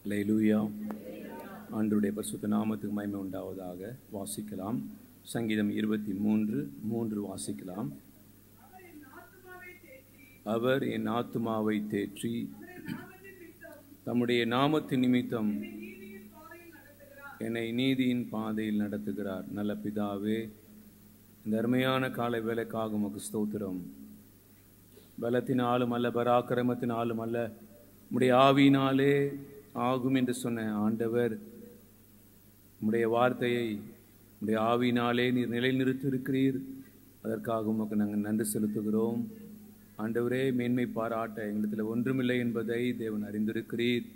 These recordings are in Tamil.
அல்லேலூயா. ஆண்டவருடைய பரிசுத்த நாமத்துக்கு மகிமை உண்டாவதாக. வாசிக்கலாம். சங்கீதம் 23:3 வாசிக்கலாம். அவர் என் ஆத்துமாவை தேற்றி தம்முடைய நாமத்தின் நிமித்தம் என்னை நீதியின் பாதையில் நடத்துகிறார். நல்ல பிதாவே, இந்த அருமையான காலை வேலைக்காக உமக்கு ஸ்தோத்திரம். பலத்தினாலும் அல்ல, பராக்கிரமத்தினாலும் அல்ல, உம்முடைய ஆவியினாலே ஆகும் என்று சொன்ன ஆண்டவர், உம்முடைய வார்த்தையை உம்முடைய ஆவியினாலே நீர் நிலைநிறுத்தியிருக்கிறீர். அதற்காக உமக்கு நாங்கள் நன்றி செலுத்துகிறோம். ஆண்டவரே, மேன்மை பாராட்ட எங்களிடத்தில் ஒன்றுமில்லை என்பதை தேவன் அறிந்திருக்கிறீர்.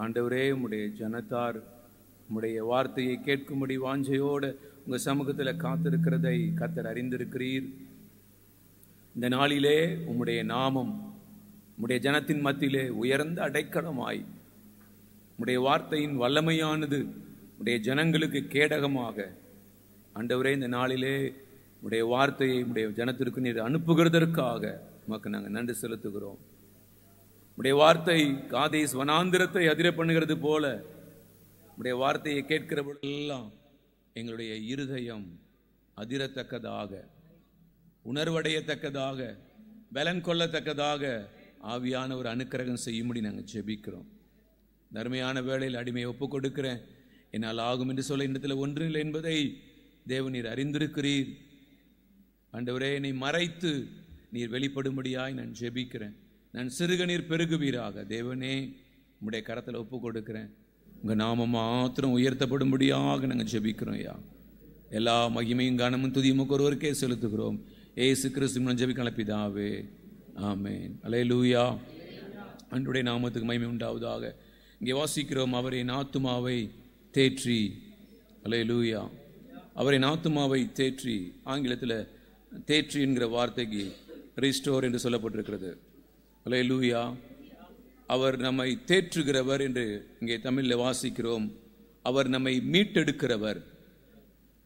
ஆண்டவரே, உம்முடைய ஜனத்தார் உம்முடைய வார்த்தையை கேட்கும்படி வாஞ்சையோடு உங்கள் சமூகத்தில் காத்திருக்கிறதை கர்த்தர் அறிந்திருக்கிறீர். இந்த நாளிலே உம்முடைய நாமம் உம்முடைய ஜனத்தின் மத்தியிலே உயர்ந்த அடைக்கலமாய், உம்முடைய வார்த்தையின் வல்லமையானது உம்முடைய ஜனங்களுக்கு கேடகமாக, ஆண்டவரே, இந்த நாளிலே உம்முடைய வார்த்தையை உம்முடைய ஜனத்திற்கு நீர் அனுப்புகிறதற்காக உமக்கு நாங்கள் நன்றி செலுத்துகிறோம். உம்முடைய வார்த்தை காதேஸ் வனாந்திரத்தை அதிர பண்ணுகிறது போல, உம்முடைய வார்த்தையை கேட்கிறவர்களெல்லாம் எங்களுடைய இருதயம் அதிரத்தக்கதாக, உணர்வடையத்தக்கதாக, பலன் கொள்ளத்தக்கதாக ஆவியான ஒரு அனுக்கிரகம் செய்யும்படி நாங்கள் ஜெபிக்கிறோம். நன்மையான வேளையில் அடிமையை ஒப்புக் கொடுக்கிறேன், என்னால் ஆகும் என்று சொல்ல இடத்துல ஒன்றில்லை என்பதை தேவநீர் அறிந்திருக்கிறீர். ஆண்டவரே, என்னை மறைத்து நீர் வெளிப்படும்படியாய் நான் ஜெபிக்கிறேன். நான் சிறுக நீர் பெருகுவீராக. தேவனே, உம்முடைய கரத்தில் ஒப்புக் கொடுக்கிறேன். உங்கள் நாமம் மாத்திரம் உயர்த்தப்படும்படியாக நாங்கள் ஜெபிக்கிறோம். ஐயா, எல்லா மகிமையும் கனமும் துதியும் ஒருவருக்கே செலுத்துகிறோம். ஏசு கிறிஸ்து ஜெபிக்கலாம் பிதாவே, ஆமென். அல்லேலூயா. ஆண்டவருடைய நாமத்துக்கு மகிமை உண்டாவதாக. இங்கே வாசிக்கிறோம், அவர் என் ஆத்துமாவை தேற்றி. அல்லேலூயா. அவர் என் ஆத்துமாவை தேற்றி. ஆங்கிலத்தில் தேற்றி என்கிற வார்த்தைக்கு ரீஸ்டோர் என்று சொல்லப்பட்டிருக்கிறது. அல்லேலூயா. அவர் நம்மை தேற்றுகிறவர் என்று இங்கே தமிழில் வாசிக்கிறோம். அவர் நம்மை மீட்டெடுக்கிறவர்.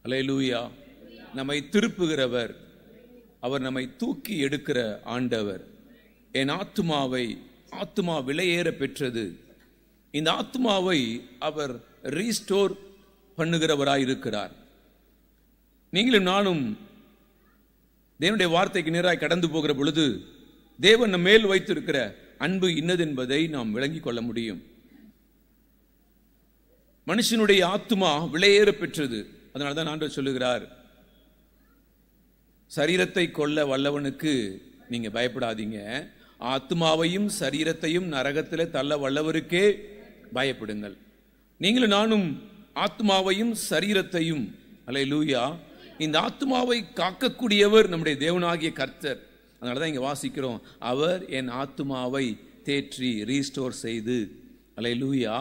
அல்லேலூயா. நம்மை திருப்புகிறவர். அவர் நம்மை தூக்கி எடுக்கிற ஆண்டவர். என் ஆத்துமாவை, ஆத்துமா விலையேற பெற்றது. இந்த ஆத்துமாவை அவர் ரீஸ்டோர் பண்ணுகிறவராயிருக்கிறார். நீங்களும் நானும் தேவனுடைய வார்த்தைக்கு நேராய் கடந்து போகிற பொழுது தேவன் நம் மேல் வைத்திருக்கிற அன்பு இன்னது என்பதை நாம் விளங்கிக் கொள்ள முடியும். மனுஷனுடைய ஆத்துமா விலையேற பெற்றது. அதனால்தான் ஆண்டவர் சொல்லுகிறார், சரீரத்தை கொல்ல வல்லவனுக்கு நீங்க பயப்படாதீங்க, ஆத்மாவையும் சரீரத்தையும் நரகத்திலே தள்ள வல்லவருக்கே பயப்படுங்கள். நீங்களும் நானும் ஆத்மாவையும் சரீரத்தையும், அல்லேலூயா, இந்த ஆத்மாவை காக்கக்கூடியவர் நம்முடைய தேவனாகிய கர்த்தர். அதனாலதான் இங்க வாசிக்கிறோம், அவர் என் ஆத்மாவை தேற்றி ரீஸ்டோர் செய்து. அல்லேலூயா.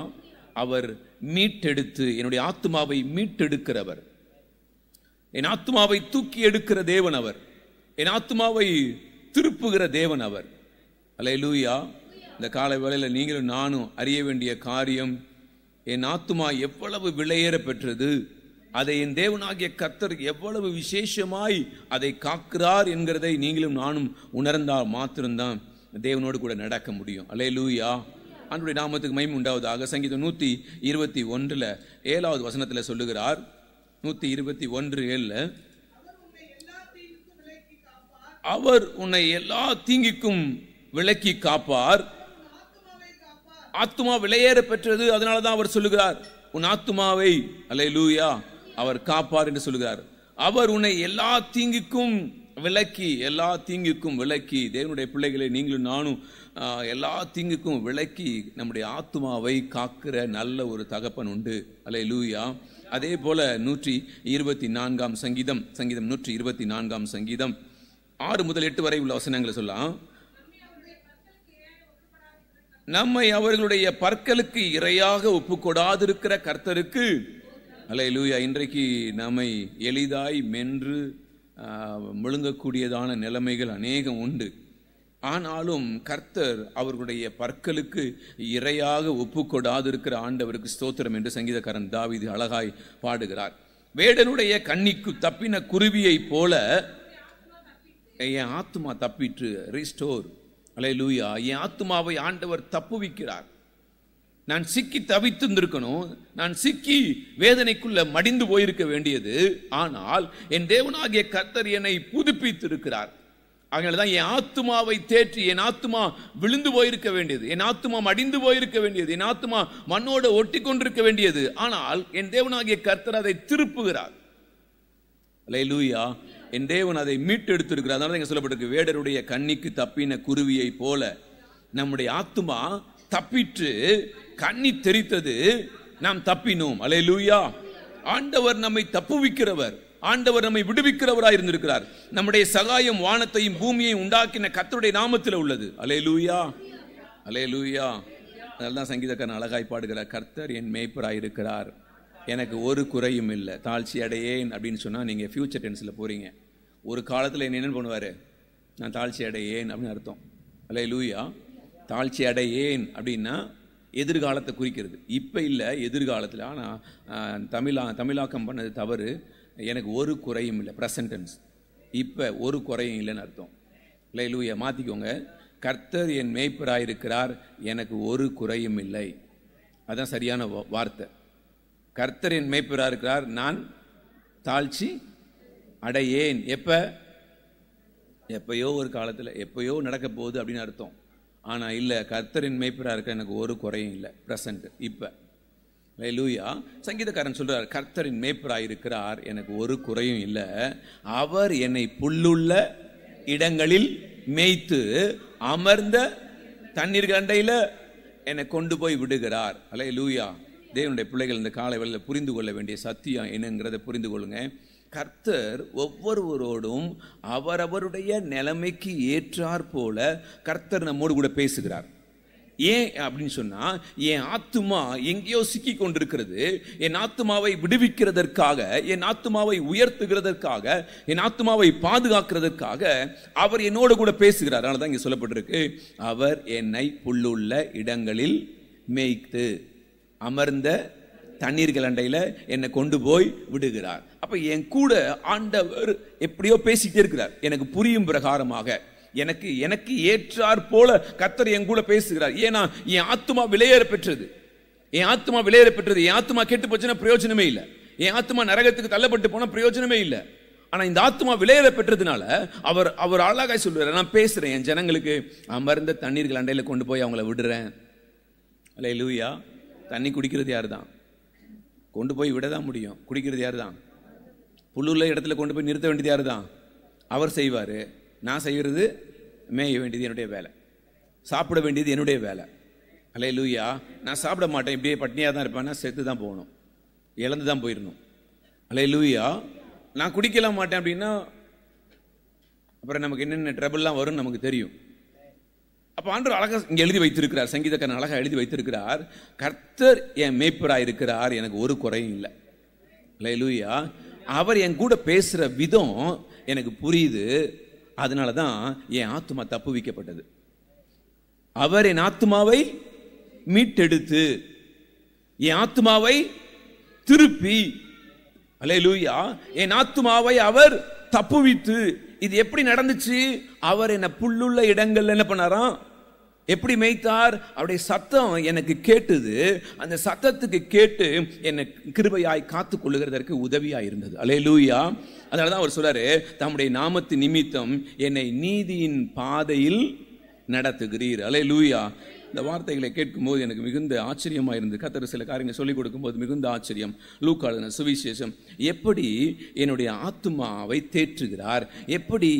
அவர் மீட்டெடுத்து, என்னுடைய ஆத்மாவை மீட்டெடுக்கிறவர். என் ஆத்மாவை தூக்கி எடுக்கிற தேவன் அவர். என் ஆத்மாவை திருப்புகிற தேவன் அவர். அல்லேலூயா. இந்த காலை வேளையில் நீங்களும் நானும் அறிய வேண்டிய காரியம், என் ஆத்மா எவ்வளவு விலையேற பெற்றது, அதை என் தேவனாகிய கர்த்தர் எவ்வளவு விசேஷமாய் அதை காக்கிறார் என்கிறதை நீங்களும் நானும் உணர்ந்தால் மாத்திரம்தான் தேவனோடு கூட நடக்க முடியும். அல்லேலூயா. ஆண்டவருடைய நாமத்துக்கு மகிமை உண்டாவதாக. சங்கீதம் 121 7வது வசனத்தில் சொல்லுகிறார். 121:7, அவர் உன்னை எல்லா தீங்கிக்கும் விலக்கி காப்பார். ஆத்துமா விலையேற பெற்றது. அதனாலதான் அவர் சொல்லுகிறார், உன் ஆத்துமாவை, அல்லேலூயா, அவர் காப்பார் என்று சொல்லுகிறார். அவர் உன்னை எல்லா தீங்குக்கும் விலக்கி, எல்லா தீங்குக்கும் விலக்கி. தேவனுடைய பிள்ளைகளை நீங்களும் நானும் எல்லா தீங்குக்கும் விலக்கி நம்முடைய ஆத்துமாவை காக்கிற நல்ல ஒரு தகப்பன் உண்டு. அல்லேலூயா. அதே போல 124 சங்கீதம் 124 சங்கீதம் 6 முதல் 8 வரை உள்ள வசனங்களை சொல்லலாம். நம்மை அவர்களுடைய பற்களுக்கு இரையாக ஒப்புக்கொடாதிருக்கிற கர்த்தருக்கு, அல்லேலூயா. இன்றைக்கு நம்மை எளிதாய் மென்று முழுங்கக்கூடியதான நிலைமைகள் அநேகம் உண்டு. ஆனாலும் கர்த்தர் அவர்களுடைய பற்களுக்கு இரையாக ஒப்புக்கொடாதிருக்கிற ஆண்டவருக்கு ஸ்தோத்திரம் என்று சங்கீதக்காரன் தாவீது அழகாய் பாடுகிறார். வேடனுடைய கண்ணிக்கு தப்பின குருவியை போல என் ஆத்துமா தப்பிற்று. ரீஸ்டோர். அல்லேலூயா. என் ஆத்துமாவை ஆண்டவர் தப்புவிக்கிறார். நான் சிக்கி தவித்திருந்திருக்கணும், நான் சிக்கி வேதனைக்குள்ள மடிந்து போயிருக்க வேண்டியது. ஆனால் என் தேவனாகிய கர்த்தர் என்னை புதுப்பித்திருக்கிறார். அதனாலதான் என் ஆத்துமாவை தேற்றி, என் ஆத்துமா விழுந்து போயிருக்க வேண்டியது, என் ஆத்துமா மடிந்து போயிருக்க வேண்டியது, என் ஆத்துமா மண்ணோடு ஒட்டி கொண்டிருக்க வேண்டியது. ஆனால் என் தேவனாகிய கர்த்தர் அதை திருப்புகிறார். அல்லேலூயா. என் தேவன் அதை மீட்டு எடுத்திருக்கிறார். அதனால இங்க சொல்லப்பட்டிருக்கு, வேடருடைய கண்ணிக்கு தப்பின குருவியை போல நம்முடைய ஆத்துமா தப்பிற்று, கண்ணி தெரித்தது, நாம் தப்பினோம். அல்லேலூயா. ஆண்டவர் நம்மை தப்புவிக்கிறவர், ஆண்டவர் நம்மை விடுவிக்கிறவராய் இருந்திருக்கிறார். நம்முடைய சகாயம் வானத்தையும் பூமியையும் உண்டாக்கின கர்த்தருடைய நாமத்தில் உள்ளது. அல்லேலூயா, அல்லேலூயா. அதனால்தான் சங்கீதக்காரன் அழகாய் பாடுகிறார், கர்த்தர் என் மேய்ப்பராய் இருக்கிறார், எனக்கு ஒரு குறையும் இல்லை. தாழ்ச்சி அடையேன் அப்படின்னு சொன்னால் நீங்கள் ஃபியூச்சர் டென்ஸில் போகிறீங்க. ஒரு காலத்தில் என்ன பண்ணுவார்? நான் தாழ்ச்சி அடையேன் அப்படின்னு அர்த்தம். அல்லேலூயா. தாழ்ச்சி அடையேன் அப்படின்னா எதிர்காலத்தை குறிக்கிறது, இப்போ இல்லை, எதிர்காலத்தில். ஆனால் தமிழாக்கம் பண்ணது தவறு. எனக்கு ஒரு குறையும் இல்லை, ப்ரெசன்ட் டென்ஸ். இப்போ ஒரு குறையும் இல்லைன்னு அர்த்தம். அல்லேலூயா. மாற்றிக்கோங்க, கர்த்தர் என் மேய்ப்பராயிருக்கிறார், எனக்கு ஒரு குறையும் இல்லை. அதுதான் சரியான வார்த்தை. கர்த்தர் என் மேய்ப்பராக இருக்கிறார், நான் தாழ்ச்சி அடையேன். எப்பயோ ஒரு காலத்தில், எப்பயோ நடக்க போகுது அப்படின்னு அர்த்தம். ஆனால் இல்லை, கர்த்தரின் மேய்ப்பராக இருக்க எனக்கு ஒரு குறையும் இல்லை, ப்ரெசன்ட், இப்போ. அல்லேலூயா. சங்கீதக்காரன் சொல்றார், கர்த்தரின் மேய்ப்பராக இருக்கிறார், எனக்கு ஒரு குறையும் இல்லை. அவர் என்னை புல்லுள்ள இடங்களில் மேய்த்து அமர்ந்த தண்ணீர் கண்டையில் என்னை கொண்டு போய் விடுகிறார். அல்லேலூயா. தேவனுடைய பிள்ளைகள் இந்த காலை வேளையில் புரிந்து கொள்ள வேண்டிய சத்தியம் என்னங்கிறத புரிந்து கொள்ளுங்க. கர்த்தர் ஒவ்வொருவரோடும் அவரவருடைய நிலைமைக்கு ஏற்றார் போல கர்த்தர் நம்மோடு கூட பேசுகிறார். ஏன் அப்படின்னு சொன்னா, என் ஆத்துமா எங்கேயோ சிக்கி கொண்டிருக்கிறது, என் ஆத்துமாவை விடுவிக்கிறதற்காக, என் ஆத்துமாவை உயர்த்துகிறதற்காக, என் ஆத்துமாவை பாதுகாக்கிறதற்காக அவர் என்னோடு கூட பேசுகிறார். அதனால தான் இங்கே சொல்லப்பட்டிருக்கு, அவர் என்னை புல்லுள்ள இடங்களில் மேய்த்து அமர்ந்த தண்ணீர்கள் அண்டையில் என்னை கொண்டு போய் விடுகிறார். அப்ப என் கூட ஆண்டவர் எப்படியோ பேசிக்கிட்டே இருக்கிறார், எனக்கு புரியும் பிரகாரமாக, எனக்கு ஏற்றார் போல கர்த்தர் என் கூட பேசுகிறார். ஏன்னா என் ஆத்துமா விலையேற பெற்றது, என் ஆத்துமா விலையேற பெற்றது. என் ஆத்துமா கெட்டு போச்சுன்னா பிரயோஜனமே இல்லை, என் ஆத்துமா நரகத்துக்கு தள்ளப்பட்டு போனா பிரயோஜனமே இல்லை. ஆனா இந்த ஆத்துமா விலையேற பெற்றதுனால அவர் அழகாய் சொல்றாரு, நான் பேசுறேன் என் ஜனங்களுக்கு அமர்ந்த தண்ணீர்கள் அண்டையில கொண்டு போய் அவங்கள விடுறேன். அல்லேலூயா. தண்ணி குடிக்கிறது யாரு தான்? கொண்டு போய் விட தான் முடியும். குடிக்கிறது யாரு தான்? புல்லுள்ள இடத்துல கொண்டு போய் நிறுத்த வேண்டியது யாரு தான்? அவர் செய்வார். நான் செய்கிறது, மேய வேண்டியது என்னுடைய வேலை, சாப்பிட வேண்டியது என்னுடைய வேலை. அல்லேலூயா. நான் சாப்பிட மாட்டேன், இப்படியே பட்னியாக தான் இருப்பேன்னா செத்து தான் போகணும், இழந்து தான் போயிடணும். அல்லேலூயா. நான் குடிக்கலாம் மாட்டேன் அப்படின்னா அப்புறம் நமக்கு என்னென்ன ட்ரபிள்லாம் வரும்னு நமக்கு தெரியும். அப்போ ஆண்டவர் அழகா இங்கே எழுதி வைத்திருக்கிறார், சங்கீதக்காரன் அழகா எழுதி வைத்திருக்கிறார், கர்த்தர் என் மேய்ப்பராக இருக்கிறார், எனக்கு ஒரு குறையும் இல்லை. அல்லேலூயா. அவர் என் கூட பேசுகிற விதம் எனக்கு புரியுது, அதனால தான் என் ஆத்துமா தப்புவிக்கப்பட்டது. அவர் என் ஆத்துமாவை மீட்டெடுத்து என் ஆத்துமாவை திருப்பி, அல்லேலூயா, என் ஆத்துமாவை அவர் தப்புவித்து. இது எப்படி நடந்துச்சு? அவர் என்ன புல்லுள்ள இடங்கள்ல என்ன பண்ணாராம்? எப்படி மேய்த்தார்? அவருடைய சத்தம் எனக்கு கேட்டது, அந்த சத்தத்துக்கு கேட்டு என்னை கிருபையாய் காத்து கொள்ளுகிறதற்கு உதவியாய் இருந்தது. அல்லேலூயா. அதனாலதான் அவர் சொல்றாரு, தம்முடைய நாமத்து நிமித்தம் என்னை நீதியின் பாதையில் நடத்துகிறீர். அல்லேலூயா. இந்த வார்த்தைகளை கேட்கும்போது எனக்கு மிகுந்த ஆச்சரியமாக இருந்தது. கர்த்தர் சில காரியங்களை சொல்லிக் கொடுக்கும்போது மிகுந்த ஆச்சரியம். லூக்கா எழுதின சுவிசேஷம், எப்படி என்னுடைய ஆத்துமாவை தேற்றுகிறார், எப்படி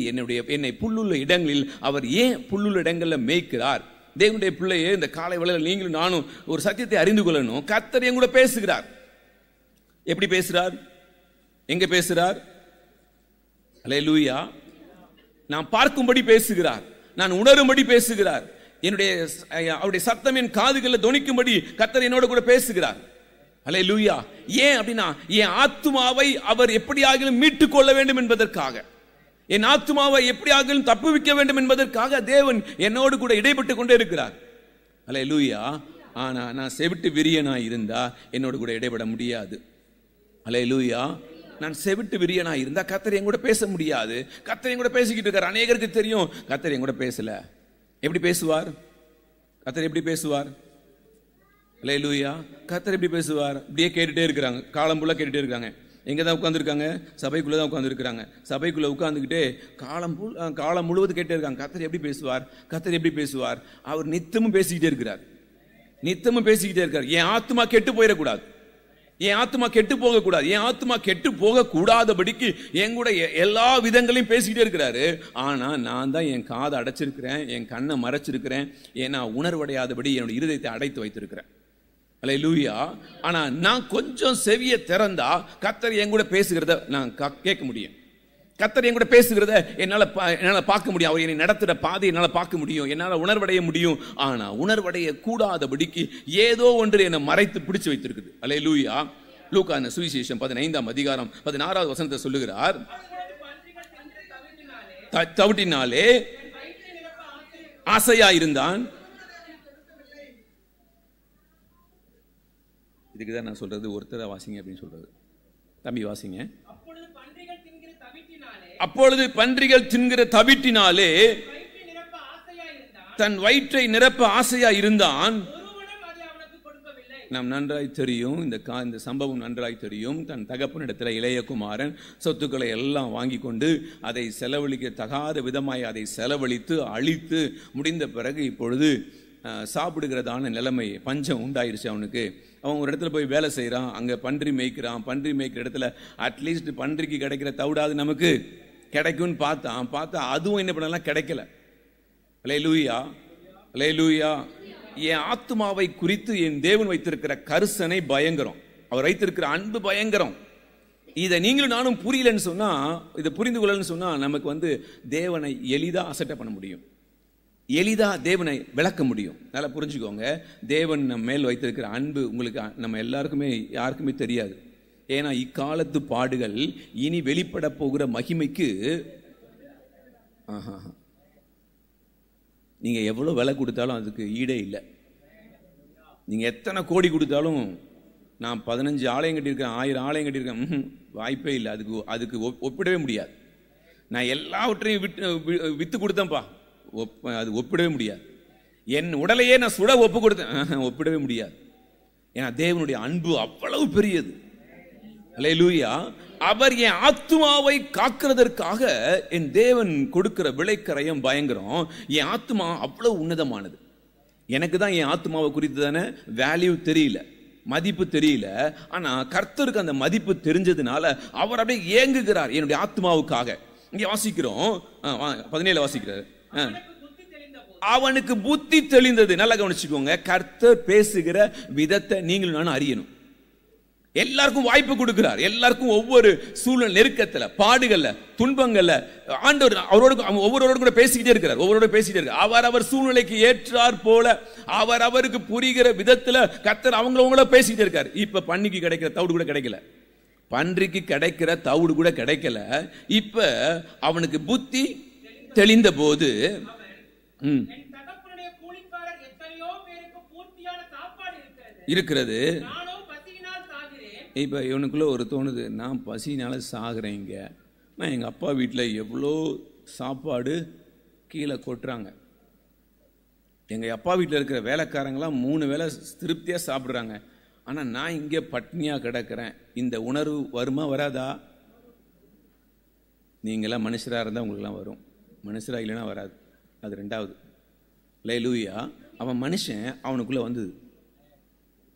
என்னை புல்லுள்ள இடங்களில் அவர் ஏன் புல்லுள்ள இடங்களில் மேய்க்கிறார். தேவனுடைய பிள்ளையே, இந்த காலை வேளையில் நீங்களும் நானும் ஒரு சத்தியத்தை அறிந்து கொள்ளணும். கர்த்தர் என் கூட பேசுகிறார். எப்படி பேசுகிறார்? எங்க பேசுகிறார்? அல்லேலூயா. நான் பார்க்கும்படி பேசுகிறார், நான் உணரும்படி பேசுகிறார், அவருடைய சத்தம் என் காதுகளில் தொனிக்கும்படி கர்த்தர் என்னோட கூட பேசுகிறார். அல்லேலூயா. ஏன் அப்படின்னா, என் ஆத்துமாவை அவர் எப்படியாகிலும் மீட்டுக் கொள்ள வேண்டும் என்பதற்காக, என் ஆத்துமாவை எப்படியாகிலும் தப்புவிக்க வேண்டும் என்பதற்காக தேவன் என்னோடு கூட இடைப்பட்டு கொண்டே இருக்கிறார். அல்லேலூயா. ஆனா நான் செவிட்டு விரியனாய் இருந்தா என்னோடு கூட இடைபட முடியாது. அல்லேலூயா. நான் செவிட்டு விரியனாய் இருந்தா கர்த்தர் என் கூட பேச முடியாது. கர்த்தர் என் கூட பேசிக்கிட்டு இருக்கார். அநேகருக்கு தெரியும் கர்த்தர் என் கூட பேசல. எப்படி பேசுவார்? கர்த்தர் எப்படி பேசுவார்? அல்லேலூயா. கர்த்தர் எப்படி பேசுவார்? இப்படியே கேட்டுட்டே இருக்கிறாங்க, காலம் ஃபுல்லாக கேட்டுட்டே இருக்காங்க. எங்கே தான் உட்காந்துருக்காங்க? சபைக்குள்ளே தான் உட்காந்துருக்காங்க. சபைக்குள்ளே உட்காந்துக்கிட்டே காலம் முழுவதும் கேட்டே இருக்காங்க. கர்த்தர் எப்படி பேசுவார்? கர்த்தர் எப்படி பேசுவார்? அவர் நித்தமும் பேசிக்கிட்டே இருக்கிறார், நித்தமும் பேசிக்கிட்டே இருக்கார். என் ஆத்மா கெட்டு போயிடக்கூடாது, என் ஆத்மா கெட்டு போகக்கூடாது, என் ஆத்மா கெட்டு போக கூடாதபடிக்கு என் கூட எல்லா விதங்களையும் பேசிக்கிட்டே இருக்கிறாரு. ஆனா நான் தான் என் காதை அடைச்சிருக்கிறேன், என் கண்ணை மறைச்சிருக்கிறேன், ஏன்னா உணர்வடையாதபடி என்னோட இருதயத்தை அடைத்து வைத்திருக்கிறேன். அல்லேலூயா. ஆனா நான் கொஞ்சம் செவியை திறந்தா கர்த்தர் என் கூட பேசுகிறத நான் கேட்க முடியும், கர்த்தர் என் கூட பேசுகிறத என்னால் பார்க்க முடியும், அவர் என்னை நடத்துகிற பாதை என்னால் பார்க்க முடியும், என்னால் உணர்வடைய முடியும். ஆனா உணர்வடைய கூடாதபடிக்கு ஏதோ ஒன்று என்னை மறைத்து பிடிச்சு வைத்திருக்குது. அல்லேலூயா. லூக்கா சுவிசேஷம் 15ஆம் அதிகாரம் 16வது வசனத்தை சொல்லுகிறார். தவிட்டினாலே ஆசையா இருந்தான். இதுக்கு தான் நான் சொல்றது, ஒருத்தரை வாசிங்க அப்படின்னு சொல்றது. தம்பி வாசிங்க. அப்பொழுது பன்றிகள் தின்கிற தவிட்டினாலே தன் வயிற்றை நிரப்ப ஆசையா இருந்தான். நாம் நன்றாய் தெரியும், இந்த சம்பவம் நன்றாய் தெரியும். தன் தகப்பனிடத்தில் இளைய குமாரன் சொத்துக்களை எல்லாம் வாங்கி கொண்டு அதை செலவழிக்க தகாத விதமாய் அதை செலவழித்து அழித்து முடிந்த பிறகு இப்பொழுது சாப்பிடுகிறதான நிலைமை, பஞ்சம் உண்டாயிருச்சு அவனுக்கு. அவன் ஒரு இடத்துல போய் வேலை செய்கிறான், அங்கே பன்றி மேய்க்கிறான். பன்றி மேய்க்கிற இடத்துல அட்லீஸ்ட் பன்றிக்கு கிடைக்கிற தவிடாது நமக்கு கிடைக்கும்னு பார்த்தா அதுவும் என்ன பண்ணலாம், கிடைக்கல. அல்லேலூயா, அல்லேலூயா. என் ஆத்மாவை குறித்து என் தேவன் வைத்திருக்கிற கரிசனை பயங்கரம், அவர் வைத்திருக்கிற அன்பு பயங்கரம். இதை நீங்களும் நானும் புரியலன்னு சொன்னா, இதை புரிந்து கொள்ளலன்னு சொன்னா நமக்கு தேவனை எளிதா அசட்டை பண்ண முடியும், எளிதா தேவனை விளக்க முடியும். நல்லா புரிஞ்சுக்கோங்க, தேவன் நம்ம மேல் வைத்திருக்கிற அன்பு உங்களுக்கு நம்ம எல்லாருக்குமே யாருக்குமே தெரியாது. ஏன்னா இக்காலத்து பாடுகள் இனி வெளிப்பட போகிற மகிமைக்கு நீங்க எவ்வளவு விலை கொடுத்தாலும் அதுக்கு ஈடே இல்லை. நீங்க எத்தனை கோடி கொடுத்தாலும், நான் 15 ஆலயம் கட்டியிருக்கேன், 1000 ஆலயம் கட்டியிருக்கேன், வாய்ப்பே இல்லை, அதுக்கு ஒப்பிடவே முடியாது. நான் எல்லாவற்றையும் வித்து கொடுத்தேன்ப்பா, அது ஒப்பிடவே முடியாது. என் உடலையே நான் சுட ஒப்பு கொடுத்தேன், ஒப்பிடவே முடியாது. ஏன்னா தேவனுடைய அன்பு அவ்வளவு பெரியது. அல்லேலூயா. அவர் என் ஆத்மாவை காக்கிறதற்காக என் தேவன் கொடுக்கிற விளைக்கரையும் பயங்கரம். என் ஆத்மா அவ்வளவு உன்னதமானது. எனக்கு தான் என் ஆத்மாவை குறித்து தானே வேல்யூ தெரியல, மதிப்பு தெரியல. ஆனா கர்த்தருக்கு அந்த மதிப்பு தெரிஞ்சதுனால அவர் அப்படியே ஏங்குகிறார் என்னுடைய ஆத்மாவுக்காக. இங்க வாசிக்கிறோம், 17 வாசிக்கிறார். அவனுக்கு புத்தி தெளிந்தது. நல்லா கவனிச்சுக்கோங்க, கர்த்தர் பேசுகிற விதத்தை நீங்களும் நானும் அறியணும். எல்லாருக்கும் வாய்ப்பு கொடுக்கிறார், எல்லாருக்கும் ஒவ்வொரு சூழ்நிலை, நெருக்கத்துல, பாடுகள்ல, துன்பங்கள்ல ஆண்டவர் ஒவ்வொருவரோடு கூட பேசிக்கிட்டே இருக்கிறார், ஒவ்வொருவரோட பேசிக்கிட்டே இருக்கார். அவர் சூழ்நிலைக்கு ஏற்றார் போல அவருக்கு புரிகிற விதத்துல கர்த்தர் அவங்கள பேசிக்கிட்டே இருக்கார். இப்ப பன்னிக்கு கிடைக்கிற தவிடு கூட கிடைக்கல, பன்றிக்கு கிடைக்கிற தவிடு கூட கிடைக்கல. இப்ப அவனுக்கு புத்தி தெளிந்த போது இருக்கிறது. இப்ப இவனுக்குள்ள ஒரு தோணுது, நான் பசினால சாகுறேங்க. நான் எங்க அப்பா வீட்டில் எவ்வளோ சாப்பாடு கீழே கொட்டுறாங்க, எங்க அப்பா வீட்டில் இருக்கிற வேலைக்காரங்களாம் 3 வேளை திருப்தியா சாப்பிடுறாங்க, ஆனா நான் இங்கே பட்னியா கிடக்கிறேன். இந்த உணர்வு வருமா வராதா? நீங்களாம் மனுஷராக இருந்தால் உங்களுக்குலாம் வரும், மனுஷராக இல்லைன்னா வராது. அது ரெண்டாவது. அல்லேலூயா. அவன் மனுஷன், அவனுக்குள்ள வந்தது,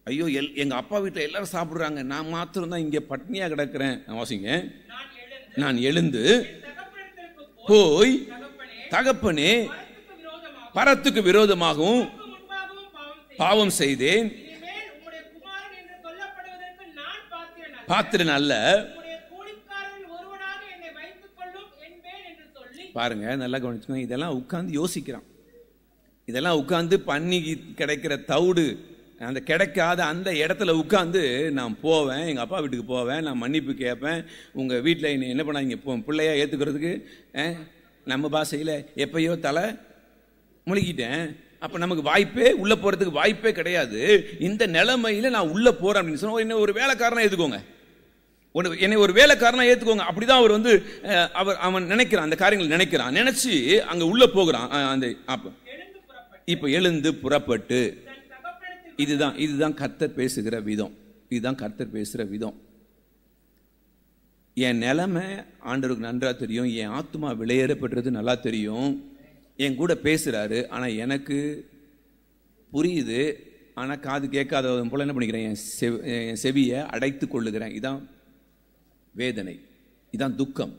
ஐயோ எங்க அப்பா வீட்டில் எல்லாரும் சாப்பிடுறாங்க, நான் மாத்திரம் தான் இங்கே பட்னியா கிடக்கிறேன். வாசிங்க. நான் எழுந்து போய் தகப்பனே, பரத்துக்கு விரோதமாகவும் பாவம் செய்தேன், பாத்திரன் அல்ல. பாருங்க, நல்லா கவனிச்சுக்கோங்க. இதெல்லாம் உட்கார்ந்து யோசிக்கிறான், இதெல்லாம் உட்கார்ந்து பண்ணி கிடைக்கிற தவிடு அந்த கிடைக்காத அந்த இடத்துல உட்கார்ந்து நான் போவேன், எங்கள் அப்பா வீட்டுக்கு போவேன், நான் மன்னிப்பு கேட்பேன், உங்கள் வீட்டில் என்ன பண்ணாங்க பிள்ளையா ஏற்றுக்கிறதுக்கு நம்ம பாஷையில் எப்பயோ தலை முழுகிட்டேன், அப்போ நமக்கு வாய்ப்பே உள்ளே போகிறதுக்கு வாய்ப்பே கிடையாது. இந்த நிலைமையில் நான் உள்ளே போகிறேன் அப்படின்னு சொன்னால் என்ன ஒரு வேலைக்காரனாக ஏற்றுக்கோங்க, என்னை ஒரு வேலைக்காரனாக ஏற்றுக்கோங்க. அப்படிதான் அவர் அவன் நினைக்கிறான், அந்த காரியங்கள் நினைக்கிறான், நினைச்சு அங்கே உள்ளே போகிறான். அந்த அப்போ இப்போ எழுந்து புறப்பட்டு இதுதான் கர்த்தர் பேசுகிற விதம். இதுதான் கர்த்தர் பேசுகிற விதம். என் நிலைமை ஆண்டவருக்கு நன்றா தெரியும். என் ஆத்மா விலையேறப்பட்டது நல்லா தெரியும். என் கூட பேசுகிறாரு, ஆனால் எனக்கு புரியுது, ஆனால் காது கேட்காதவன் போல என்ன பண்ணிக்கிறேன், என் செவியை அடைத்து கொள்ளுகிறேன். இதான் வேதனை, இதான் துக்கம்.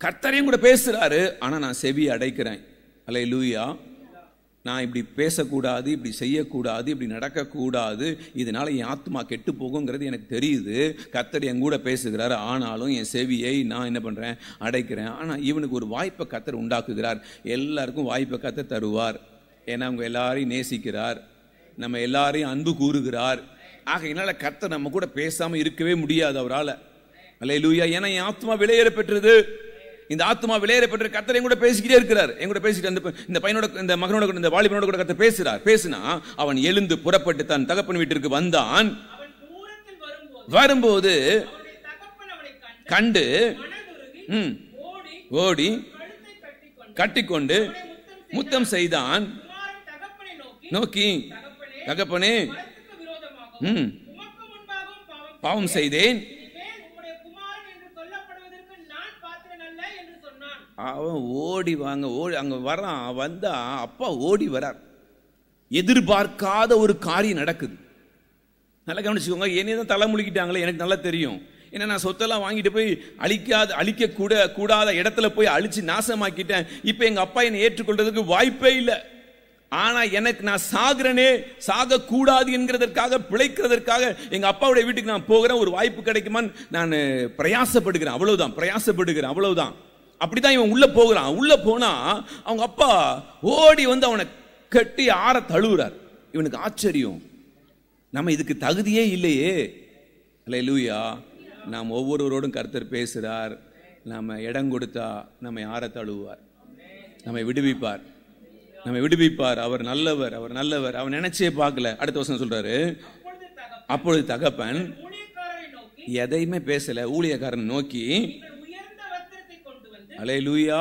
கர்த்தரையும் கூட பேசுகிறாரு, ஆனால் நான் செவியை அடைக்கிறேன். அல்லேலூயா. நான் இப்படி பேசக்கூடாது, இப்படி செய்யக்கூடாது, இப்படி நடக்கக்கூடாது, இதனால என் ஆத்மா கெட்டு போகுங்கிறது எனக்கு தெரியுது. கர்த்தர் என் கூட பேசுகிறார், ஆனாலும் என் செவியை நான் என்ன பண்ணுறேன், அடைக்கிறேன். ஆனால் இவனுக்கு ஒரு வாய்ப்பை கர்த்தர் உண்டாக்குகிறார். எல்லாருக்கும் வாய்ப்பை கர்த்தர் தருவார். ஏன்னா அவங்க எல்லாரையும் நேசிக்கிறார், நம்ம எல்லாரையும் அன்பு கூறுகிறார். ஆகையினால கர்த்தர் நம்ம கூட பேசாமல் இருக்கவே முடியாது அவரால். அல்லேலூயா. ஏன்னா என் ஆத்மா விலையேற பெற்றது. இந்த ஆத்மா விலையேற பெற்ற கர்த்தர் என் கூட பேசிக்கிட்டே இருக்கிறார். என் கூட பேசிட்டு இந்த பையனோட, இந்த மகனோட, இந்த வாலிபனோட கூட கர்த்தர் பேசினா அவன் எழுந்து புறப்பட்டு தன் தகப்பன் வீட்டிற்கு வந்தான். வரும்போது கண்டு ஓடி கட்டிக்கொண்டு முத்தம் செய்தான். நோக்கி, தகப்பனே, பாவம் செய்தேன். அவன் ஓடி அங்க வரான். வந்தா அப்பா ஓடி வரார். எதிர்பார்க்காத ஒரு காரியம் நடக்குது. நல்லா கவனிச்சுக்கோங்க. என்னையே தான் தலை முழுக்கிட்டாங்களே, எனக்கு நல்லா தெரியும். ஏன்னா நான் சொத்தெல்லாம் வாங்கிட்டு போய் அழிக்க கூடாத இடத்துல போய் அழிச்சு நாசமாக்கிட்டேன். இப்ப எங்க அப்பா என்னை ஏற்றுக்கொள்றதுக்கு வாய்ப்பே இல்லை. ஆனா எனக்கு நான் சாகுறனே, சாக கூடாது என்கிறதற்காக, பிழைக்கிறதற்காக எங்க அப்பாவுடைய வீட்டுக்கு நான் போகிறேன். ஒரு வாய்ப்பு கிடைக்குமான்னு நான் பிரயாசப்படுகிறேன். அவ்வளவுதான். அப்படிதான் இவன் உள்ள போகிறான். உள்ள போனா அவங்க அப்பா ஓடி வந்து அவனை கட்டி ஆற தழுவுறார். இவனுக்கு ஆச்சரியம், நம்ம இதுக்கு தகுதியே இல்லையே. அல்லேலூயா. நாம் ஒவ்வொருவரோடும் கர்த்தர் பேசுறார். நம்ம இடம் கொடுத்தா நம்மை ஆற தழுவுவார், நம்மை விடுவிப்பார். அவர் நல்லவர். அவன் நினைச்சே பார்க்கல. அடுத்த வசனம் சொல்றாரு, அப்பொழுது தகப்பன் எதையுமே பேசல, ஊழியக்காரன் நோக்கி, அல்லேலூயா.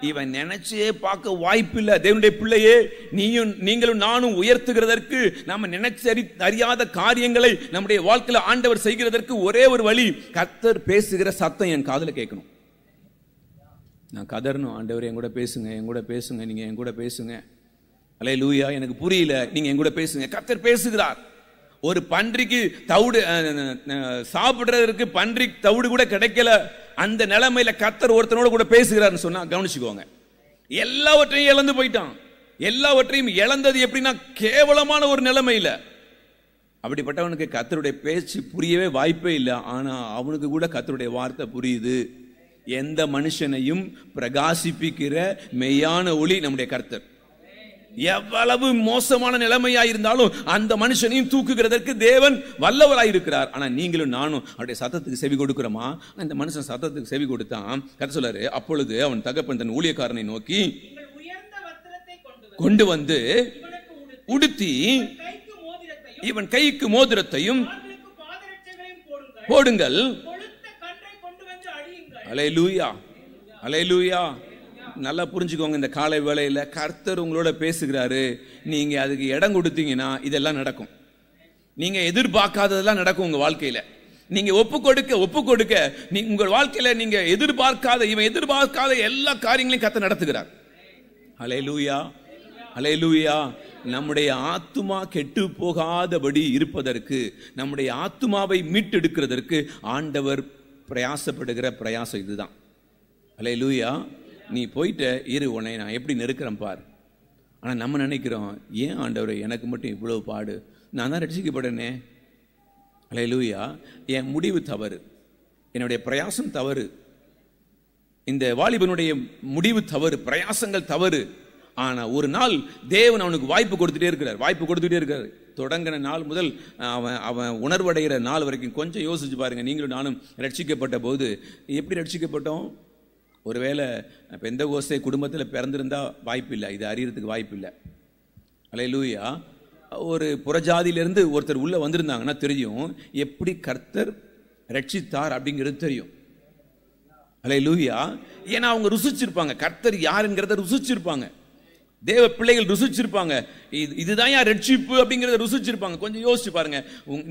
இவன் நினைச்சே பார்க்க வாய்ப்பு இல்லை. தேவனுடைய பிள்ளையே, நீங்களும் நானும் உயர்த்துகிறதற்கு, நம்ம நினைச்சு அறியாத காரியங்களை நம்முடைய வாழ்க்கையில ஆண்டவர் செய்கிறதற்கு ஒரே ஒரு வழி, கர்த்தர் பேசுகிற சத்தம் என் காதுல கேட்கணும். நான் கதறணும், ஆண்டவர் என் கூட பேசுங்க, நீங்க என் கூட பேசுங்க. அல்லேலூயா. எனக்கு புரியல, நீங்க என் கூட பேசுங்க. கர்த்தர் பேசுகிறார். ஒரு பன்றிக்கு தவிடு சாப்பிடுறதற்கு பன்றி தவிடு கூட கிடைக்கல. அந்த நிலைமையில கர்த்தர் ஒருத்தனோட கூட பேசுகிறார்னு சொன்னா கவனிச்சுக்கோங்க. எல்லாவற்றையும் இழந்து போயிட்டான். எல்லாவற்றையும் இழந்தது எப்படின்னா கேவலமான ஒரு நிலைமையில. அப்படிப்பட்டவனுக்கு கர்த்தருடைய பேச்சு புரியவே வாய்ப்பே இல்லை. ஆனா அவனுக்கு கூட கர்த்தருடைய வார்த்தை புரியுது. எந்த மனுஷனையும் பிரகாசிப்பிக்கிற மெய்யான ஒளி நம்முடைய கர்த்தர். எவ்வளவு மோசமான நிலைமையாயிருந்தாலும் அந்த மனுஷனையும் தூக்குகிறதற்கு தேவன் வல்லவராயிருக்கிறார். ஆனா நீங்களும் நானும் அவருடைய சத்தத்துக்கு செவி கொடுக்கிறோமா? அந்த மனுஷன் சத்தத்துக்கு செவி கொடுத்தான். கர்த்தர் சொல்றாரு, அப்பொழுது அவன் தகப்பன் தன் ஊழியக்காரனை நோக்கி கொண்டு வந்து உடுத்தி இவன் கைக்கு மோதிரத்தையும் போடுங்கள். அல்லேலூயா. நல்லா புரிஞ்சுக்கோங்க. இந்த காலை வேளையில கர்த்தர் உங்களோட பேசுகிறாரு. நீங்க அதுக்கு இடம் கொடுத்தீங்கன்னா இதெல்லாம் நடக்கும். நீங்க எதிர்பார்க்காததெல்லாம் நடக்கும் உங்க வாழ்க்கையில. நீங்க ஒப்பு கொடுக்க உங்கள் வாழ்க்கையில நீங்க இவன் எதிர்பார்க்காத எல்லா காரியங்களையும் கர்த்தர் நடத்துகிறார். அல்லேலூயா. நம்முடைய ஆத்துமா கெட்டு போகாதபடி இருப்பதற்கு, நம்முடைய ஆத்துமாவை மீட்டெடுக்கிறதற்கு ஆண்டவர் பிரயாசப்படுகிற பிரயாசம் இதுதான். அல்லேலூயா. நீ போயிட்ட இரு, உன்னை நான் எப்படி நெருக்கிறேன் பார். ஆனால் நம்ம நினைக்கிறோம், ஏன் ஆண்டவரே எனக்கு மட்டும் இவ்வளவு பாடு, நான் தான் ரட்சிக்கப்படனே. அல்லேலூயா. என் முடிவு தவறு, என்னுடைய பிரயாசம் தவறு, இந்த வாலிபனுடைய முடிவு தவறு, பிரயாசங்கள் தவறு. ஆனால் ஒரு நாள் தேவன் அவனுக்கு வாய்ப்பு கொடுத்துட்டே இருக்கிறார். தொடங்கின நாள் முதல் அவன் உணர்வடைகிற நாள் வரைக்கும் கொஞ்சம் யோசிச்சு பாருங்க. நீங்களும் நானும் ரட்சிக்கப்பட்ட போது எப்படி ரட்சிக்கப்பட்டோம்? ஒருவேளை பெந்தகோஸ்தே குடும்பத்தில் பிறந்திருந்தா வாய்ப்பு இல்லை, இது அறியறதுக்கு வாய்ப்பு இல்லை. அல்லேலூயா. ஒரு புறஜாதியிலிருந்து ஒருத்தர் உள்ள வந்திருந்தாங்கன்னா தெரியும் எப்படி கர்த்தர் ரட்சித்தார் அப்படிங்கிறது தெரியும். அல்லேலூயா. ஏன்னா அவங்க ருசிச்சிருப்பாங்க, கர்த்தர் யாருங்கிறத ருசிச்சிருப்பாங்க. தேவ பிள்ளைகள் ருசிச்சிருப்பாங்க. இதுதான் யார் ரட்சிப்பு அப்படிங்கிறத ருசிச்சிருப்பாங்க. கொஞ்சம் யோசிச்சு பாருங்க,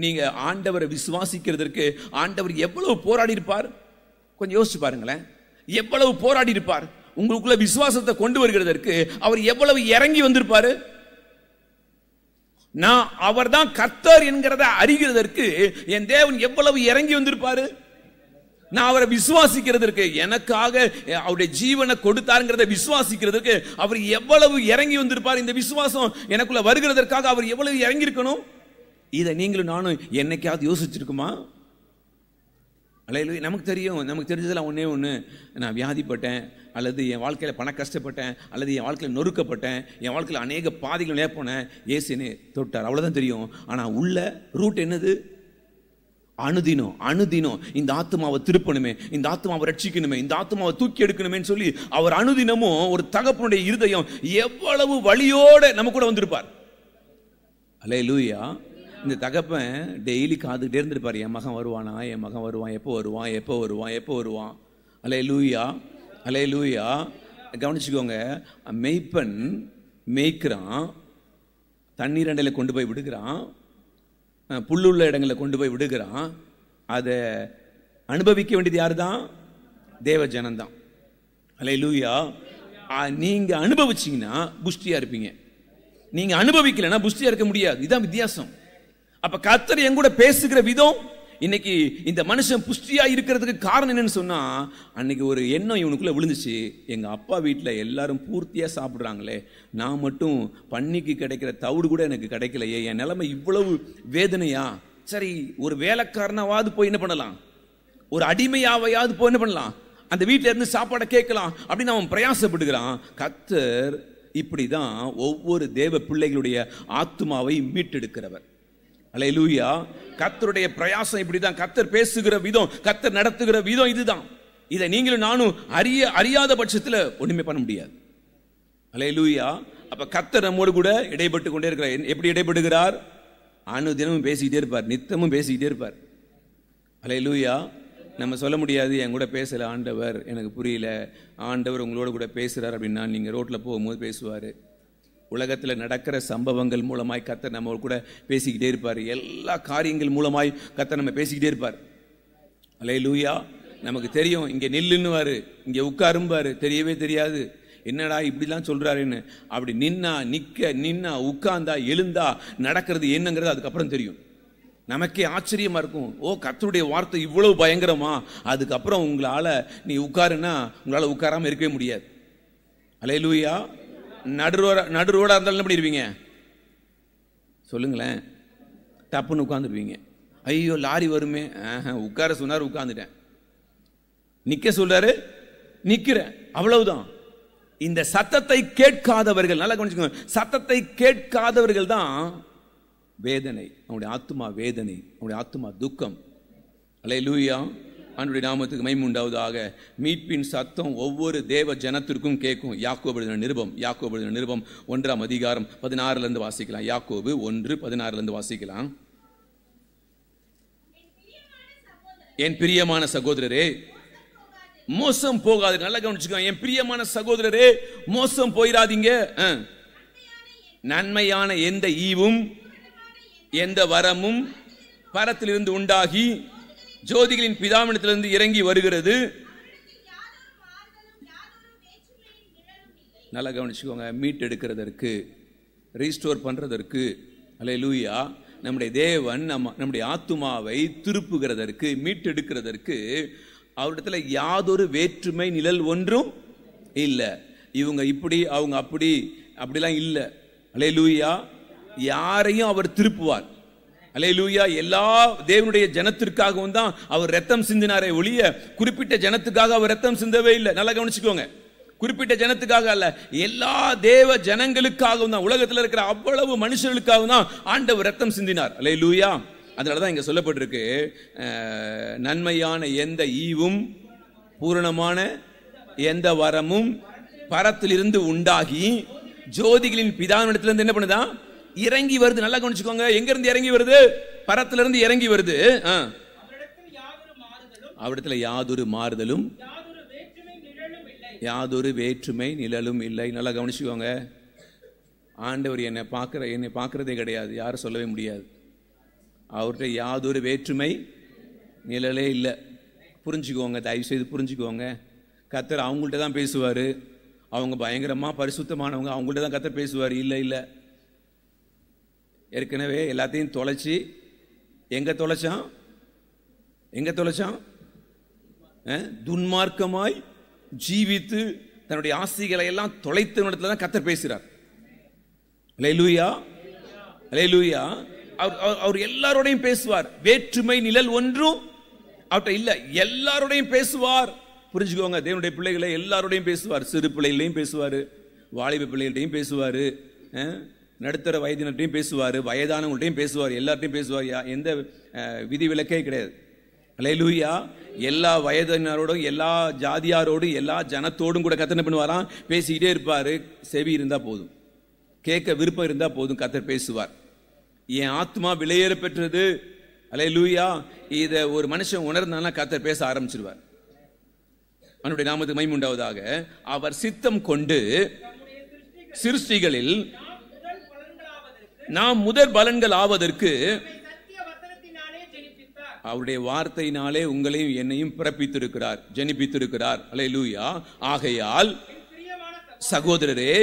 நீங்க ஆண்டவரை விசுவாசிக்கிறதுக்கு ஆண்டவர் எவ்வளவு போராடி இருப்பார். கொஞ்சம் யோசிச்சு பாருங்களேன், எவ்வளவு போராடி இருப்பார். உங்களுக்குள்ள விசுவாசத்தை கொண்டு வருகிறதற்கு அவர் எவ்வளவு இறங்கி வந்திருப்பாரு. நான் அவர் தான் கர்த்தர் என்கிறத அறிகிறதற்கு என் தேவன் எவ்வளவு இறங்கி வந்திருப்பாரு. நான் அவரை விசுவாசிக்கிறதற்கு, எனக்காக அவருடைய ஜீவனை கொடுத்தாருங்கிறத விசுவாசிக்கிறதுக்கு அவர் எவ்வளவு இறங்கி வந்திருப்பார். இந்த விசுவாசம் எனக்குள்ள வருகிறதற்காக அவர் எவ்வளவு இறங்கி இருக்கணும். இதை நீங்களும் நானும் என்னைக்காவது யோசிச்சிருக்குமா? அல்லேலூயா. நமக்கு தெரியும், நமக்கு தெரிஞ்சதெல்லாம் ஒன்றே ஒன்று, நான் வியாதிப்பட்டேன், அல்லது என் வாழ்க்கையில் பண கஷ்டப்பட்டேன், அல்லது என் வாழ்க்கையில் நொறுக்கப்பட்டேன், என் வாழ்க்கையில் அநேக பாதைகள் நேர்ப்போனேன், இயேசுன்னு தொட்டார், அவ்வளோதான் தெரியும். ஆனால் உள்ள ரூட் என்னது? அனுதினம் அனுதினம் இந்த ஆத்மாவை திருப்பணுமே, இந்த ஆத்மாவை ரட்சிக்கணுமே, இந்த ஆத்மாவை தூக்கி எடுக்கணுமே சொல்லி அவர் அனுதினமும் ஒரு தகப்பனுடைய இருதயம் எவ்வளவு வலியோட நம்ம கூட வந்திருப்பார். அல்லேலூயா. இந்த தகப்பன் டெய்லி காத்துக்கிட்டே இருந்திருப்பார், என் மகன் வருவானா, என் மகன் வருவான், எப்போ வருவான், எப்போ வருவான், எப்போ வருவான். அல்லேலூயா, அல்லேலூயா. கவனிச்சுக்கோங்க, மேய்ப்பன் மேய்க்கிறான், தண்ணீர் அண்டையில கொண்டு போய் விடுகிறான், புல்லுள்ள இடங்களில் கொண்டு போய் விடுகிறான். அதை அனுபவிக்க வேண்டியது யாரு தான்? தேவ ஜனந்தான். அல்லேலூயா. நீங்க அனுபவிச்சீங்கன்னா புஷ்டியா இருப்பீங்க, நீங்க அனுபவிக்கலைன்னா புஷ்டியா இருக்க முடியாது. இதுதான் வித்தியாசம். அப்ப கர்த்தர் என் கூட பேசுகிற விதம், இன்னைக்கு இந்த மனுஷன் புஷ்டியா இருக்கிறதுக்கு காரணம் என்னன்னு சொன்னா, அன்னைக்கு ஒரு எண்ணம் இவனுக்குள்ள விழுந்துச்சு, எங்க அப்பா வீட்டுல எல்லாரும் பூர்த்தியா சாப்பிடுறாங்களே, நான் மட்டும் பன்னிக்கு கிடைக்கிற தவிடு கூட எனக்கு கிடைக்கலையே, என் நிலைமை இவ்வளவு வேதனையா, சரி ஒரு வேலைக்காரனாவது போய் என்ன பண்ணலாம், ஒரு அடிமையாவையாவது போய் என்ன பண்ணலாம், அந்த வீட்டுல இருந்து சாப்பாடை கேட்கலாம் அப்படின்னு அவன் பிரயாசப்படுகிறான். கர்த்தர் இப்படிதான் ஒவ்வொரு தேவ பிள்ளைகளுடைய ஆத்துமாவை மீட்டெடுக்கிறவர். அல்லேலூயா. கர்த்தருடைய பிரயாசம் இப்படிதான். கர்த்தர் பேசுகிற விதம், கர்த்தர் நடத்துகிற விதம் இதுதான். இதை நீங்களும் நானும் அறியாத பட்சத்தில் ஒண்ணுமே பண்ண முடியாது. அல்லேலூயா. அப்ப கர்த்தர் நம்மோடு கூட இடைப்பட்டு கொண்டே இருக்கிறார். எப்படி இடைப்படுகிறார்? அனுதினமும் பேசிக்கிட்டே இருப்பார், நித்தமும் பேசிக்கிட்டே இருப்பார். அல்லேலூயா. நம்ம சொல்ல முடியாது, என் கூட பேசல ஆண்டவர், எனக்கு புரியல, ஆண்டவர் உங்களோட கூட பேசுறார் அப்படின்னா நீங்க ரோட்ல போகும்போது பேசுவாரு. உலகத்தில் நடக்கிற சம்பவங்கள் மூலமாய் கர்த்தர் நம்ம கூட பேசிக்கிட்டே இருப்பார். எல்லா காரியங்கள் மூலமாய் கர்த்தர் நம்ம பேசிக்கிட்டே இருப்பார். அல்லேலூயா. நமக்கு தெரியும், இங்கே நில்லுன்னுவாரு, இங்கே உட்காரும்பாரு, தெரியவே தெரியாது, என்னடா இப்படிலாம் சொல்றாருன்னு. அப்படி நின்னா உட்கார்ந்தா எழுந்தா நடக்கிறது என்னங்கிறது அதுக்கப்புறம் தெரியும். நமக்கே ஆச்சரியமா இருக்கும், ஓ கர்த்தருடைய வார்த்தை இவ்வளவு பயங்கரமா. அதுக்கப்புறம் உங்களால நீ உட்காருன்னா உங்களால உட்காராம இருக்கவே முடியாது. அல்லேலூயா. நடுரோடா இருந்தாலும் எப்படி இருப்பீங்க சொல்லுங்களேன்? தப்புன்னு உட்கார்ந்துருவீங்க. ஐயோ லாரி வருமே, உட்கார சொன்னார் உட்கார்ந்துட்டேன், நிக்க சொல்றாரு நிக்கிறேன், அவ்வளவுதான். இந்த சத்தத்தை கேட்காதவர்கள், நல்லா கவனிச்சுக்கோங்க, சத்தத்தை கேட்காதவர்கள் தான் வேதனை, அவனுடைய ஆத்துமா வேதனை, அவனுடைய ஆத்துமா துக்கம். அல்லேலூயா. ஆண்டவருடைய நாமத்துக்கு மகிமை உண்டாவதாக. மீட்பின் சத்தம் ஒவ்வொரு தேவ ஜனத்திற்கும் கேட்கும். யாக்கோபு எழுதின நிருபம் 1ஆம் அதிகாரம் 16 வாசிக்கலாம். யாக்கோபு 1:16 வாசிக்கலாம். என் பிரியமான சகோதரரே மோசம் போகாது. நல்லா கவனிச்சுக்கோங்க, என் பிரியமான சகோதரரே மோசம் போயிடாதீங்க. நன்மையான எந்த ஈவும் எந்த வரமும் பரத்திலிருந்து உண்டாகி ஜோதிகளின் பிதாவினிடத்திலிருந்து இறங்கி வருகிறது. நல்லா கவனிச்சுக்கோங்க, மீட்டெடுக்கிறதற்கு, ரீஸ்டோர் பண்றதற்கு, அல்லேலூயா, நம்முடைய தேவன் நம்முடைய ஆத்துமாவை திருப்புகிறதற்கு, மீட்டெடுக்கிறதற்கு அவரிடத்துல யாதொரு வேற்றுமை நிழல் ஒன்றும் இல்லை. இவங்க இப்படி அவங்க அப்படி அப்படிலாம் இல்லை. அல்லேலூயா. யாரையும் அவர் திருப்புவார். அல்லேலூயா. எல்லா தேவனுடைய ஜனத்திற்காகவும் தான் அவர் ரத்தம் சிந்தினாரே ஒழிய குறிப்பிட்ட ஜனத்துக்காக அவர் ரத்தம் சிந்தவே இல்லை. நல்லா கவனிச்சுக்கோங்க, குறிப்பிட்ட ஜனத்துக்காக அல்ல, எல்லா தேவ ஜனங்களுக்காகவும் தான், உலகத்தில் இருக்கிற அவ்வளவு மனுஷர்களுக்காகவும் தான் ஆண்டவர் ரத்தம் சிந்தினார். அல்லேலூயா. அதனாலதான் இங்க சொல்லப்பட்டிருக்கு, நன்மையான எந்த ஈவும் பூரணமான எந்த வரமும் பரத்திலிருந்து உண்டாகி ஜோதிகளின் பிதாவினிடத்திலிருந்து என்ன பண்ணுதான் இறங்கி வருது. நல்லா கவனிச்சுக்கோங்க, எங்க இருந்து இறங்கி வருது? பரத்திலிருந்து இறங்கி வருது. அவரிடத்துல யாதொரு மாறுதலும் யாதொரு வேற்றுமை நிழலும் இல்லை. நல்லா கவனிச்சுக்கோங்க, ஆண்டவர் என்னை பார்க்கறதே கிடையாது, யாரும் சொல்லவே முடியாது. அவர்கிட்ட யாதொரு வேற்றுமை நிழலே இல்லை. புரிஞ்சுக்கோங்க, தயவு செய்து புரிஞ்சுக்கோங்க. கர்த்தர் அவங்கள்ட்ட தான் பேசுவார். அவங்க பயங்கரமாக பரிசுத்தமானவங்க, அவங்கள்ட்ட தான் கர்த்தர் பேசுவார். இல்லை இல்லை, ஏற்கனவே எல்லாத்தையும் தொலைச்சி எங்கே தொலைச்சான்? துன்மார்க்கமாய் ஜீவித்து தன்னுடைய ஆசைகளை எல்லாம் தொலைத்த இடத்துல தான் கர்த்தர் பேசுகிறார். அல்லேலூயா, அல்லேலூயா. அவர் எல்லாரோடையும் பேசுவார். வேற்றுமை நிழல் ஒன்றும் அவர்கிட்ட இல்லை, எல்லாரோடையும் பேசுவார். புரிஞ்சுக்கோங்க, தேவனுடைய பிள்ளைகளை எல்லாரோடையும் பேசுவார். சிறு பிள்ளைகளையும் பேசுவார், வாலிப பிள்ளைகள்டையும் பேசுவார், நடுத்தர வயதினர்கிட்டையும் பேசுவார், வயதானவங்கள்ட்டையும் பேசுவார், எல்லார்ட்டையும் பேசுவார். எந்த விதி விலக்கே கிடையாது. அல்லேலூயா. எல்லா வயதினரோடும் எல்லா ஜாதியாரோடும் எல்லா ஜனத்தோடும் கூட கர்த்தர் என்ன பண்ணுவாராம்? பேசிக்கிட்டே இருப்பார். செவி இருந்தால் போதும், கேட்க விருப்பம் இருந்தால் போதும், கர்த்தர் பேசுவார். என் ஆத்மா விலையேற பெற்றது. அல்லேலூயா. இதை ஒரு மனுஷன் உணர்ந்தானா கர்த்தர் பேச ஆரம்பிச்சிருவார். அவனுடைய நாமத்துக்கு மகிமை உண்டாவதாக. அவர் சித்தம் கொண்டு சிருஷ்டிகளில் நாம் முதற் பலன்கள் ஆவதற்கு அவருடைய வார்த்தையினாலே உங்களையும் என்னையும் பிறப்பித்திருக்கிறார், ஜனிப்பித்திருக்கிறார். அல்லேலூயா. ஆகையால் சகோதரரே,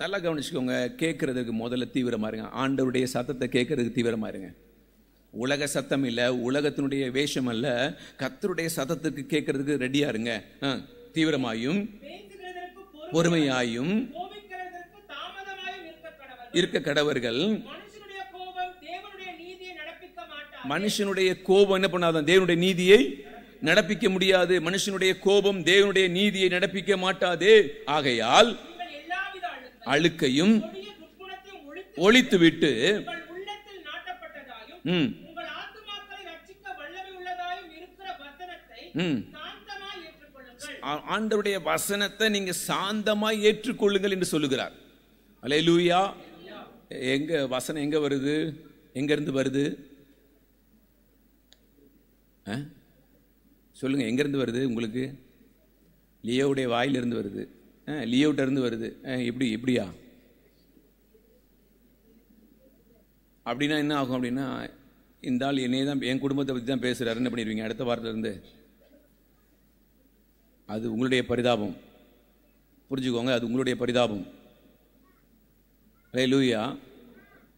நல்லா கவனிச்சுக்கோங்க, கேட்கறதுக்கு முதல்ல தீவிரமா இருங்க. ஆண்டவருடைய சத்தத்தை கேட்கறதுக்கு தீவிரமா இருங்க. உலக சத்தம் இல்லை, உலகத்தினுடைய வேஷம் அல்ல, கர்த்தருடைய சத்தத்துக்கு கேட்கறதுக்கு ரெடியா இருங்க. தீவிரமாயும் பொறுமையாயும் இருக்க கடவர்கள். மனுஷனுடைய கோபம் என்ன பண்ணாதான்? தேவனுடைய நீதியை நடப்பிக்க முடியாது. மனுஷனுடைய கோபம் தேவனுடைய நீதியை நடப்பிக்க மாட்டாதே. ஆகையால் அழுக்கையும் ஒழித்துவிட்டு ஆண்டவருடைய வசனத்தை நீங்க சாந்தமாய் ஏற்றுக்கொள்ளுங்கள் என்று சொல்லுகிறார். அல்லேலூயா. எங்க வசனம் எங்க வருது? எங்க இருந்து வருது? சொல்லுங்க, எங்க இருந்து வருது உங்களுக்கு? லியோவுடைய வாயிலிருந்து வருது, லியோட்ட இருந்து வருது. இப்படியா? அப்படின்னா என்ன ஆகும்? அப்படின்னா இந்த ஆள் என்னையே தான், என் குடும்பத்தை பற்றி தான் பேசுறாரு, என்ன பண்ணிடுவீங்க அடுத்த வாரத்துல இருந்து? அது உங்களுடைய பரிதாபம். புரிஞ்சுக்கோங்க, அது உங்களுடைய பரிதாபம். அல்லேலூயா.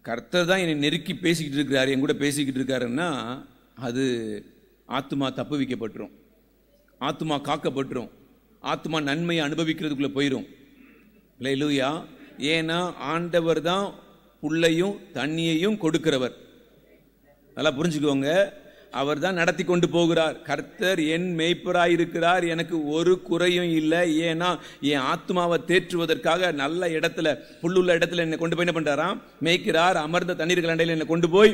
கர்த்தர் தான் என்னை நெருக்கி பேசிக்கிட்டு இருக்கிறாரு, என் கூட பேசிக்கிட்டு இருக்காருன்னா அது ஆத்துமா தப்பு வைக்கப்பட்டுரும், ஆத்துமா காக்கப்பட்டுரும், ஆத்துமா நன்மையை அனுபவிக்கிறதுக்குள்ள போயிடும். அல்லேலூயா. ஏன்னா ஆண்டவர் தான் புல்லையும் தண்ணியையும் கொடுக்கிறவர். நல்லா புரிஞ்சுக்கோங்க, அவர் தான் நடத்தி கொண்டு போகிறார். கர்த்தர் என் மேய்ப்பராயிருக்கிறார், எனக்கு ஒரு குறையும் இல்லை. ஏன்னா என் ஆத்மாவை தேற்றுவதற்காக நல்ல இடத்துல, புல்லுள்ள இடத்துல என்னை கொண்டு போய் என்ன பண்றாராம்? மேய்க்கிறார். அமர்ந்த தண்ணீர்கள் அண்டையில் என்னை கொண்டு போய்,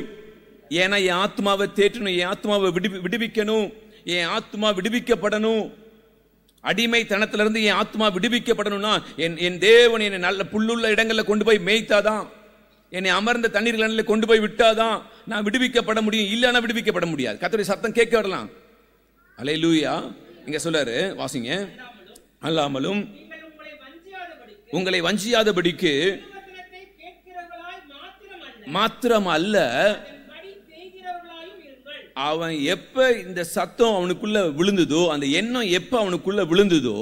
ஏன்னா என் ஆத்மாவை தேற்றணும், என் ஆத்மாவை விடுவிக்கணும், என் ஆத்மா விடுவிக்கப்படணும். அடிமைத்தனத்திலிருந்து என் ஆத்மா விடுவிக்கப்படணும்னா என் தேவன் என்னை நல்ல புல்லுள்ள இடங்கள்ல கொண்டு போய் மேய்த்தாதான், என்னை அமர்ந்த தண்ணீர்கள் கொண்டு போய் விட்டாதான் நான் விடுவிக்கப்பட முடியும். இல்லைன்னா விடுவிக்கப்பட முடியாது. கர்த்தருடைய சத்தம் கேட்க வரலாம். அல்லேலூயா. இங்க சொல்றாரு, வாசிங்க. அல்லாமலும் உங்களை வஞ்சியாதபடிக்கு மாத்திரம் அல்ல, அவன் எப்ப இந்த சத்தம் அவனுக்குள்ள விழுந்ததோ, அந்த எண்ணம் எப்ப அவனுக்குள்ள விழுந்ததோ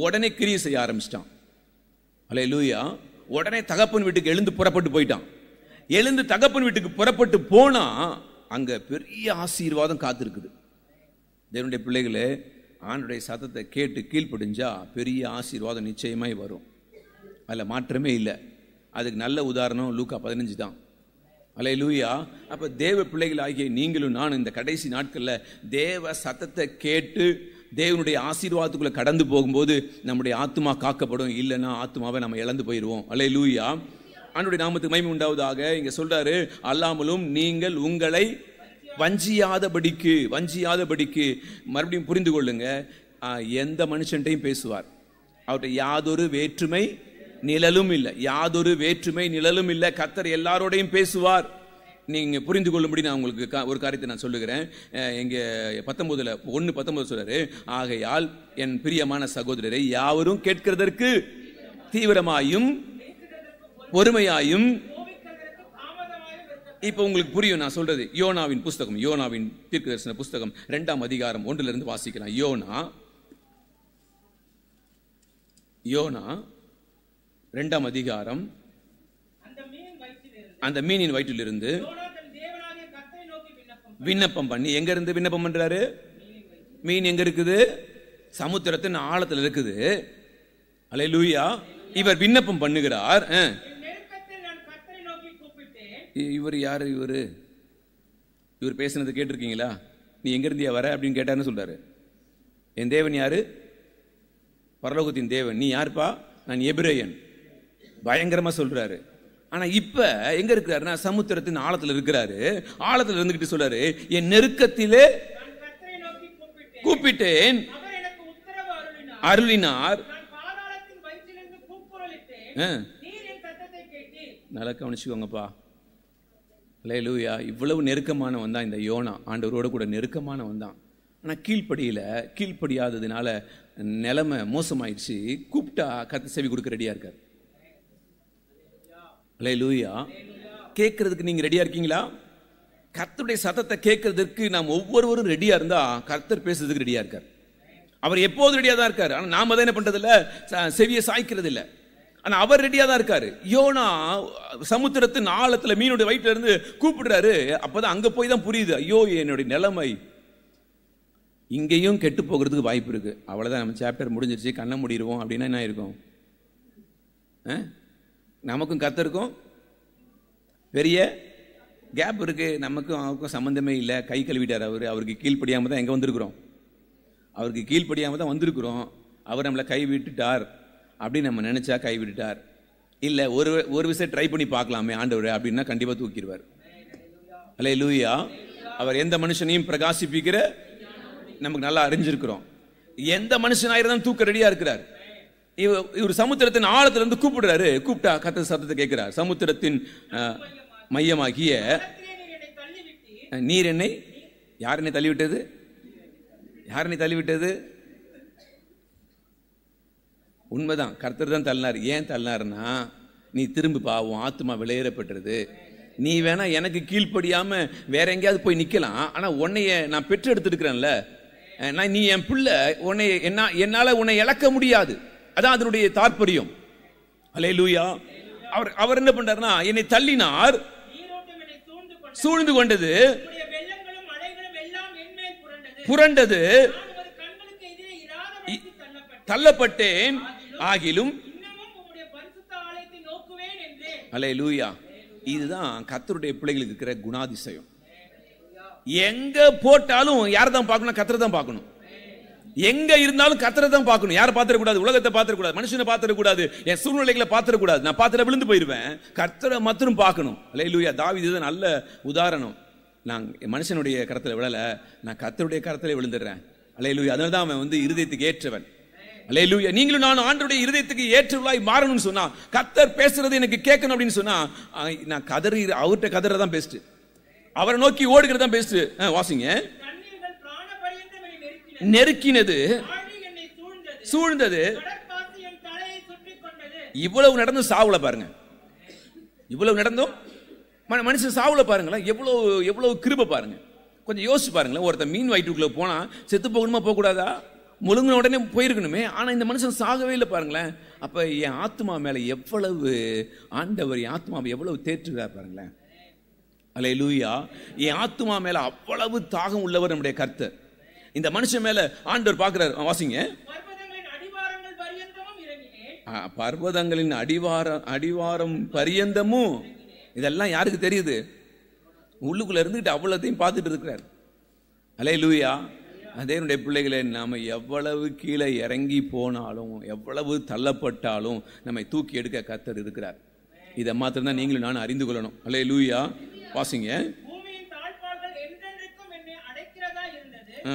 உடனே கிரியை செய்ய ஆரம்பிச்சிட்டான். அல்லேலூயா. உடனே தகப்பன் வீட்டுக்கு எழுந்து புறப்பட்டு போயிட்டான். எழுந்து தகப்பன் வீட்டுக்கு புறப்பட்டு போனா அங்க பெரிய ஆசீர்வாதம் காத்திருக்குது. தேவனுடைய பிள்ளைகளே, ஆண்டவருடைய சத்தத்தை கேட்டு கீழ்ப்படிஞ்சா பெரிய ஆசீர்வாதம் நிச்சயமாய் வரும். அதில் மாற்றமே இல்லை. அதுக்கு நல்ல உதாரணம் லூக்கா 15 தான். அல்லேலூயா. அப்ப தேவ பிள்ளைகள் ஆகிய நீங்களும் நானும் இந்த கடைசி நாட்கள்ல தேவ சத்தத்தை கேட்டு தேவனுடைய ஆசீர்வாதத்துக்குள்ள கடந்து போகும்போது நம்முடைய ஆத்மா காக்கப்படும். இல்லைன்னா ஆத்மாவை நம்ம இழந்து போயிடுவோம். அல்லேலூயா. ஆண்டவருடைய நாமத்துக்கு மகிமை உண்டாவதாக. இங்க சொல்றாரு, அல்லாமலும் நீங்கள் உங்களை வஞ்சியாதபடிக்கு. மறுபடியும் புரிந்து கொள்ளுங்க, எந்த மனுஷன்டையும் பேசுவார். அவர்கிட்ட யாதொரு வேற்றுமை நிழலும் இல்லை, யாதொரு வேற்றுமை நிழலும் இல்லை. கர்த்தர் எல்லாரோடையும் பேசுவார். நீங்க புரிந்து கொள்ளும்படி நான் உங்களுக்கு ஒரு காரியத்தை நான் சொல்லுகிறேன். எங்க 1:19 சொல்றாரு, ஆகையால் என் பிரியமான சகோதரரை யாவரும் கேட்கிறதற்கு தீவிரமாயும் பொறுமையாயும். இப்ப உங்களுக்கு புரியும் நான் சொல்றது. யோனாவின் புஸ்தகம், யோனாவின் தீர்க்கதரிசன புஸ்தகம் 2ஆம் அதிகாரம் 1 வாசிக்கலாம். யோனா 2ஆம் அதிகாரம். அந்த மீனின் வயிற்றிலிருந்து விண்ணப்பம் பண்ணி, எங்க இருந்து விண்ணப்பம் பண்றாரு? மீன் எங்க இருக்குது? சமுத்திரத்தின் ஆழத்தில் இருக்குது. அல்லேலூயா. இவர் விண்ணப்பம் பண்ணுகிறார். இவர் யாரு? இவர் பேசுனது கேட்டிருக்கீங்களா? நீ எங்க இருந்தியா வர அப்படின்னு கேட்டாருன்னு சொல்றாரு. என் தேவன் யாரு? பரலோகத்தின் தேவன். நீ யாருப்பா? நான் எபிரேயன். பயங்கரமா சொல்றாரு. ஆனா இப்ப எங்க இருக்கிறாருன்னா சமுத்திரத்தின் ஆழத்துல இருக்கிறாரு. ஆழத்துல இருந்துகிட்டு சொல்றாரு, என் நெருக்கத்திலே கூப்பிட்டேன், அருளினார். நல்லா கவனிச்சுக்கோங்கப்பா. அல்லேலூயா. இவ்வளவு நெருக்கமானவன் தான் இந்த யோனா. ஆண்டவரோட கூட நெருக்கமானவன் தான். ஆனால் கீழ்ப்படியாததுனால நிலைமை மோசமாயிடுச்சு. கூப்பிட்டா கர்த்தர் செவி கொடுக்க ரெடியா இருக்கார். அல்லேலூயா. கேட்கறதுக்கு நீங்க ரெடியா இருக்கீங்களா? கர்த்தருடைய சத்தத்தை கேட்கறதுக்கு நாம் ஒவ்வொருவரும் ரெடியா இருந்தா கர்த்தர் பேசுறதுக்கு ரெடியா இருக்கார். அவர் எப்போதும் ரெடியா தான் இருக்கார். ஆனால் நாம தான் என்ன பண்றது இல்ல, செவியை சாய்க்கிறது இல்லை. ஆனா அவர் ரெடியா தான் இருக்காரு. யோனா சமுத்திரத்தின் ஆழத்துல மீனுடைய வயிற்றுல இருந்து கூப்பிடுறாரு. அப்பதான் அங்க போய் தான் புரியுது, ஐயோ என்னுடைய நிலைமை இங்கேயும் கெட்டு போகிறதுக்கு வாய்ப்பு இருக்கு. அவ்வளவுதான், நம்ம சாப்டர் முடிஞ்சிருச்சு, கண்ணை மூடிடுவோம் அப்படின்னா என்ன இருக்கும்? நமக்கும் கர்த்தருக்கும் பெரிய கேப் இருக்கு. நமக்கும் அவருக்கும் சம்பந்தமே இல்லை. கை கழுவிட்டார் அவருக்கு கீழ்ப்படியாம தான் எங்க வந்திருக்கிறோம். அவருக்கு கீழ்ப்படியாம தான் வந்திருக்கிறோம். அவர் நம்மளை கை விட்டுட்டார் அப்படின்னு நம்ம நினைச்சா கை விட்டுட்டார். இல்ல ஒரு விஷயம் ட்ரை பண்ணி பார்க்கலாமே ஆண்டவர் அப்படின்னா கண்டிப்பா தூக்கிடுவார். அல்லேலூயா. அவர் எந்த மனுஷனையும் பிரகாசிப்பிக்கிற நமக்கு நல்லா அறிஞ்சிருக்கிறோம். எந்த மனுஷனாயிருந்தாலும் தூக்க ரெடியா இருக்கிறார். இவர் சமுத்திரத்தின் ஆழத்துல இருந்து கூப்பிடுறாரு. கூப்பிட்டா கர்த்தர் சத்தத்தை கேட்கிறார். சமுத்திரத்தின் மையமாகிய நீர் என்னை, யார் என்னை தள்ளிவிட்டது? யார் என்னை தள்ளிவிட்டது? உண்மைதான், கர்த்தர் தான் தள்ளினார். ஏன் தள்ளினார்னா, நீ திரும்பி பாவம் ஆத்மா விளையேறப்பட்டது. நீ வேணா எனக்கு கீழ்ப்படியாம வேற எங்கேயாவது போய் நிக்கலாம். ஆனா உன்னைய நான் பெற்று எடுத்துருக்கிறேன்ல, நீ என் பிள்ளை, உன்னை என்னால உன்னை இழக்க முடியாது. அதான் அதனுடைய தாற்பயம். அல்லேலூயா. அவர் என்ன பண்றாருன்னா, என்னை தள்ளினார், சூழ்ந்து கொண்டது, புரண்டது, தள்ளப்பட்டேன், ஆகிலும் அல்லேலூயா. இதுதான் கர்த்தருடைய பிள்ளைகளுக்கு இருக்கிற குணாதிசயம். எங்க போட்டாலும் யாரை தான் பார்க்கணும்? கர்த்தரை தான் பார்க்கணும். எங்க இருந்தாலும் கர்த்தரை தான் பார்க்கணும். யாரை பார்த்துடக்கூடாது? உலகத்தை பார்த்துடக்கூடாது, மனுஷனை பார்த்துடக்கூடாது, என் சூழ்நிலைகளை பார்த்துடக்கூடாது. நான் பார்த்துட விழுந்து போயிருவேன். கர்த்தரை மாத்திரம் பார்க்கணும். அல்லேலூயா. தாவீது இதுதான் நல்ல உதாரணம். நான் மனுஷனுடைய கரத்தில் விழல, நான் கர்த்தருடைய கரத்தில் விழுந்துடுறேன். அல்லேலூயா. அதனால தான் அவன் இருதயத்துக்கு ஏற்றவன். அல்லேலூயா. நீங்களும் நான் ஆண்டவருடைய இருதயத்துக்கு ஏற்றவளாய் மாறணும்னு சொன்னா, கர்த்தர் பேசுறது எனக்கு கேட்கணும் அப்படின்னு சொன்னா, நான் கதறி அவர்கிட்ட கதறதான் பெஸ்ட். அவரை நோக்கி ஓடுகிறது தான் பெஸ்ட். வாசிங்க. நெருக்கினது, சூழ்ந்தது. இவ்வளவு நடந்தும் சாவுல பாருங்க. இவ்வளவு நடந்தும் மனுஷன் சாவுல பாருங்களேன். எவ்வளவு கிருபை பாருங்க. கொஞ்சம் யோசிச்சு பாருங்களேன். ஒருத்தர் மீன் வயிற்றுக்குள்ள போனா செத்து போகணுமா, போக கூடாதா? முழுங்கின உடனே போயிருக்கணுமே. ஆனா இந்த மனுஷன் சாகவே இல்லை பாருங்களேன். அப்ப என் ஆத்மா மேல எவ்வளவு ஆண்டவர் என் ஆத்மாவை எவ்வளவு தேற்றுகிறார் பாருங்களேன். அல்லேலூயா. என் ஆத்மா மேல அவ்வளவு தாகம் உள்ளவர் நம்முடைய கர்த்தர். இந்த மனுஷன் மேல ஆண்டவர் பார்க்கிறார். வாசிங்க. பர்வதங்களின் அடிவாரம் பரியந்தமும். இதெல்லாம் யாருக்கு தெரியுது? உள்ளுக்குள்ள இருந்துகிட்டு அவ்வளத்தையும் பார்த்துட்டு இருக்கிறார். அல்லேலூயா. அதேனுடைய பிள்ளைகளை நாம எவ்வளவு கீழே இறங்கி போனாலும், எவ்வளவு தள்ளப்பட்டாலும் நம்மை தூக்கி எடுக்க கர்த்தர் இருக்கிறார். இதை மாத்திரம் தான் நீங்களும் நான் அறிந்து கொள்ளணும். அல்லேலூயா. வாசிங்க.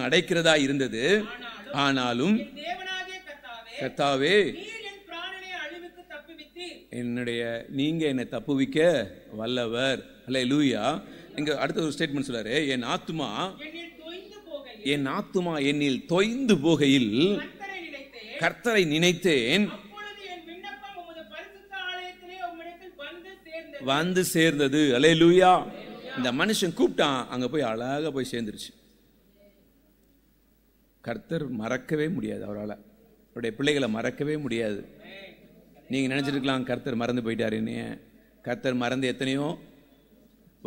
அடைக்கிறதா இருந்தது, ஆனாலும் கர்த்தாவே நீங்க என்னை தப்புவிக்க வல்லவர். அல்லேலூயா. இங்க அடுத்த ஒரு ஸ்டேட்மெண்ட் சொல்றாரு, என் ஆத்துமா என்னில் தொய்ந்து போகையில் கர்த்தரை நினைத்தேன், வந்து சேர்ந்தது. அல்லேலூயா. இந்த மனுஷன் கூப்பிட்டான், அங்க போய் அழகா போய் சேர்ந்துருச்சு. கர்த்தர் மறக்கவே முடியாது, அவரால் அவருடைய பிள்ளைகளை மறக்கவே முடியாது. நீங்க நினைச்சிருக்கலாம் கர்த்தர் மறந்து போயிட்டாருன்னு. கர்த்தர் மறந்து எத்தனையோ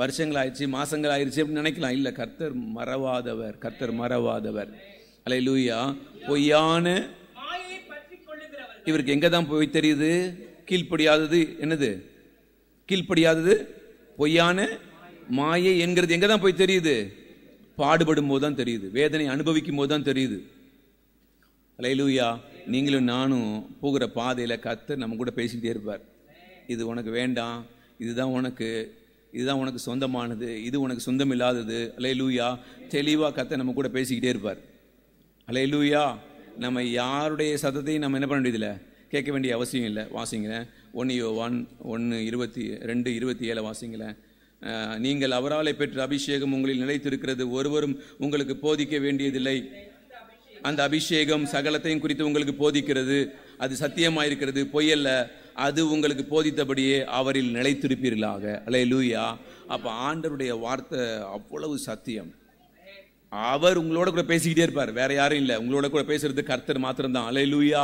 வருஷங்கள் ஆயிடுச்சு, மாசங்கள் ஆயிடுச்சு அப்படின்னு நினைக்கலாம். இல்ல, கர்த்தர் மறவாதவர், கர்த்தர் மறவாதவர். அல்லேலூயா. பொய்யான இவருக்கு எங்க தான் போய் தெரியுது? கீழ்ப்படியாதது என்னது? கீழ்ப்படியாதது பொய்யான மாயை என்கிறது எங்க தான் போய் தெரியுது? பாடுபடும் போது தான் தெரியுது, வேதனை அனுபவிக்கும் போது தான் தெரியுது. அல்லேலூயா. நீங்களும் நானும் போகிற பாதையில கர்த்தர் நம்ம கூட பேசிக்கிட்டே இருப்பார். இது உனக்கு வேண்டாம், இதுதான் உனக்கு சொந்தமானது, இது உனக்கு சொந்தம் இல்லாதது. அல்லேலூயா. தெளிவா கர்த்தர் நம்ம கூட பேசிக்கிட்டே இருப்பார். அல்லேலூயா. நம்ம யாருடைய சத்தத்தையும் நம்ம என்ன பண்ண வேண்டியதில்லை, கேட்க வேண்டிய அவசியம் இல்லை. வாசிங்களேன் 1 யோவான் 1:27 வாசிங்களேன். நீங்கள் அவராலே பெற்ற அபிஷேகம் உங்களில் நிலைத்திருக்கிறது, ஒருவரும் உங்களுக்கு போதிக்க வேண்டியதில்லை. அந்த அபிஷேகம் சகலத்தையும் குறித்து உங்களுக்கு போதிக்கிறது, அது சத்தியமாயிருக்கிறது, பொய்யல்ல. அது உங்களுக்கு போதித்தபடியே அவரில் நிலைத்திருப்பீர்களாக. அல்லேலூயா. அப்ப ஆண்டவருடைய வார்த்தை அவ்வளவு சத்தியம். அவர் உங்களோட கூட பேசிக்கிட்டே இருப்பார், வேற யாரும் இல்லை. உங்களோட கூட பேசுறது கர்த்தர் மாத்திரம்தான். அல்லேலூயா.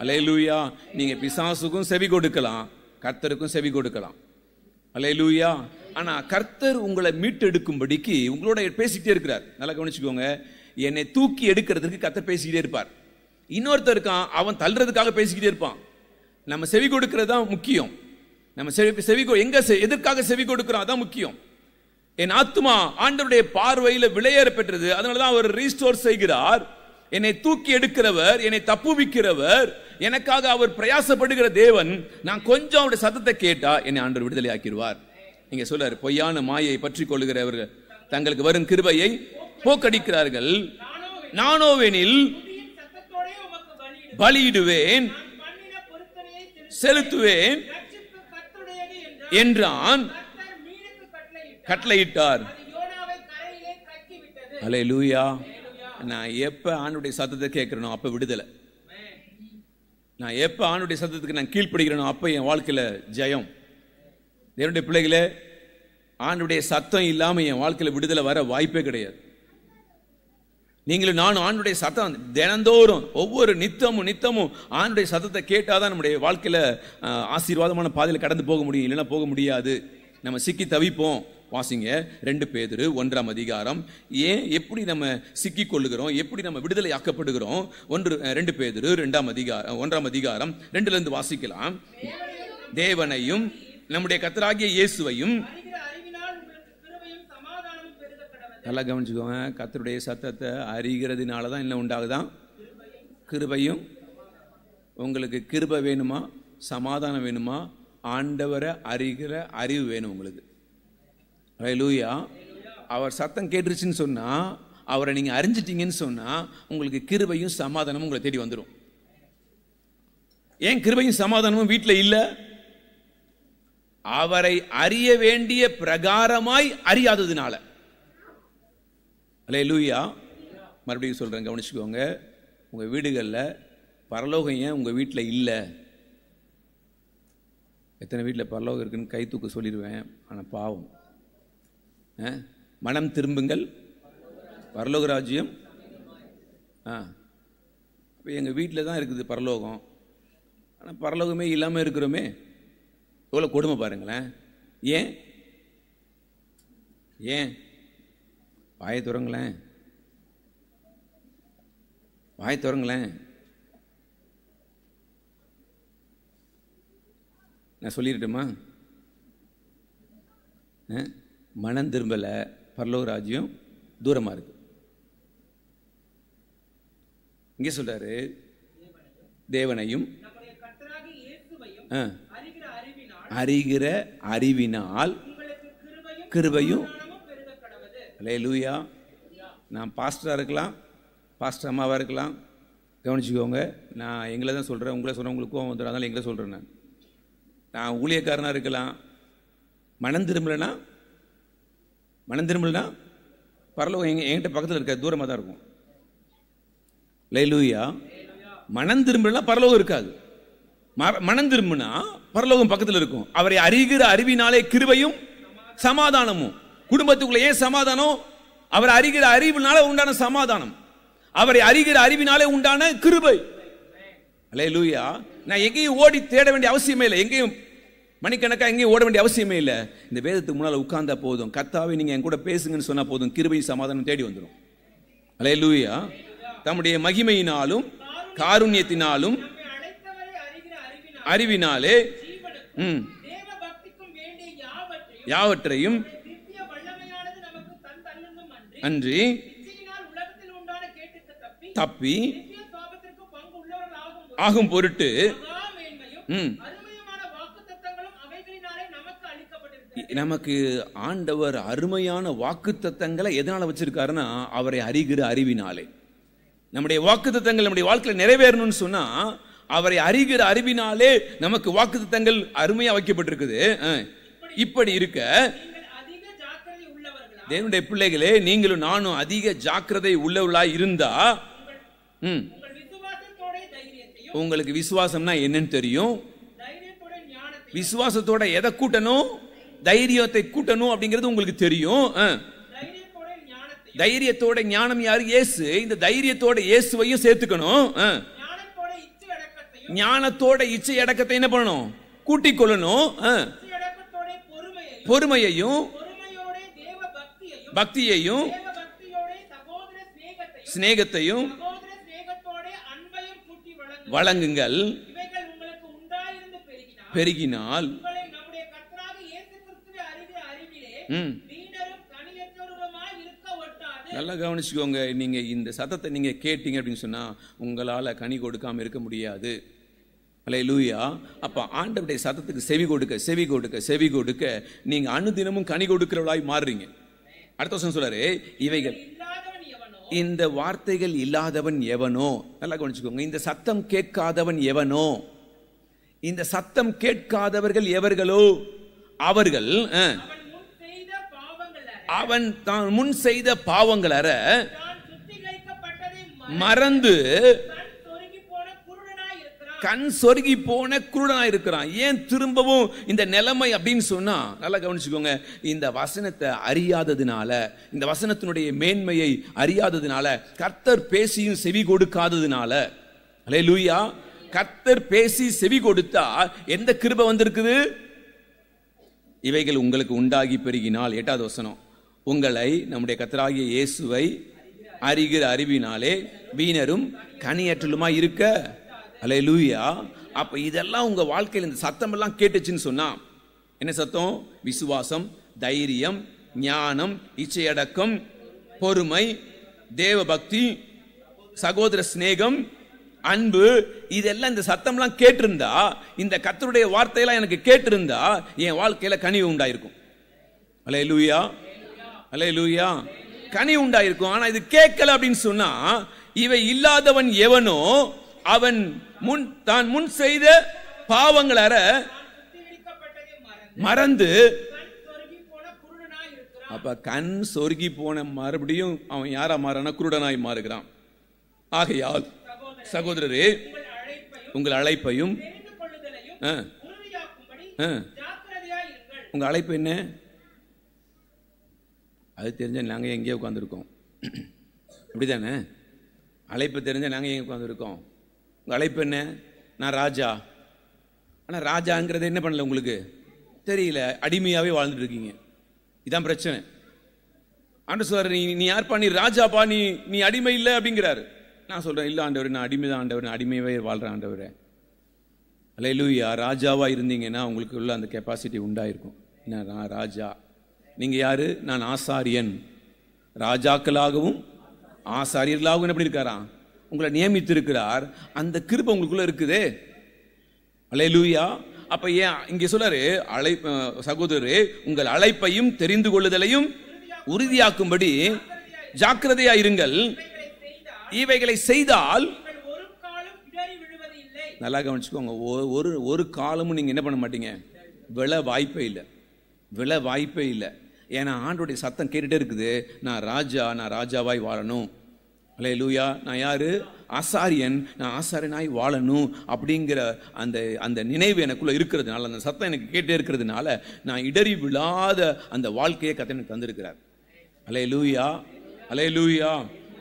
அல்லேலூயா. நீங்க பிசாசுக்கும் செவி கொடுக்கலாம், கர்த்தருக்கும் செவி கொடுக்கலாம். அல்லேலூயா. ஆனா கர்த்தர் உங்களை மீட்டெடுக்கும்படிக்கு உங்களோட பேசிக்கிட்டே இருக்கிறார். நல்லா கவனிச்சுக்கோங்க. என்னை தூக்கி எடுக்கிறதுக்கு கர்த்தர் பேசிக்கிட்டே இருப்பார். இன்னொருத்தர் இருக்கான், அவன் தள்ளுறதுக்காக பேசிக்கிட்டே இருப்பான். நம்ம செவி கொடுக்கிறது தான் முக்கியம். நம்ம எதற்காக செவி கொடுக்கிறோம் அதான் முக்கியம். என் ஆத்துமா ஆண்டவருடைய பார்வையில விலையேற பெற்றது, அதனாலதான் அவர் ரீஸ்டோர் செய்கிறார். என்னை தூக்கி எடுக்கிறவர், என்னை தப்புவிக்கிறவர், எனக்காக அவர் பிரயாசப்படுகிற தேவன். நான் கொஞ்சம் அவருடைய சத்தத்தை கேட்டா என்னை ஆண்டவர் விடுதலை ஆக்கிடுவார். நீங்க சொல்றாரு, பொய்யான மாயை பற்றி கொள்ளுகிறவர்கள் தங்களுக்கு வரும் கிருபையை போக்கடிக்கிறார்கள். நானோவெனில் பலியிடுவேன், செலுத்துவேன் என்றான், கட்டளையிட்டார். அல்லேலூயா. நான் எப்ப ஆண்டவருடைய சத்தத்தை கேட்கிறேனோ அப்ப விடுதலை. நான் எப்ப ஆண்டவருடைய சத்தத்துக்கு நான் கீழ்ப்படுகிறேனோ அப்ப என் வாழ்க்கையில ஜெயம். தேவனுடைய பிள்ளைகளே, ஆண்டவருடைய சத்தம் இல்லாம என் வாழ்க்கையில விடுதலை வர வாய்ப்பே கிடையாது. நீங்களும் நானும் ஆண்டவருடைய சத்தம் தினந்தோறும் ஒவ்வொரு நித்தமும் ஆண்டவருடைய சத்தத்தை கேட்டாதான் நம்முடைய வாழ்க்கையில ஆசீர்வாதமான பாதையில கடந்து போக முடியும், இல்லைன்னா போக முடியாது. நம்ம சிக்கி தவிப்போம். வாசிங்க 2 பேதுரு 1 ஏன் எப்படி நம்ம சிக்கி கொள்ளுகிறோம், எப்படி நம்ம விடுதலை ஆக்கப்படுகிறோம். 2 பேதுரு 1 2 வாசிக்கலாம். தேவனையும் நம்முடைய கர்த்தராகிய இயேசுவையும் நல்லா கவனிச்சுக்கோங்க. கர்த்தருடைய சத்தத்தை அறிகிறதுனாலதான் என்ன உண்டாகுதான்? கிருபையும். உங்களுக்கு கிருபை வேணுமா, சமாதானம் வேணுமா, ஆண்டவரை அறிகிற அறிவு வேணும் உங்களுக்கு. அல்லேலூயா. அவர் சத்தம் கேட்டுருச்சுன்னு சொன்னா, அவரை நீங்க அறிஞ்சிட்டீங்கன்னு சொன்னா, உங்களுக்கு கிருபையும் சமாதானமும் உங்களை தேடி வந்துடும். ஏன் கிருபையும் சமாதானமும் வீட்டுல இல்ல? அவரை அறிய வேண்டிய பிரகாரமாய் அறியாததுனால. அல்லேலூயா. மறுபடியும் சொல்றேன், கவனிச்சுக்கோங்க. உங்க வீடுகள்ல பரலோகம் ஏன் உங்க வீட்டுல இல்ல? எத்தனை வீட்டில் பரலோகம் இருக்குன்னு கை தூக்க சொல்லிடுவேன். ஆனால் பாவம். மனம் திரும்புங்கள், பரலோக ராஜ்யம். இப்போ எங்கள் வீட்டில் தான் இருக்குது பரலோகம், ஆனால் பரலோகமே இல்லாமல் இருக்கிறோமே. எவ்வளோ கொடுமை பாருங்களேன். ஏன் ஏன் வாயை திறங்களேன், வாயை திறங்களேன். நான் சொல்லிடட்டுமா? மனம் திரும்பல, பரலோக ராஜ்யம் தூரமா இருக்கு. இங்கே சொல்றாரு, தேவனையும் அறிகிற அறிவினால் கிருபையும். அல்லேலூயா. நான் பாஸ்டரா இருக்கலாம், பாஸ்டர் அம்மாவா இருக்கலாம். கவனிச்சுக்கோங்க, நான் எங்களை தான் சொல்றேன். உங்களை சொல்றேன், உங்களுக்கு கோவம் வந்துடும், அதனால எங்களை சொல்றேன். நான் ஊழியக்காரனா இருக்கலாம். மனம் திரும்பலனா பரலோகம் என்கிட்ட பக்கத்தில் இருக்க, தூரமாக தான் இருக்கும். அல்லேலூயா. மனம் திரும்பலனா பரலோகம் இருக்காது. மனம் திரும்பினா பரலோகம் பக்கத்தில் இருக்கும். அவரை அறிகிற அறிவினாலே கிருபையும் சமாதானமும். குடும்பத்துக்குள்ள ஏன் சமாதானம்? அவரை அறிகிற அறிவினாலே உண்டான சமாதானம், அவரை அறிகிற அறிவினாலே உண்டான கிருபை. அல்லேலூயா. நான் எங்கேயும் ஓடி தேட வேண்டிய அவசியமே இல்லை, எங்கேயும் மணிக்கணக்கா எங்கேயும் ஓட வேண்டிய அவசியமே இல்லை. இந்த வேதத்துக்கு முன்னால் உட்கார்ந்தா போதும், கர்த்தாவே நீங்க என் கூட பேசுங்கன்னு சொன்னா போதும், கிருபை சமாதானம் தேடி வந்துடும். அல்லேலூயா. தம்முடைய மகிமையினாலும் காருண்யத்தினாலும் அறிவினாலே யாவற்றையும் அன்றி தப்பி ஆகும் பொருட்டு நமக்கு ஆண்டவர் அருமையான வாக்குத்தத்தங்களை எதனால வச்சிருக்காருன்னா அவரை அறிகிற அறிவினாலே. நம்முடைய வாக்குத்தத்தங்கள் நம்முடைய வாழ்க்கையில் நிறைவேறணும்னு சொன்னா அவரை அறிகிற அறிவினாலே நமக்கு வாக்குத்தத்தங்கள் அருமையா வைக்கப்பட்டிருக்குது. இப்படி இருக்க தேவனுடைய பிள்ளைகளே, நீங்களும் நானும் அதிக ஜாக்கிரதை உள்ளவர்களாய் இருந்தா உங்களுக்கு விசுவாசம்னா என்னன்னு தெரியும். விசுவாசத்தோட எதை கூட்டணும்? தைரியத்தை கூட்டணும் அப்படிங்கிறது உங்களுக்கு தெரியும். தைரியத்தோட ஞானம் யாரு? இயேசு. இந்த தைரியத்தோட இயேசுவையும் சேர்த்துக்கணும். ஞானத்தோட இச்சை அடக்கத்தை என்ன பண்ணணும்? கூட்டிக் கொள்ளணும். பொறுமையையும் பக்தியையும் சிநேகத்தையும் வழங்குங்கள். பெருகினால் நல்லா கவனிச்சுக்கோங்க. நீங்க இந்த சத்தத்தை நீங்க கேட்டீங்க அப்படின்னு சொன்னா உங்களால கனி கொடுக்காம இருக்க முடியாது. அல்லேலூயா. அப்ப ஆண்டவருடைய சத்தத்துக்கு செவி கொடுக்க செவி கொடுக்க செவி கொடுக்க நீங்க அனுதினமும் கனி கொடுக்கிறவளாய் மாறுறீங்க. அடுத்த வருஷம் சொல்றாரு, இவைகள் இந்த வார்த்தைகள் இல்லாதவன் எவனோ. நல்லா கவனிச்சுக்கோங்க. இந்த சத்தம் கேட்காதவன் எவனோ. இந்த சத்தம் கேட்காதவர்கள் எவர்களோ அவர்கள் அவன் தான் முன் செய்த பாவங்கள் அற மறந்து கண் சொருகி போன குருடனாய் இருக்கிறான். ஏன் திரும்பவும் இந்த நிலைமை அப்படின்னு சொன்னா நல்லா கவனிச்சுக்கோங்க. இந்த வசனத்தை அறியாததுனால, இந்த வசனத்தினுடைய மேன்மையை அறியாததுனால, கர்த்தர் பேசியும் செவி கொடுக்காததுனால. அல்லேலூயா. கர்த்தர் பேசி செவி கொடுத்தா எந்த கிருபை வந்திருக்குது? இவைகள் உங்களுக்கு உண்டாகி பெருகினால். 8வது வசனம், உங்களை நம்முடைய கர்த்தராகிய இயேசுவை அறிகிற அறிவினாலே வீணரும் கனியற்றலுமா இருக்க. அல்லேலூயா. அப்ப இதெல்லாம் உங்க வாழ்க்கையில் இந்த சத்தம் எல்லாம் கேட்டுச்சுன்னு சொன்னா என்ன சத்தம்? விசுவாசம், தைரியம், ஞானம், இச்சையடக்கம், பொறுமை, தேவ பக்தி, சகோதர சிநேகம், அன்பு, இதெல்லாம் இந்த சத்தம்லாம் கேட்டிருந்தா, இந்த கர்த்தருடைய வார்த்தையெல்லாம் எனக்கு கேட்டிருந்தா என் வாழ்க்கையில கனி உண்டாயிருக்கும். அல்லேலூயா. அல்லேலூயா. கனி உண்டாயிருக்கும். ஆனா இது கேட்கல அப்படின்னு சொன்னா இவை இல்லாதவன் எவனோ அவன் தான் முன் செய்த பாவங்கள் அற மறந்து. அப்ப கண் சொருகி போன மறுபடியும் அவன் யாரா மாறான? குருடனாய் மாறுகிறான். ஆகையால் சகோதரரே, உங்கள் அழைப்பையும் உங்க அழைப்பு என்ன? அது தெரிஞ்ச நாங்க எங்கேயோ உட்கார்ந்துருக்கோம். அப்படிதானே? அழைப்பு தெரிஞ்ச நாங்க எங்க உட்கார்ந்துருக்கோம். உங்க அழைப்பு என்ன? நான் ராஜா. ஆனா ராஜாங்கிறது என்ன பண்ணல உங்களுக்கு தெரியல, அடிமையாவே வாழ்ந்துட்டு இருக்கீங்க. இதான் பிரச்சனை. ஆண்டவர் சொல்றாரு, நீ யார்ப்பா? நீ ராஜாப்பா, நீ அடிமை இல்லை அப்படிங்கிறாரு. நான் சொல்றேன், இல்ல ஆண்டவர், நான் அடிமை தான் ஆண்டவர், நான் அடிமையாவே வாழ்றேன் ஆண்டவரே. அல்லேலூயா. ராஜாவா இருந்தீங்கன்னா உங்களுக்கு உள்ள அந்த கெப்பாசிட்டி உண்டாயிருக்கும். நான் ராஜா. நீங்க யாரு? நான் ஆசாரியன். ராஜாக்களாகவும் ஆசாரியர்களாகவும் எப்படி இருக்காராம்? உங்களை நியமித்து இருக்கிறார். அந்த கிருபை உங்களுக்குள்ள இருக்குதே. அல்லேலூயா. அப்ப ஏன் இங்க சொல்றாரு, சகோதரரே, உங்கள் அழைப்பையும் தெரிந்து கொள்ளுதலையும் உறுதியாக்கும்படி ஜாக்கிரதையா இருங்கள். இவைகளை செய்தால் நல்லா கவனிச்சுக்கோங்க. ஒரு காலமும் நீங்க என்ன பண்ண மாட்டீங்க? விழ வாய்ப்பே இல்லை. விழ வாய்ப்பே இல்லை. ஏன்னா ஆண்டோடைய சத்தம் கேட்டுட்டே இருக்குது, நான் ராஜா, நான் ராஜாவாய் வாழணும். அல்லேலூயா. நான் யாரு? ஆசாரியன். நான் ஆசாரியனாய் வாழணும் அப்படிங்கிற அந்த அந்த நினைவு எனக்குள்ள இருக்கிறதுனால, அந்த சத்தம் எனக்கு கேட்டே இருக்கிறதுனால, நான் இடறி விழாத அந்த வாழ்க்கையை கர்த்தர் எனக்கு தந்திருக்கிறார். அல்லேலூயா, அல்லேலூயா.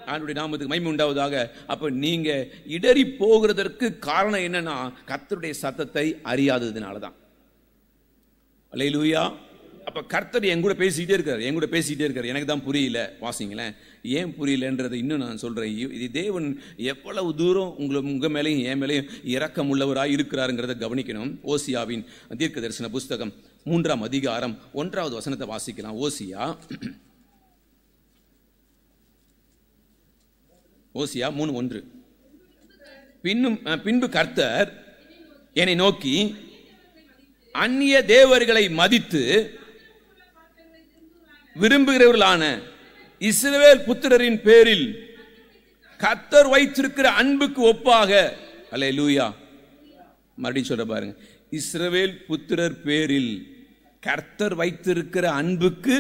ஆண்டவருடைய நாமத்துக்கு மகிமை உண்டாவதாக. அப்ப நீங்க இடறி போகிறதற்கு காரணம் என்னன்னா, கர்த்தருடைய சத்தத்தை அறியாததுனால தான். அல்லேலூயா. அப்ப கர்த்தர் என் கூட பேசிக்கிட்டே இருக்காரு, எனக்கு தான் புரியல. வாசிங்களேன், ஏன் புரியலன்றதை இன்னும் நான் சொல்றேன். இது தேவன் எவ்வளவு தூரம் உங்க மேலையும் என் மேலையும் இரக்கம் உள்ளவராய் இருக்கிறாருங்கிறத கவனிக்கணும். ஓசியாவின் தீர்க்க தரிசன புஸ்தகம் 3ஆம் அதிகாரம் 1வது வசனத்தை வாசிக்கலாம். ஓசியா 3:1. பின்பு கர்த்தர் என்னை நோக்கி, அந்நிய தேவர்களை மதித்து விரும்புகிறவர்களான இஸ்ரவேல் புத்திரரின் பேரில் கர்த்தர் வைத்திருக்கிற அன்புக்கு ஒப்பாக. அல்லேலூயா. மறுபடியும் சொல்ற பாருங்க, இஸ்ரவேல் புத்திரர் பேரில் கர்த்தர் வைத்திருக்கிற அன்புக்கு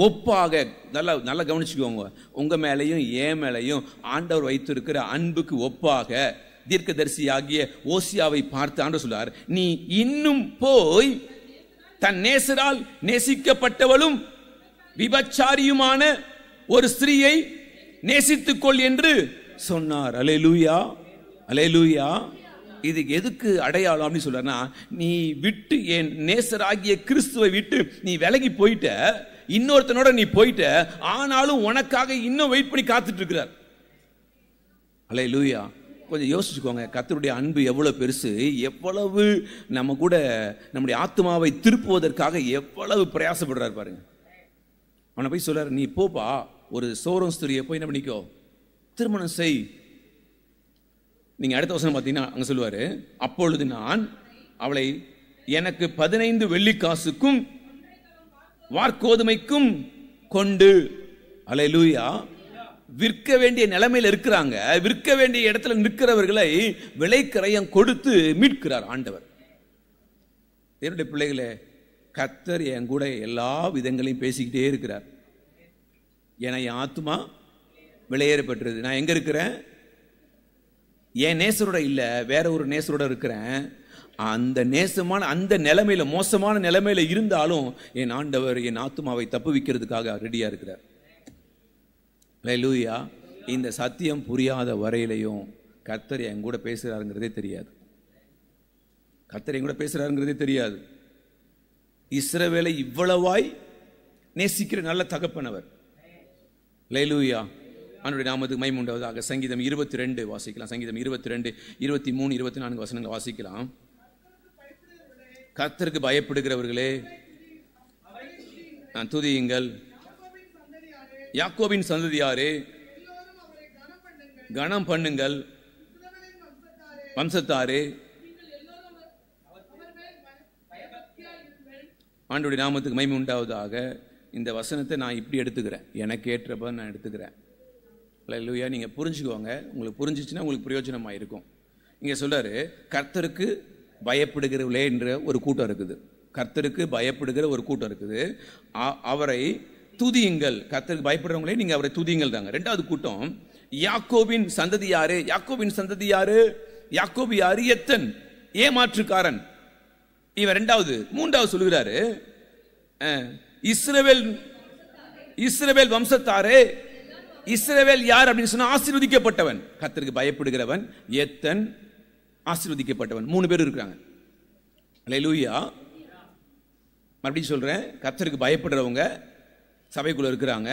ஒப்பாக. நல்லா கவனிச்சுக்கோங்க, உங்க மேலையும் என் மேலையும் ஆண்டவர் வைத்திருக்கிற அன்புக்கு ஒப்பாக தீர்க்கதரிசி ஆகிய ஓசியாவை பார்த்து ஆண்டவர் சொல்றார், நீ இன்னும் போய் தன் நேசரால் நேசிக்கப்பட்டவளும் விபச்சாரியுமான ஒரு ஸ்திரீயை நேசித்துக்கொள் என்று சொன்னார். அல்லேலூயா, அல்லேலூயா. இது எதுக்கு அடையாளம் அப்படின்னு சொல்றனா, நீ விட்டு என் நேசராகிய கிறிஸ்துவை விட்டு நீ விலகி போயிட்ட, இன்னொருத்தனோட நீ போயிட்ட, ஆனாலும் உனக்காக இன்னும் வெயிட் பண்ணி காத்துட்டு இருக்கிறார். அல்லேலூயா. கொஞ்சம் யோசிச்சுக்கோங்க, கர்த்தருடைய அன்பு எவ்வளவு பெருசு, எவ்வளவு நம்ம கூட நம்முடைய ஆத்மாவை திருப்புவதற்காக எவ்வளவு பிரயாசப்படுறார் பாருங்க. அவனை போய் சொல்றாரு, நீ போப்பா, ஒரு சோரம் ஸ்திரியை போய் என்ன பண்ணிக்கோ, திருமணம் செய். நீங்க அடுத்த வசனம் பார்த்தீங்கன்னா அங்க சொல்லுவாரு, அப்பொழுது நான் அவளை எனக்கு 15 வெள்ளிக்காசுக்கும் வார்கோதுமைக்கும் கொண்டு. அல்லேலூயா. விற்க வேண்டிய நிலைமையில் இருக்கிறாங்க, விற்க வேண்டிய இடத்துல நிற்கிறவர்களை விலைக்கரையம் கொடுத்து மீட்கிறார் ஆண்டவர். என்னுடைய பிள்ளைகளே, கர்த்தர் என் கூட எல்லா விதங்களையும் பேசிக்கிட்டே இருக்கிறார். என என் ஆத்மா விலையேறப்பட்டது. நான் எங்க இருக்கிறேன்? என் நேசரோட இல்ல, வேற ஒரு நேசரோட இருக்கிறேன். அந்த நேசமான அந்த நிலைமையில, மோசமான நிலைமையில இருந்தாலும் என் ஆண்டவர் என் ஆத்மாவை தப்புவிக்கிறதுக்காக ரெடியா இருக்கிறார். அல்லேலூயா. இந்த சத்தியம் புரியாத வரையிலையும் கர்த்தர் என் கூட பேசுறாருங்கிறதே தெரியாது. கர்த்தர் என் கூட பேசுறாருங்கிறதே தெரியாது. இஸ்ரவேலை இவ்வளவாய் நேசிக்கிற நல்ல தகப்பனவர். அல்லேலூயா. ஆண்டவருடைய நாமத்துக்கு மகிமை உண்டாவதாக. சங்கீதம் 22 வாசிக்கலாம். சங்கீதம் 22, 23, 24 வசனங்களை வாசிக்கலாம். கர்த்தருக்கு பயப்படுகிறவர்களே துதியுங்கள், யாக்கோபின் சந்ததியாரே கனம் பண்ணுங்கள், வம்சத்தாரே ஆண்டவருடைய நாமத்துக்கு மகிமை உண்டாவதாக. இந்த வசனத்தை நான் இப்படி எடுத்துக்கிறேன், எனக்கு ஏற்றப்ப நான் எடுத்துக்கிறேன். அல்லேலூயா. நீங்க புரிஞ்சுக்கோங்க, உங்களுக்கு புரிஞ்சிச்சுன்னா உங்களுக்கு பிரயோஜனமாக இருக்கும். இங்கே சொல்றாரு, கர்த்தருக்கு பயப்படுகிறவர்களே என்ற ஒரு கூட்டம் இருக்குது. கர்த்தருக்கு பயப்படுகிற ஒரு கூட்டம் இருக்குது. அவரை துதியுங்கள். கர்த்தருக்கு பயப்படுறவங்களே நீங்க அவரை துதியுங்கள் தாங்க. ரெண்டாவது கூட்டம் யாக்கோபின் சந்ததி யாரு? யாக்கோபின் சந்ததி யாரு? யாக்கோபு யாரு? எத்தன், ஏமாற்றுக்காரன் இவன். மூன்றாவது சொல்லுகிறாரு, இஸ்ரவேல் வம்சத்தாரே. இஸ்ரவேல் யார் அப்படின்னு சொன்னா ஆசீர்வதிக்கப்பட்டவன். கர்த்தருக்கு பயப்படுகிறவன், எத்தன், ஆசீர்வதிக்கப்பட்டவன். 3 பேர் இருக்கிறாங்க. அல்லேலூயா. மறுபடியும் சொல்றேன், கர்த்தருக்கு பயப்படுறவங்க சபைக்குள்ள இருக்கிறாங்க,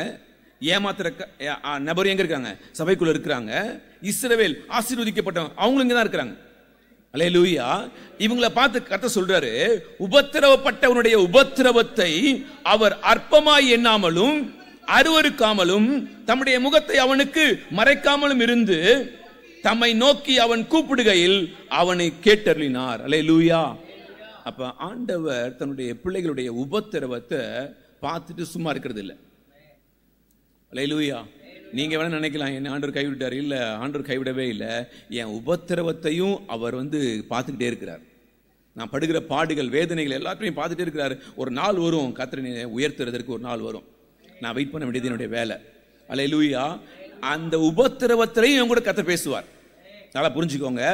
ஏமாத்துற நபர் எங்க இருக்காங்க? சபைக்குள்ள இருக்கிறாங்க. இஸ்ரவேல் ஆசீர்வதிக்கப்பட்டவன், அவங்களும் இங்க தான் இருக்கிறாங்க. அல்லேலூயா. இவங்களை பார்த்து கர்த்தர் சொல்றாரு, உபத்திரவப்பட்டவனுடைய உபத்திரவத்தை அவர் அற்பமாய் எண்ணாமலும் அருவருக்காமலும் தம்முடைய முகத்தை அவனுக்கு மறைக்காமலும் இருந்து தம்மை நோக்கி அவன் கூப்பிடுகையில் அவனை கேட்டருளினார். அல்லேலூயா. அப்ப ஆண்டவர் தன்னுடைய பிள்ளைகளுடைய உபத்திரவத்தை பார்த்துட்டு சும்மா இருக்கிறது இல்லை. அல்லேலூயா. நீங்க வேணா நினைக்கலாம், என்ன ஆண்டவர் கைவிட்டார். இல்ல, ஆண்டவர் கைவிடவே இல்லை. என் உபத்திரவத்தையும் அவர் பார்த்துக்கிட்டே இருக்கிறார். நான் படுகிற பாடுகள், வேதனைகள் எல்லாத்தையும் பார்த்துட்டே இருக்கிறார். ஒரு நாள் வரும், கர்த்தரை உயர்த்துறதற்கு ஒரு நாள் வரும். நான் வெயிட் பண்ண வேண்டியது என்னுடைய வேலை. அல்லேலூயா. அந்த உபத்திரவத்திலையும் கூட கர்த்தர் பேசுவார். நல்லா புரிஞ்சுக்கோங்க,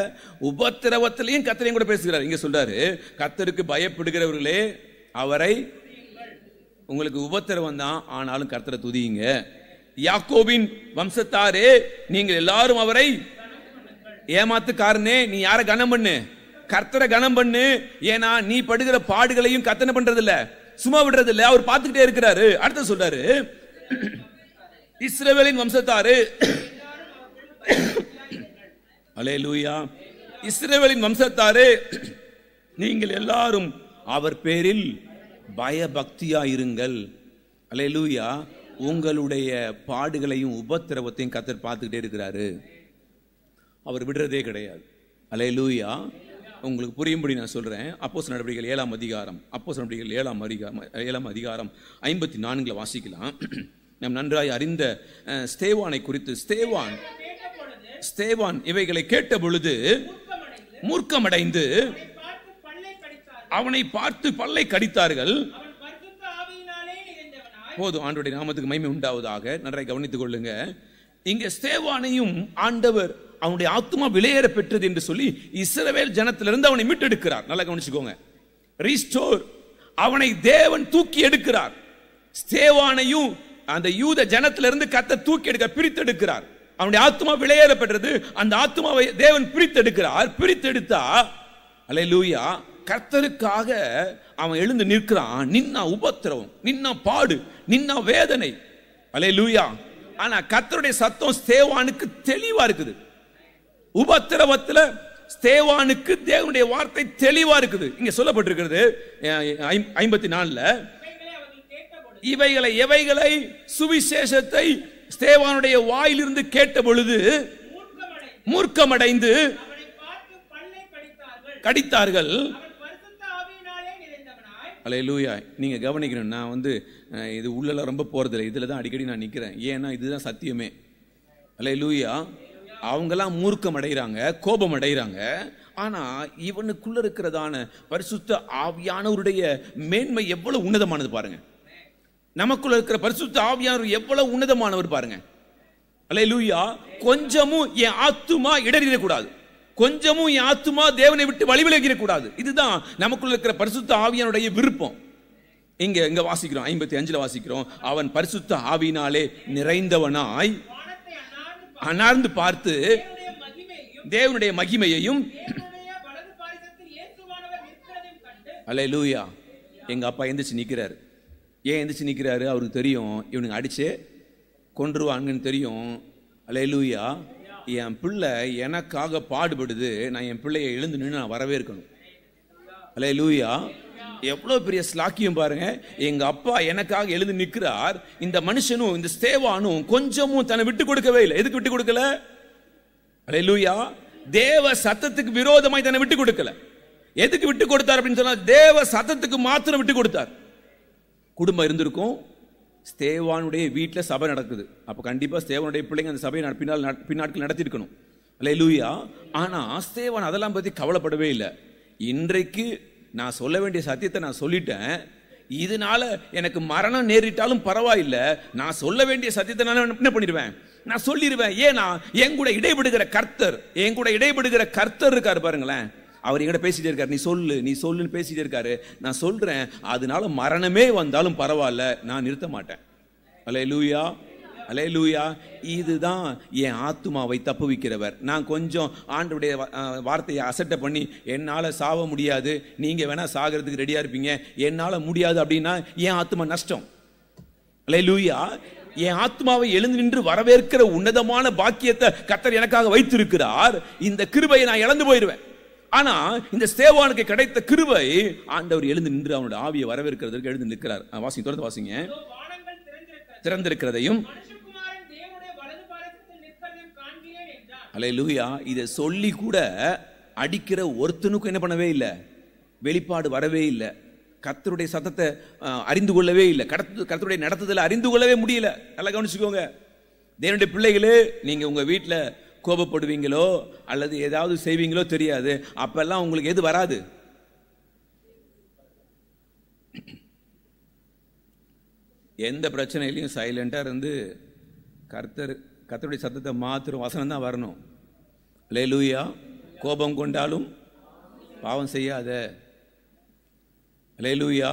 உபத்திரவத்திலையும் கர்த்தரையும் கூட பேசுகிறார். இங்க சொல்றாரு, கர்த்தருக்கு பயப்படுகிறவர்களே அவரை, உங்களுக்கு உபத்திரவம் தான் ஆனாலும் கர்த்தரை துதியுங்க. யாக்கோபின் வம்சத்தாரே நீங்கள் எல்லாரும் அவரை, ஏமாத்துக்காரனே நீ யாரை கனம் பண்ணு, கர்த்தரை கனம் பண்ணு. ஏன்னா நீ படுகிற பாடுகளையும் கர்த்தனை பண்றது இல்ல, சும்மா விடுறது இல்ல, அவர் பார்த்துக்கிட்டே இருக்கிறாரு. அடுத்து சொல்றாரு, இஸ்ரவேலின் வம்சத்தாரு, அல்லேலூயா, இஸ்ரவேலின் வம்சத்தாரு நீங்கள் எல்லாரும் அவர் பேரில் பயபக்தியா இருங்கள். அல்லேலூயா. உங்களுடைய பாடுகளையும் உபத்திரவத்தையும் கர்த்தர் பார்த்துக்கிட்டே இருக்கிறாரு, அவர் விடுறதே கிடையாது. அல்லேலூயா. உங்களுக்கு புரியும்படி நான் சொல்றேன். அப்போஸ்தலர் நடவடிக்கைகள் 7ஆம் அதிகாரம், அப்போஸ்தலர் நடவடிக்கைகள் 7ஆம் அதிகாரம் 54 வாசிக்கலாம். நாம் நன்றாய் அறிந்த ஸ்தேவானை குறித்து, ஸ்தேவான் இவைகளை கேட்ட பொழுது மூர்க்கமடைந்து அவனை பார்த்து பல்லை கடித்தார்கள். போதும், ஆண்டவருடைய நாமத்துக்கு மகிமை உண்டாவதாக. நன்றாய் கவனித்துக் கொள்ளுங்க. இங்க ஸ்தேவானையும் ஆண்டவர் அவனுடைய ஆத்துமா விலையேற பெற்றது என்று சொல்லி இஸ்ரவேல் ஜனத்திலிருந்து அவனை மீட்டெடுக்கிறார். நல்லா கவனிச்சுக்கோங்க, ரீஸ்டோர். அவனை தேவன் தூக்கி எடுக்கிறார். ஸ்தேவானையும் அந்த யூத ஜனத்திலிருந்து கர்த்தர் தூக்கி எடுக்க, பிரித்தெடுக்கிறார். அவனுடைய ஆத்துமா விலையேற பெற்றது. அந்த ஆத்துமாவை தேவன் பிரித்தெடுக்கிறார். பிரித்தெடுத்தா, அல்லேலூயா, கர்த்தருக்காக அவன் எழுந்து நிற்கிறான். நின்னா உபத்திரவம், நின்னா பாடு, நின்னா வேதனை. அல்லேலூயா. ஆனா கர்த்தருடைய சத்தம் ஸ்தேவானுக்கு தெளிவா இருக்குது. உபத்திரவத்துல ஸ்தேவானுக்கு தேவனுடைய வார்த்தை தெளிவா இருக்குது. இங்க சொல்லப்பட்டிருக்கிறது 54, எவைகளை சுவிசேஷத்தை ஸ்தேவானுடைய வாயிலிருந்து கேட்ட பொழுது மூர்க்கமடைந்து கடித்தார்கள். அல்லேலூயா. நீங்க கவனிக்கணும், நான் இது உள்ளெல்லாம் ரொம்ப போறதில்லை, இதுல தான் அடிக்கடி நான் நிக்கிறேன். ஏன்னா இதுதான் சத்தியமே. அல்லேலூயா. அவங்கெல்லாம் மூர்க்கம் அடைகிறாங்க, கோபம் அடைகிறாங்க. ஆனா இவனுக்குள்ள இருக்கிறதான பரிசுத்த ஆவியானவருடைய மேன்மை எவ்வளவு உன்னதமானது பாருங்க. நமக்குள்ள இருக்கிற பரிசுத்த ஆவியானவர் எவ்வளவு உன்னதமானவர் பாருங்க. அல்லேலூயா. கொஞ்சமும் என் ஆத்துமா இடறிடக்கூடாது, கொஞ்சமும் என் ஆத்துமா தேவனை விட்டு வழிவிலகிடக்கூடாது. இதுதான் நமக்குள்ள இருக்கிற பரிசுத்த ஆவியானுடைய விருப்பம். இங்க வாசிக்கிறோம், 55 வாசிக்கிறோம், அவன் பரிசுத்த ஆவியினாலே நிறைந்தவனாய் அனார்ந்து பார்த்து தேவனுடைய மகிமையையும். அல்லேலூயா. எங்க அப்பா எந்திரிச்சு நிக்கிறாரு. ஏன் எந்திரிச்சு நிக்கிறாரு? அவருக்கு தெரியும் இவனுக்கு அடிச்சே கொன்றுவாங்கன்னு தெரியும். அல்லேலூயா. என் பிள்ளை எனக்காக பாடுபடுது, நான் என் பிள்ளையை எழுந்து நின்று நான் வரவேற்கணும். அல்லேலூயா. எவ்வளவு பெரிய ஸ்லாக்கியம் பாருங்க. எங்க அப்பா எனக்காக எழுந்து நிற்கிறார். இந்த மனுஷனும் இந்த ஸ்தேவானும் கொஞ்சமும் தன்னை விட்டு கொடுக்கவே இல்லை. எதுக்கு விட்டு கொடுக்கல? அல்லேலூயா. தேவ சத்தத்துக்கு விரோதமாய் தன்னை விட்டு கொடுக்கல. எதுக்கு விட்டு கொடுத்தார் அப்படின்னு சொன்னா, தேவ சத்தத்துக்கு மாத்திரம் விட்டு கொடுத்தார். குடும்பம் இருந்திருக்கும், ஸ்தேவானுடைய வீட்டில் சபை நடக்குது. அப்போ கண்டிப்பாக ஸ்தேவானுடைய பிள்ளைங்க அந்த சபையை பின்னாட்கள் நடத்திருக்கணும். அல்லேலூயா. ஆனால் ஸ்தேவான் அதெல்லாம் பற்றி கவலைப்படவே இல்லை. இன்றைக்கு நான் சொல்ல வேண்டிய சத்தியத்தை நான் சொல்லிட்டேன், இதனால எனக்கு மரணம் நேரிட்டாலும் பரவாயில்லை, நான் சொல்ல வேண்டிய சத்தியத்தை நான் என்ன பண்ணிடுவேன், நான் சொல்லிடுவேன். ஏன்னா என் கூட இடைபடுகிற கர்த்தர் இருக்காரு பாருங்களேன். அவர் எங்கிட்ட பேசிட்டே இருக்காரு, நீ சொல்லுன்னு பேசிட்டே இருக்காரு. நான் சொல்றேன், அதனால மரணமே வந்தாலும் பரவாயில்ல, நான் நிறுத்த மாட்டேன். அல்லேலூயா. அல்லேலூயா. இதுதான் என் ஆத்துமாவை தப்புவிக்கிறவர். நான் கொஞ்சம் ஆண்டவருடைய வார்த்தையை அசட்டை பண்ணி என்னால் சாவ முடியாது, நீங்க வேணா சாகிறதுக்கு ரெடியா இருப்பீங்க, என்னால் முடியாது அப்படின்னா என் ஆத்துமா நஷ்டம். அல்லேலூயா. என் ஆத்மாவை எழுந்து நின்று வரவேற்கிற உன்னதமான பாக்கியத்தை கர்த்தர் எனக்காக வைத்திருக்கிறார். இந்த கிருபையை நான் இழந்து போயிடுவேன். ஆனா இந்த ஸ்தேவானுக்கு கிடைத்த கிருபை, ஆண்டவர் எழுந்து நின்று அவனுடைய ஆவியை வரவேற்கிறதுக்கு எழுந்து நிற்கிறார். வாசிங்க, தொடர்ந்து வாசிங்க. திறந்திருக்கிறதையும். அல்லேலூயா. இதை சொல்லி கூட அடிக்கிற ஒருத்தனுக்கும் என்ன பண்ணவே இல்லை, வெளிப்பாடு வரவே இல்லை. கர்த்தருடைய சத்தத்தை அறிந்து கொள்ளவே இல்லை, கர்த்தருடைய நடத்துதலை அறிந்து கொள்ளவே முடியல. நல்லா கவனிச்சுக்கோங்க தேவனுடைய பிள்ளைகளே. நீங்க உங்க வீட்டில் கோபப்படுவீங்களோ அல்லது ஏதாவது செய்வீங்களோ தெரியாது, அப்பெல்லாம் உங்களுக்கு எது வராது? எந்த பிரச்சனையிலையும் சைலண்டா இருந்து கர்த்தர் கர்த்தருடைய சத்தத்தை மாத்திரம் வசனம் தான் வரணும். அல்லேலூயா. கோபம் கொண்டாலும் பாவம் செய்யாத. அல்லேலூயா.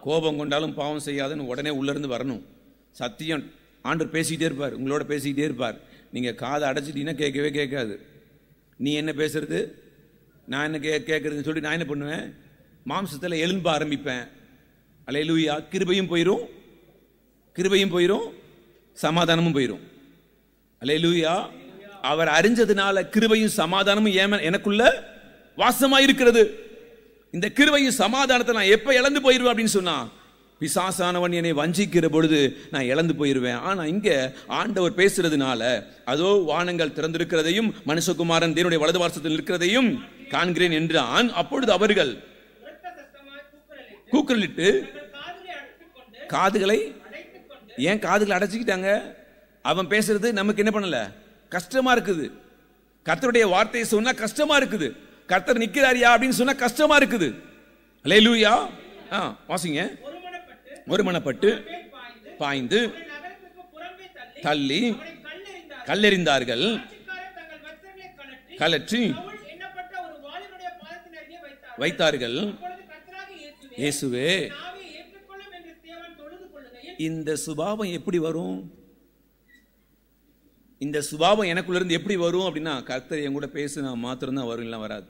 கோபம் கொண்டாலும் பாவம் செய்யாதன்னு உடனே உள்ளேருந்து வரணும். சத்தியம் ஆண்டவர் பேசிக்கிட்டே இருப்பார், உங்களோட பேசிக்கிட்டே இருப்பார். நீங்கள் காதை அடைச்சிட்டீங்கன்னா கேட்கவே கேட்காது. நீ என்ன பேசுறது, நான் என்ன கேட்கறதுன்னு சொல்லி நான் என்ன பண்ணுவேன், மாம்சத்தில் எழும்ப ஆரம்பிப்பேன். அல்லேலூயா. கிருபையும் போயிடும், சமாதானமும் போயிடும். அல்லேலூயா. அவர் அறிஞ்சதுனால கிருபையும் சமாதானமும் எனக்குள்ள வாசமாயிருக்கிறது. இந்த கிருபையும் சமாதானத்தை நான் எப்ப இழந்து போயிருவேன் அப்படின்னு சொன்னா, பிசாசானவன் என்னை வஞ்சிக்கிற பொழுது நான் இழந்து போயிருவேன். ஆனா இங்க ஆண்டவர் பேசுறதுனால, அதோ வானங்கள் திறந்திருக்கிறதையும் மனுஷகுமாரன் தேவனுடைய வலது வாசத்தில் இருக்கிறதையும் காண்கிறேன் என்றான். அப்பொழுது அவர்கள் கூக்குரலிட்டு காதுகளை, ஏன் காதுகளை அடைச்சிக்கிட்டாங்க? அவன் பேசுறது நமக்கு என்ன பண்ணல, கஷ்டமா இருக்குது. கர்த்தருடைய வார்த்தையை சொன்னா கஷ்டமா இருக்குது. கர்த்தர் நிக்கிறாரியா அப்படின்னு சொன்னா கஷ்டமா இருக்குது. அல்லேலூயா. வாசிங்க. ஒருமனப்பட்டு பாய்ந்து தள்ளி கல்லெறிந்தார்கள். கலற்றி வைத்தார்கள். இயேசுவே, இந்த சுபாவம் எப்படி வரும்? இந்த சுபாவம் எனக்குள்ள இருந்து எப்படி வரும் அப்படின்னா, கர்த்தர் என் கூட பேசுனா மாத்திரம்தான் வரும், இல்லை வராது.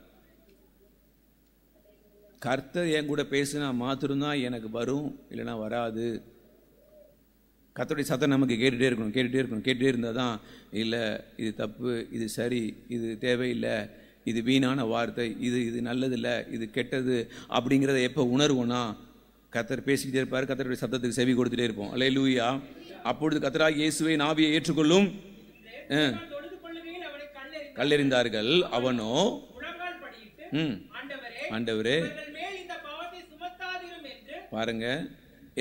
கர்த்தர் என் கூட பேசுனா மாத்திரம்தான் எனக்கு வரும், இல்லைன்னா வராது. கர்த்தருடைய சத்தம் நமக்கு கேட்டுகிட்டே இருந்தால் தான், இல்லை இது தப்பு, இது சரி, இது தேவையில்லை, இது வீணான வார்த்தை, இது நல்லதில்லை, இது கெட்டது அப்படிங்கிறத எப்போ உணர்வோன்னா, கர்த்தர் பேசிக்கிட்டே இருப்பார். கர்த்தருடைய சத்தத்துக்கு செவி கொடுத்துட்டே இருப்போம். அல்லேலூயா. அப்பொழுது கர்த்தராகிய இயேசுவை ஆவியை ஏற்றுக்கொள்ளும் கல்லெறிந்தார்கள். அவனோ, ஆண்டவரே, பாருங்க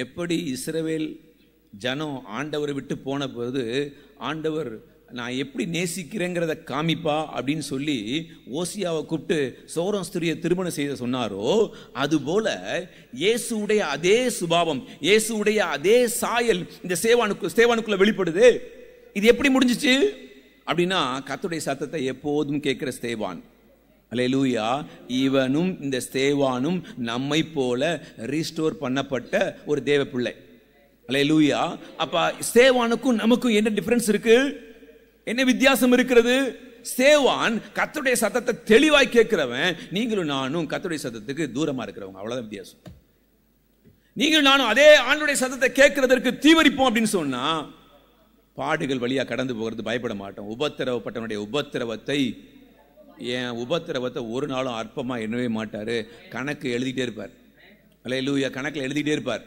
எப்படி இஸ்ரவேல் ஜனம் ஆண்டவரை விட்டு போன போது, ஆண்டவர் நான் எப்படி நேசிக்கிறேங்கிறத காமிப்பா அப்படின்னு சொல்லி ஓசியாவை கூப்பிட்டு சோரம் ஸ்திரியை திருமணம் செய்த சொன்னாரோ, அதுபோல இயேசுடைய அதே சுபாவம், இயேசுடைய அதே சாயல் இந்த ஸ்தேவானுக்குள்ள வெளிப்படுது. இது எப்படி முடிஞ்சிச்சு அப்படின்னா, கர்த்தருடைய சத்தத்தை எப்போதும் கேட்கிற ஸ்தேவான். அல்லேலூயா. இவனும் இந்த ஸ்தேவானும் நம்மை போல ரீஸ்டோர் பண்ணப்பட்ட ஒரு தேவ பிள்ளை. அல்லேலூயா. அப்ப ஸ்தேவானுக்கும் நமக்கும் என்ன டிஃபரன்ஸ் இருக்கு, என்ன வித்தியாசம் இருக்கிறது? ஸ்தேவான் கர்த்தருடைய சத்தத்தை தெளிவாய் கேட்கிறவன், நீங்களும் நானும் கர்த்தருடைய சத்தத்துக்கு தூரமா இருக்கிறவங்க, அவ்வளவுதான் வித்தியாசம். நீங்களும் நானும் அதே ஆண்டவருடைய சத்தத்தை கேட்கிறதற்கு தீவிரிப்போம் அப்படின்னு சொன்னா, பாடுகள் வழியா கடந்து போகிறது பயப்பட மாட்டோம். உபத்திரவப்பட்டவனுடைய உபத்திரவத்தை, என் உபத்திரவத்தை ஒரு நாளும் அற்பமா எண்ணவே மாட்டாரு. கணக்கு எழுதிட்டே இருப்பார். அல்லேலூயா. கணக்கில் எழுதிட்டே இருப்பார்.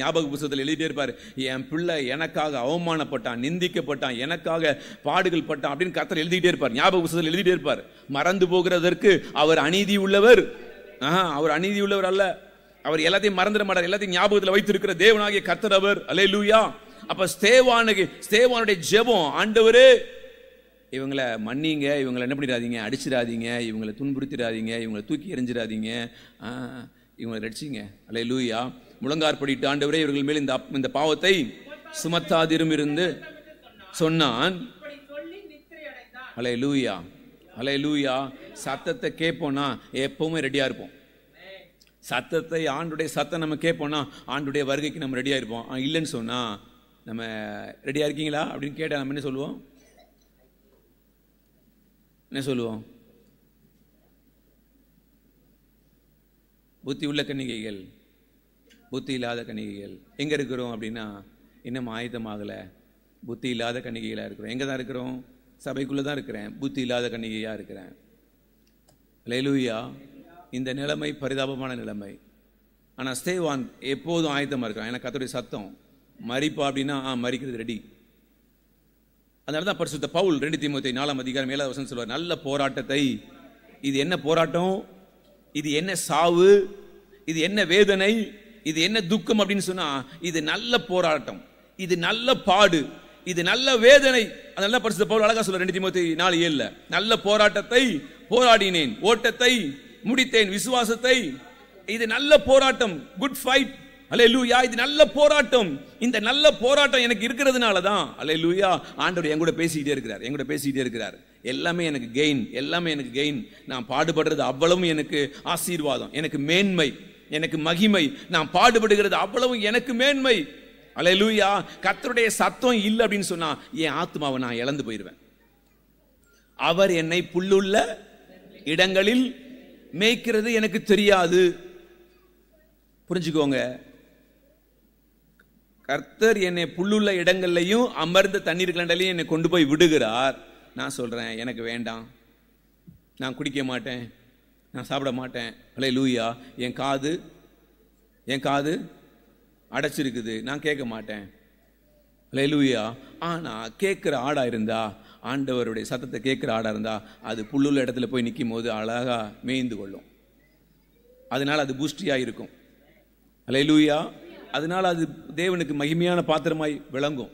ஞாபக புத்தகத்தில் எழுதிட்டே இருப்பார். என் பிள்ளை எனக்காக அவமானப்பட்டான், நிந்திக்கப்பட்டான், எனக்காக பாடுகள் பட்டான் அப்படின்னு கர்த்தர் எழுதிட்டே இருப்பார். ஞாபக புத்தகத்தில் எழுதிட்டே இருப்பார். மறந்து போகிறதற்கு அவர் அநீதி உள்ளவர். அவர் அநீதி உள்ளவர் அல்ல. அவர் எல்லாத்தையும் மறந்துட மாட்டார். எல்லாத்தையும் ஞாபகத்தில் வைத்திருக்கிற தேவனாகிய கர்த்தர் அவர். அல்லேலூயா. அப்ப ஸ்தேவானுடைய ஜெபம், ஆண்டவரே இவங்களை மன்னிங்க, இவங்களை என்ன பண்ணிடாதீங்க, அடிச்சிடாதீங்க, இவங்களை துன்புறுத்திடாதீங்க, இவங்களை தூக்கி எறிஞ்சிடாதீங்க, இவங்களை ரட்சிங்க. அல்லேலூயா. முழங்காற்படிட்டு, ஆண்டவரே இவர்கள் மேல் இந்த பாவத்தை சுமத்தாதிரும் இருந்து சொன்னான். அல்லேலூயா. அல்லேலூயா. சத்தத்தை கேட்போம்னா எப்பவுமே ரெடியா இருப்போம். சத்தத்தை, ஆண்டுடைய சத்தம் நம்ம கேட்போம்னா ஆண்டுடைய வருகைக்கு நம்ம ரெடியா இருப்போம். இல்லைன்னு சொன்னா, நம்ம ரெடியா இருக்கீங்களா அப்படின்னு கேட்டா நம்ம என்ன சொல்லுவோம்? புத்தி உள்ள கன்னிகைகள், புத்தி இல்லாத கன்னிகைகள் எங்க இருக்கிறோம் அப்படின்னா, இன்னும் ஆயத்தமாகல, புத்தி இல்லாத கன்னிகைகளா இருக்கிறோம். எங்க தான் இருக்கிறோம்? சபைக்குள்ள தான் இருக்கிறேன், புத்தி இல்லாத கன்னிகையா இருக்கிறேன். அல்லேலூயா. இந்த நிலைமை பரிதாபமான நிலைமை. ஆனா ஸ்தேவான் எப்போதும் ஆயத்தமா இருக்கிறான். எனக்கு கர்த்தருடைய சத்தம் மரிப்பா அப்படின்னா மரிக்கிறது ரெடி. அதனால தான் பரிசுத்த பவுல் 2 தீமோத்தேயு 4:7 சொல்வார், நல்ல போராட்டத்தை. இது என்ன போராட்டம்? இது என்ன சாவு? இது என்ன வேதனை? இது என்ன துக்கம் அப்படின்னு சொன்னா, இது நல்ல போராட்டம், இது நல்ல பாடு, இது நல்ல வேதனை. அதனால பரிசுத்த பவுல் அழகா சொல்றார் 2 தீமோத்தேயு 4:7, நல்ல போராட்டத்தை போராடினேன், ஓட்டத்தை முடித்தேன், விசுவாசத்தை. இது நல்ல போராட்டம், குட் ஃபைட். அல்லேலூயா. இது நல்ல போராட்டம். இந்த நல்ல போராட்டம் எனக்கு இருக்கிறதுனால தான் அல்லேலூயா ஆண்டவர் என் கூட பேசிக்கிட்டே இருக்கிறார். எல்லாமே எனக்கு கெயின், எல்லாமே எனக்கு கெயின். நான் பாடுபடுறது அவ்வளவும் எனக்கு ஆசீர்வாதம், எனக்கு மேன்மை, எனக்கு மகிமை. நான் பாடுபடுகிறது அவ்வளவு எனக்கு மேன்மை. அல்லேலூயா. கர்த்தருடைய சத்தம் இல்லை அப்படின்னு சொன்னா என் ஆத்மாவை நான் இழந்து போயிடுவேன். அவர் என்னை புல்லுள்ள இடங்களில் மேய்க்கிறது எனக்கு தெரியாது. புரிஞ்சுக்கோங்க, கர்த்தர் என்னை புல்லுள்ள இடங்கள்லையும் அமர்ந்த தண்ணீர் கண்டலையும் என்னை கொண்டு போய் விடுகிறார். நான் சொல்றேன் எனக்கு வேண்டாம், நான் குடிக்க மாட்டேன், நான் சாப்பிட மாட்டேன். அல்லேலூயா. என் காது அடைச்சிருக்குது, நான் கேட்க மாட்டேன். அல்லேலூயா. ஆனா கேட்கிற ஆடா இருந்தா, ஆண்டவருடைய சத்தத்தை கேட்கிற ஆடா இருந்தா, அது புல்லுள்ள இடத்துல போய் நிற்கும் போது அழகா மேய்ந்து கொள்ளும். அதனால அது புஷ்டியா இருக்கும். அல்லேலூயா. அதனால அது தேவனுக்கு மகிமையான பாத்திரமாய் விளங்கும்.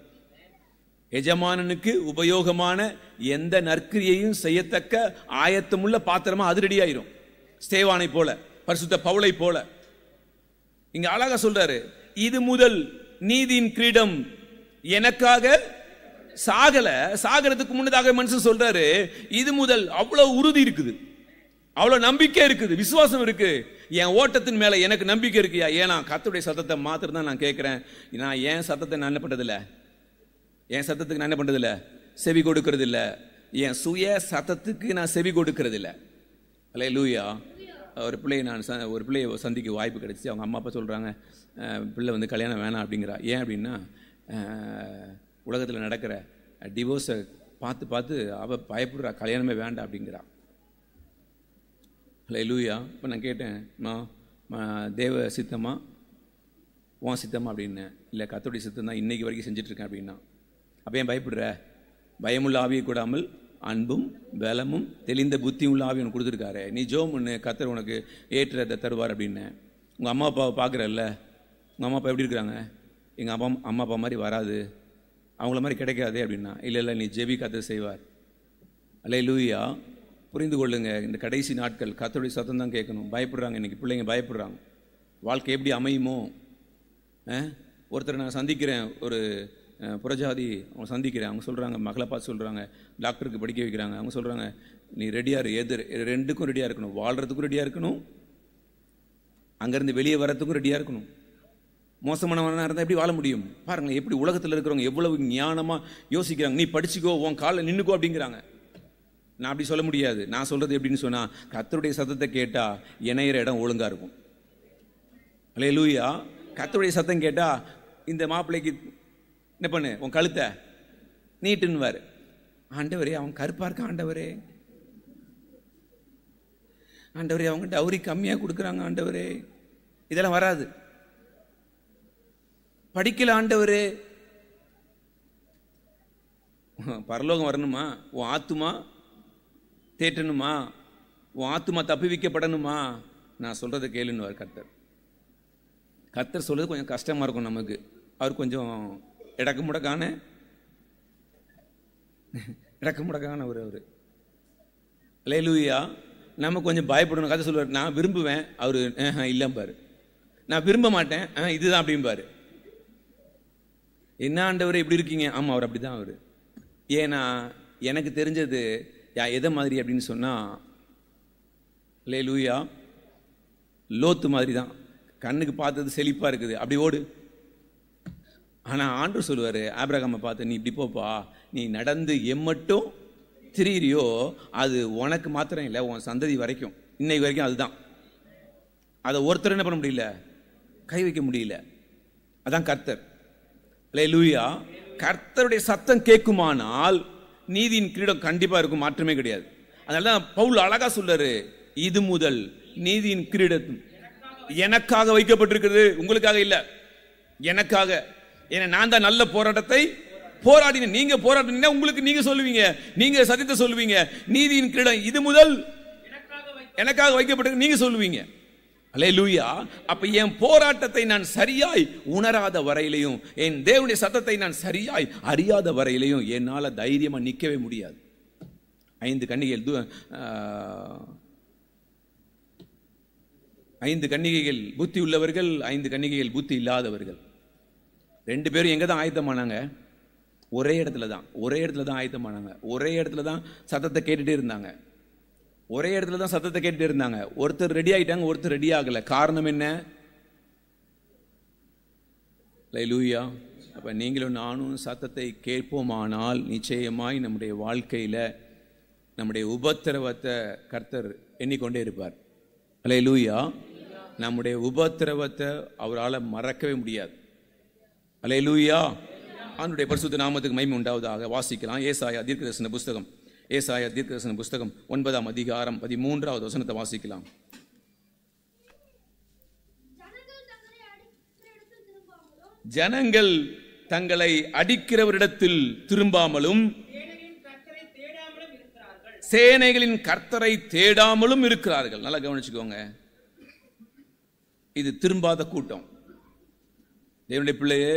எஜமானனுக்கு உபயோகமான எந்த நற்கிரியையும் செய்யத்தக்க ஆயத்தமுள்ள பாத்திரமா அது ரெடி ஆயிரும். ஸ்தேவானை போல, பரிசுத்த பவுலை போல. இங்க அழகா சொல்றாரு, இது முதல் நீதியின் கிரீடம் எனக்காக சாகறதுக்கு முன்னதாக மனுஷன் சொல்றாரு, இது முதல். அவ்வளவு உறுதி இருக்குது, அவ்வளவு நம்பிக்கை இருக்குது, விசுவாசம் இருக்கு. என் ஓட்டத்தின் மேல எனக்கு நம்பிக்கை இருக்குயா. ஏன்னா கர்த்தருடைய சத்தத்தை மாத்திரம் தான் நான் கேட்கிறேன். நான் என் சத்தத்தை நான் என்ன பண்றதில்ல, என் சத்தத்துக்கு நான் என்ன பண்றதில்ல, செவி கொடுக்கறது இல்லை. என் சுய சத்தத்துக்கு நான் செவி கொடுக்கறது இல்லை. அல்லேலூயா. ஒரு பிள்ளையை சந்திக்க வாய்ப்பு கிடைச்சி. அவங்க அம்மா அப்பா சொல்றாங்க, பிள்ளை வந்து கல்யாணம் வேணாம் அப்படிங்கிறா. ஏன் அப்படின்னா, உலகத்தில் நடக்கிற டிவோர்ஸை பார்த்து அவ பயப்படுறா, கல்யாணமே வேண்டாம் அப்படிங்கிறா. அல்லேலூயா. இப்போ நான் கேட்டேன், தேவ சித்தமா உன் சித்தமா அப்படின்னு. இல்லை கர்த்தருடைய சித்தம் தான் இன்னைக்கு வரைக்கும் செஞ்சிட்ருக்கேன் அப்படின்னா. அப்போ ஏன் பயப்படுற? பயமுள்ள ஆவியை கூடாமல் அன்பும் பலமும் தெளிந்த புத்தியும் உள்ள ஆவி உனக்கு கொடுத்துருக்காரு. நீ ஜோம் பண்ணு, கர்த்தர் உனக்கு ஏற்றத்தை தருவார் அப்படின்னு. உங்கள் அம்மா அப்பாவை பார்க்குறல்ல, உங்கள் அம்மா அப்பா எப்படி இருக்கிறாங்க? எங்கள் அம்மா அப்பா மாதிரி வராது, அவங்கள மாதிரி கிடைக்காது அப்படின்னா. இல்லை நீ ஜெபி, கர்த்தர் செய்வார். அல்லேலூயா. புரிந்து கொள்ளுங்க, இந்த கடைசி நாட்கள் கர்த்தருடைய சத்தம் தான் கேட்கணும். பயப்படுறாங்க, இன்னைக்கு பிள்ளைங்க பயப்படுறாங்க. வாழ்க்கை எப்படி அமையுமோ. ஒருத்தரை நான் சந்திக்கிறேன், ஒரு புறஜாதி அவங்க சந்திக்கிறேன். அவங்க சொல்கிறாங்க, மகளை பார்த்து சொல்கிறாங்க, டாக்டருக்கு படிக்க வைக்கிறாங்க. அவங்க சொல்கிறாங்க, நீ ரெடியாக ரெண்டுக்கும் ரெடியாக இருக்கணும். வாழ்கிறதுக்கும் ரெடியாக இருக்கணும், அங்கேருந்து வெளியே வர்றதுக்கும் ரெடியாக இருக்கணும். மோசமானவனாக இருந்தால் எப்படி வாழ முடியும்? பாருங்களேன், எப்படி உலகத்தில் இருக்கிறவங்க எவ்வளவு ஞானமாக யோசிக்கிறாங்க. நீ படிச்சுக்கோ, உன் காலில் நின்றுக்கோ அப்படிங்கிறாங்க. நான் அப்படி சொல்ல முடியாது. நான் சொல்கிறது எப்படின்னு சொன்னால், கர்த்தருடைய சத்தத்தை கேட்டால் இணையிற இடம் ஒழுங்காக இருக்கும். அல்லேலூயா. கர்த்தருடைய சத்தம் கேட்டால் இந்த மாப்பிள்ளைக்கு என்ன பண்ணு, உன் கழுத்தை நீட்டுன்னுவார். ஆண்டவரே அவன் கருப்பாக இருக்க, ஆண்டவரே அவங்க டவுரி கம்மியாக கொடுக்குறாங்க, ஆண்டவரே. இதெல்லாம் வராது. படிக்கல, ஆண்டவரே. பரலோகம் வரணுமா, உன் ஆத்துமா தேற்றணுமா, உன் ஆத்துமா தப்பி வைக்கப்படணுமா, நான் சொல்றதை கேளுன்னுவார் கர்த்தர். கர்த்தர் சொல்றது கொஞ்சம் கஷ்டமா இருக்கும் நமக்கு. அவர் கொஞ்சம் இடக்கு முடக்கான ஒரு அவரு. அல்லேலூயா. நம்ம கொஞ்சம் பயப்படணும். கதை சொல்லுவார், நான் விரும்புவேன், அவரு இல்லம்பாரு. நான் விரும்ப மாட்டேன், இதுதான் அப்படிம்பாரு. என்ன ஆண்டவரே இப்படி இருக்கீங்க? ஆமா, அவர் அப்படிதான் அவரு. ஏன்னா எனக்கு தெரிஞ்சது எதை மாதிரி அப்படின்னு சொன்னா, அல்லேலூயா, லோத்து மாதிரி தான். கண்ணுக்கு பார்த்தது செழிப்பா இருக்குது, அப்படி ஓடு. ஆனா ஆண்டவர் சொல்லுவாரு, ஆபிரகாமை பார்த்து, நீ இப்படி போப்பா, நீ நடந்து எம்மட்டும் திரியிறியோ அது உனக்கு மாத்திரம் இல்லை, உன் சந்ததி வரைக்கும், இன்னைக்கு வரைக்கும் அதுதான். அதை ஒருத்தர் என்ன பண்ண முடியல, கை வைக்க முடியல. அதான் கர்த்தர். அல்லேலூயா. கர்த்தருடைய சத்தம் கேட்குமானால் நீதியின் கிரீடம் கண்டிப்பா இருக்கும், மாற்றமே கிடையாது. அதனாலதான் பவுல் அழகா சொல்றாரு, இது முதல் நீதியின் கிரீடம் எனக்காக வைக்கப்பட்டிருக்கிறது, உங்களுக்காக இல்ல, எனக்காக. ஏன்னா நான் தான் நல்ல போராட்டத்தை போராடின. நீங்க போராடினா உங்களுக்கு நீங்க சொல்லுவீங்க, நீங்க சத்தியத்தை சொல்லுவீங்க. நீதியின் கிரீடம் இது முதல் எனக்காக வைக்கப்பட்டிருக்கு நீங்க சொல்லுவீங்க. அல்லேலூயா. அப்ப என் போராட்டத்தை நான் சரியாய் உணராத வரையிலையும், என் தேவனுடைய சத்தத்தை நான் சரியாய் அறியாத வரையிலையும் என்னால தைரியமா நிக்கவே முடியாது. 5 கன்னிகைகள் 5 கன்னிகைகள் புத்தி உள்ளவர்கள், 5 கன்னிகைகள் புத்தி இல்லாதவர்கள். 2 பேரும் எங்கே தான் ஆயத்தமானாங்க? ஒரே இடத்துல தான் ஆயத்தமானாங்க. ஒரே இடத்துல தான் சத்தத்தை கேட்டுட்டே இருந்தாங்க. ஒருத்தர் ரெடி ஆயிட்டாங்க, ஒருத்தர் ரெடி ஆகல. காரணம் என்ன? அல்லேலூயா. அப்ப நீங்களும் நானும் சத்தத்தை கேட்போமானால் நிச்சயமாய் நம்முடைய வாழ்க்கையில நம்முடைய உபத்திரவத்தை கர்த்தர் எண்ணிக்கொண்டே இருப்பார். அல்லேலூயா. நம்முடைய உபத்திரவத்தை அவரால் மறக்கவே முடியாது. அல்லேலூயா. ஆண்டவருடைய பரிசுத்த நாமத்துக்கு மகிமை உண்டாவதாக. வாசிக்கலாம். ஏசாயா தீர்க்கதரிசன புஸ்தகம் 9ஆம் அதிகாரம் 13வது வசனத்தை வாசிக்கலாம். ஜனங்கள் தங்களை அடிக்கிறவரிடத்தில் திரும்பாமலும் சேனைகளின் கர்த்தரை தேடாமலும் இருக்கிறார்கள். நல்லா கவனிச்சுக்கோங்க. இது திரும்பாத கூட்டம். தேவனுடைய பிள்ளையே,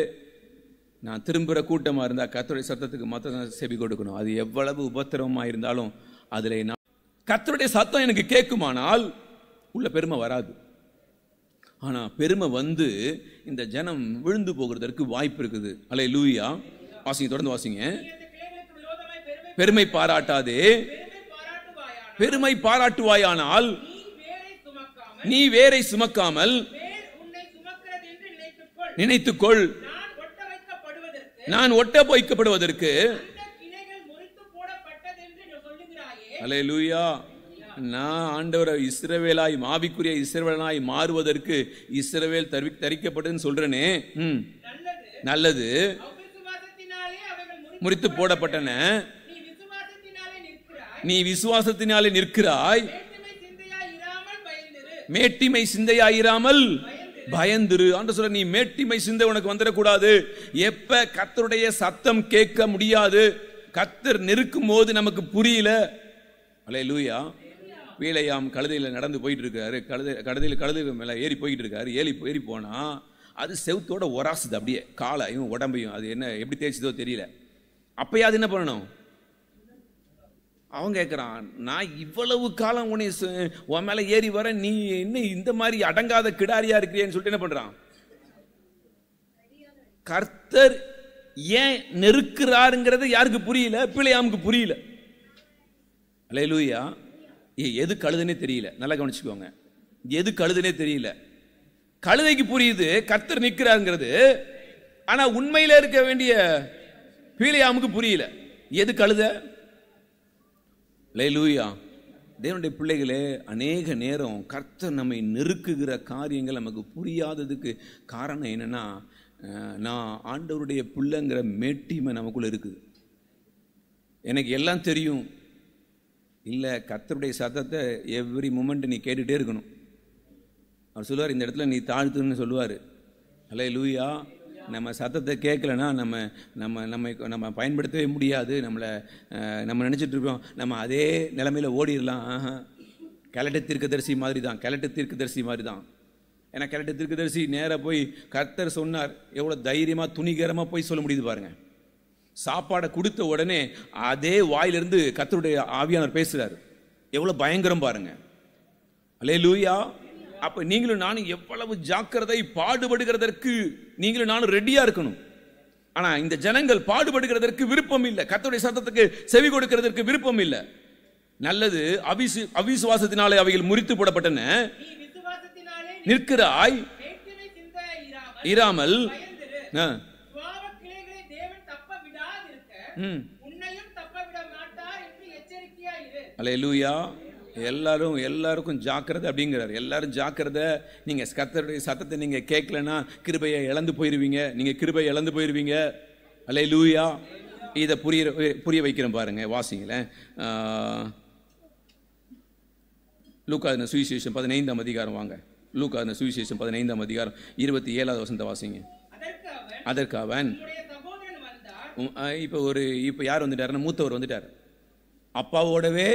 நான் திரும்புகிற கூட்டமாக இருந்தால் கர்த்தருடைய சத்தத்துக்கு மாத்திரம் செவி கொடுக்கணும். அது எவ்வளவு உபத்திரவமாக இருந்தாலும் அதில் நான் கர்த்தருடைய சத்தம் எனக்கு கேட்குமானால் உள்ள பெருமை வராது. ஆனால் பெருமை வந்து இந்த ஜனம் விழுந்து போகிறதற்கு வாய்ப்பு இருக்குது. அல்லேலூயா. வாசிங்க, தொடர்ந்து வாசிங்க. பெருமை பாராட்டாதே, பெருமை பாராட்டுவாயானால் நீ வேரை சுமக்காமல் நினைத்துக்கொள். நான் ஒட்ட வைக்கப்படுவதற்கு. அல்லேலூயா. நான் ஆண்டவரை இஸ்ரவேலாய், ஆவிக்குரிய இஸ்ரவேலாய் மாறுவதற்கு இஸ்ரவேல் தரிக்கப்பட்டதுன்னு சொல்றேனே. நல்லது. முறித்து போடப்பட்டன. நீ விசுவாசத்தினாலே நிற்கிறாய். மேட்டிமை சிந்தையாயிராமல் பயந்துரு. ஆண்டு சொல்ற, நீ மேட்டிமை சிந்தை உனக்கு வந்துடக்கூடாது. எப்ப கர்த்தருடைய சத்தம் கேட்க முடியாது, கர்த்தர் நெருக்கும் போது நமக்கு புரியல. அல்லேலூயா. வீளையாம் கழுதையில் நடந்து போயிட்டு இருக்காரு. கழுதை மேல ஏறி போயிட்டு இருக்காரு. ஏறி போனா அது செவுத்தோட உராசுது அப்படியே காலையும் உடம்பையும். அது என்ன எப்படி தேய்ச்சதோ தெரியல. அப்பயாவது என்ன பண்ணணும்? அவன் கேட்கிறான், நான் இவ்வளவு காலம் உன் மேல ஏறி வர, நீ என்ன இந்த மாதிரி அடங்காத கிடாரியா இருக்கிறேன்னு சொல்லிட்டு என்ன பண்றான்? கர்த்தர் ஏன் நெருக்கிறாருங்கிறது யாருக்கு புரியல? பிழையாமுக்கு புரியல. அல்லேலூயா. எது கழுதுனே தெரியல. நல்லா கவனிச்சுக்கோங்க. எது கழுதுனே தெரியல. கழுதைக்கு புரியுது கர்த்தர் நிற்கிறாருங்கிறது. ஆனா உண்மையில இருக்க வேண்டிய பிழையாமுக்கு புரியல. எது கழுத? அல்லேலூயா. தேவனுடைய பிள்ளைகளே, அநேக நேரம் கர்த்தர் நம்மை நெருக்குகிற காரியங்கள் நமக்கு புரியாததுக்கு காரணம் என்னன்னா, நான் ஆண்டவருடைய பிள்ளைங்கிற மேட்டிமை நமக்குள்ள இருக்குது. எனக்கு எல்லாம் தெரியும் இல்லை. கர்த்தருடைய சத்தத்தை எவ்ரி மூமெண்ட் நீ கேட்டுகிட்டே இருக்கணும். அவர் சொல்லுவார், இந்த இடத்துல நீ தாழ்த்துன்னு சொல்லுவார். அல்லேலூயா. நம்ம சத்தத்தை கேட்கலன்னா நம்ம பயன்படுத்தவே முடியாது. நம்ம நினச்சிட்டு இருக்கோம் நம்ம அதே நிலைமையில் ஓடிடலாம். கிழட்டு தீர்க்கதரிசி மாதிரி தான். ஏன்னா கிழட்டு தீர்க்கதரிசி நேராக போய் கர்த்தர் சொன்னார், எவ்வளோ தைரியமாக துணிகரமாக போய் சொல்ல முடியுது பாருங்க. சாப்பாடை கொடுத்த உடனே அதே வாயிலிருந்து கர்த்தருடைய ஆவியானவர் பேசுறாரு. எவ்வளவு பயங்கரம் பாருங்க. அல்லேலூயா. அப்ப நீங்களும் நானும் எவ்வளவு ஜாக்கிரதை, பாடுபடுகிறதற்கு நீங்களும் நானும் ரெடியா இருக்கணும். ஆனா இந்த ஜனங்கள் பாடுபடுகிறதற்கு விருப்பம் இல்லை. கர்த்தருடைய சத்தத்துக்கு செவி கொடுக்கிறதற்கு விருப்பம் இல்லை. நல்லது. அவிசுவாசத்தினாலே அவைகள் முறித்து போடப்பட்டன. நிற்கிறாய் இராமல். அல்லேலூயா. எல்லாருக்கும் ஜாக்கிரதை அப்படிங்கிறார். எல்லாரும் ஜாக்கிரதை. நீங்க கர்த்தருடைய சத்தத்தை நீங்க கேட்கலன்னா கிருபையை இழந்து போயிருவீங்க. அல்லேலூயா. இதை புரிய வைக்கிறேன் பாருங்க. வாசிங்களேன். லூக்கா சுவிசேஷம் 15ஆம் அதிகாரம் வாங்க. லூக்கா சுவிசேஷம் 15ஆம் அதிகாரம் 27வது வசனத்தை வாசிங்க. அதற்கு அவன், இப்போ யார் வந்துட்டாருன்னா மூத்தவர் வந்துட்டார். அப்பாவோடவே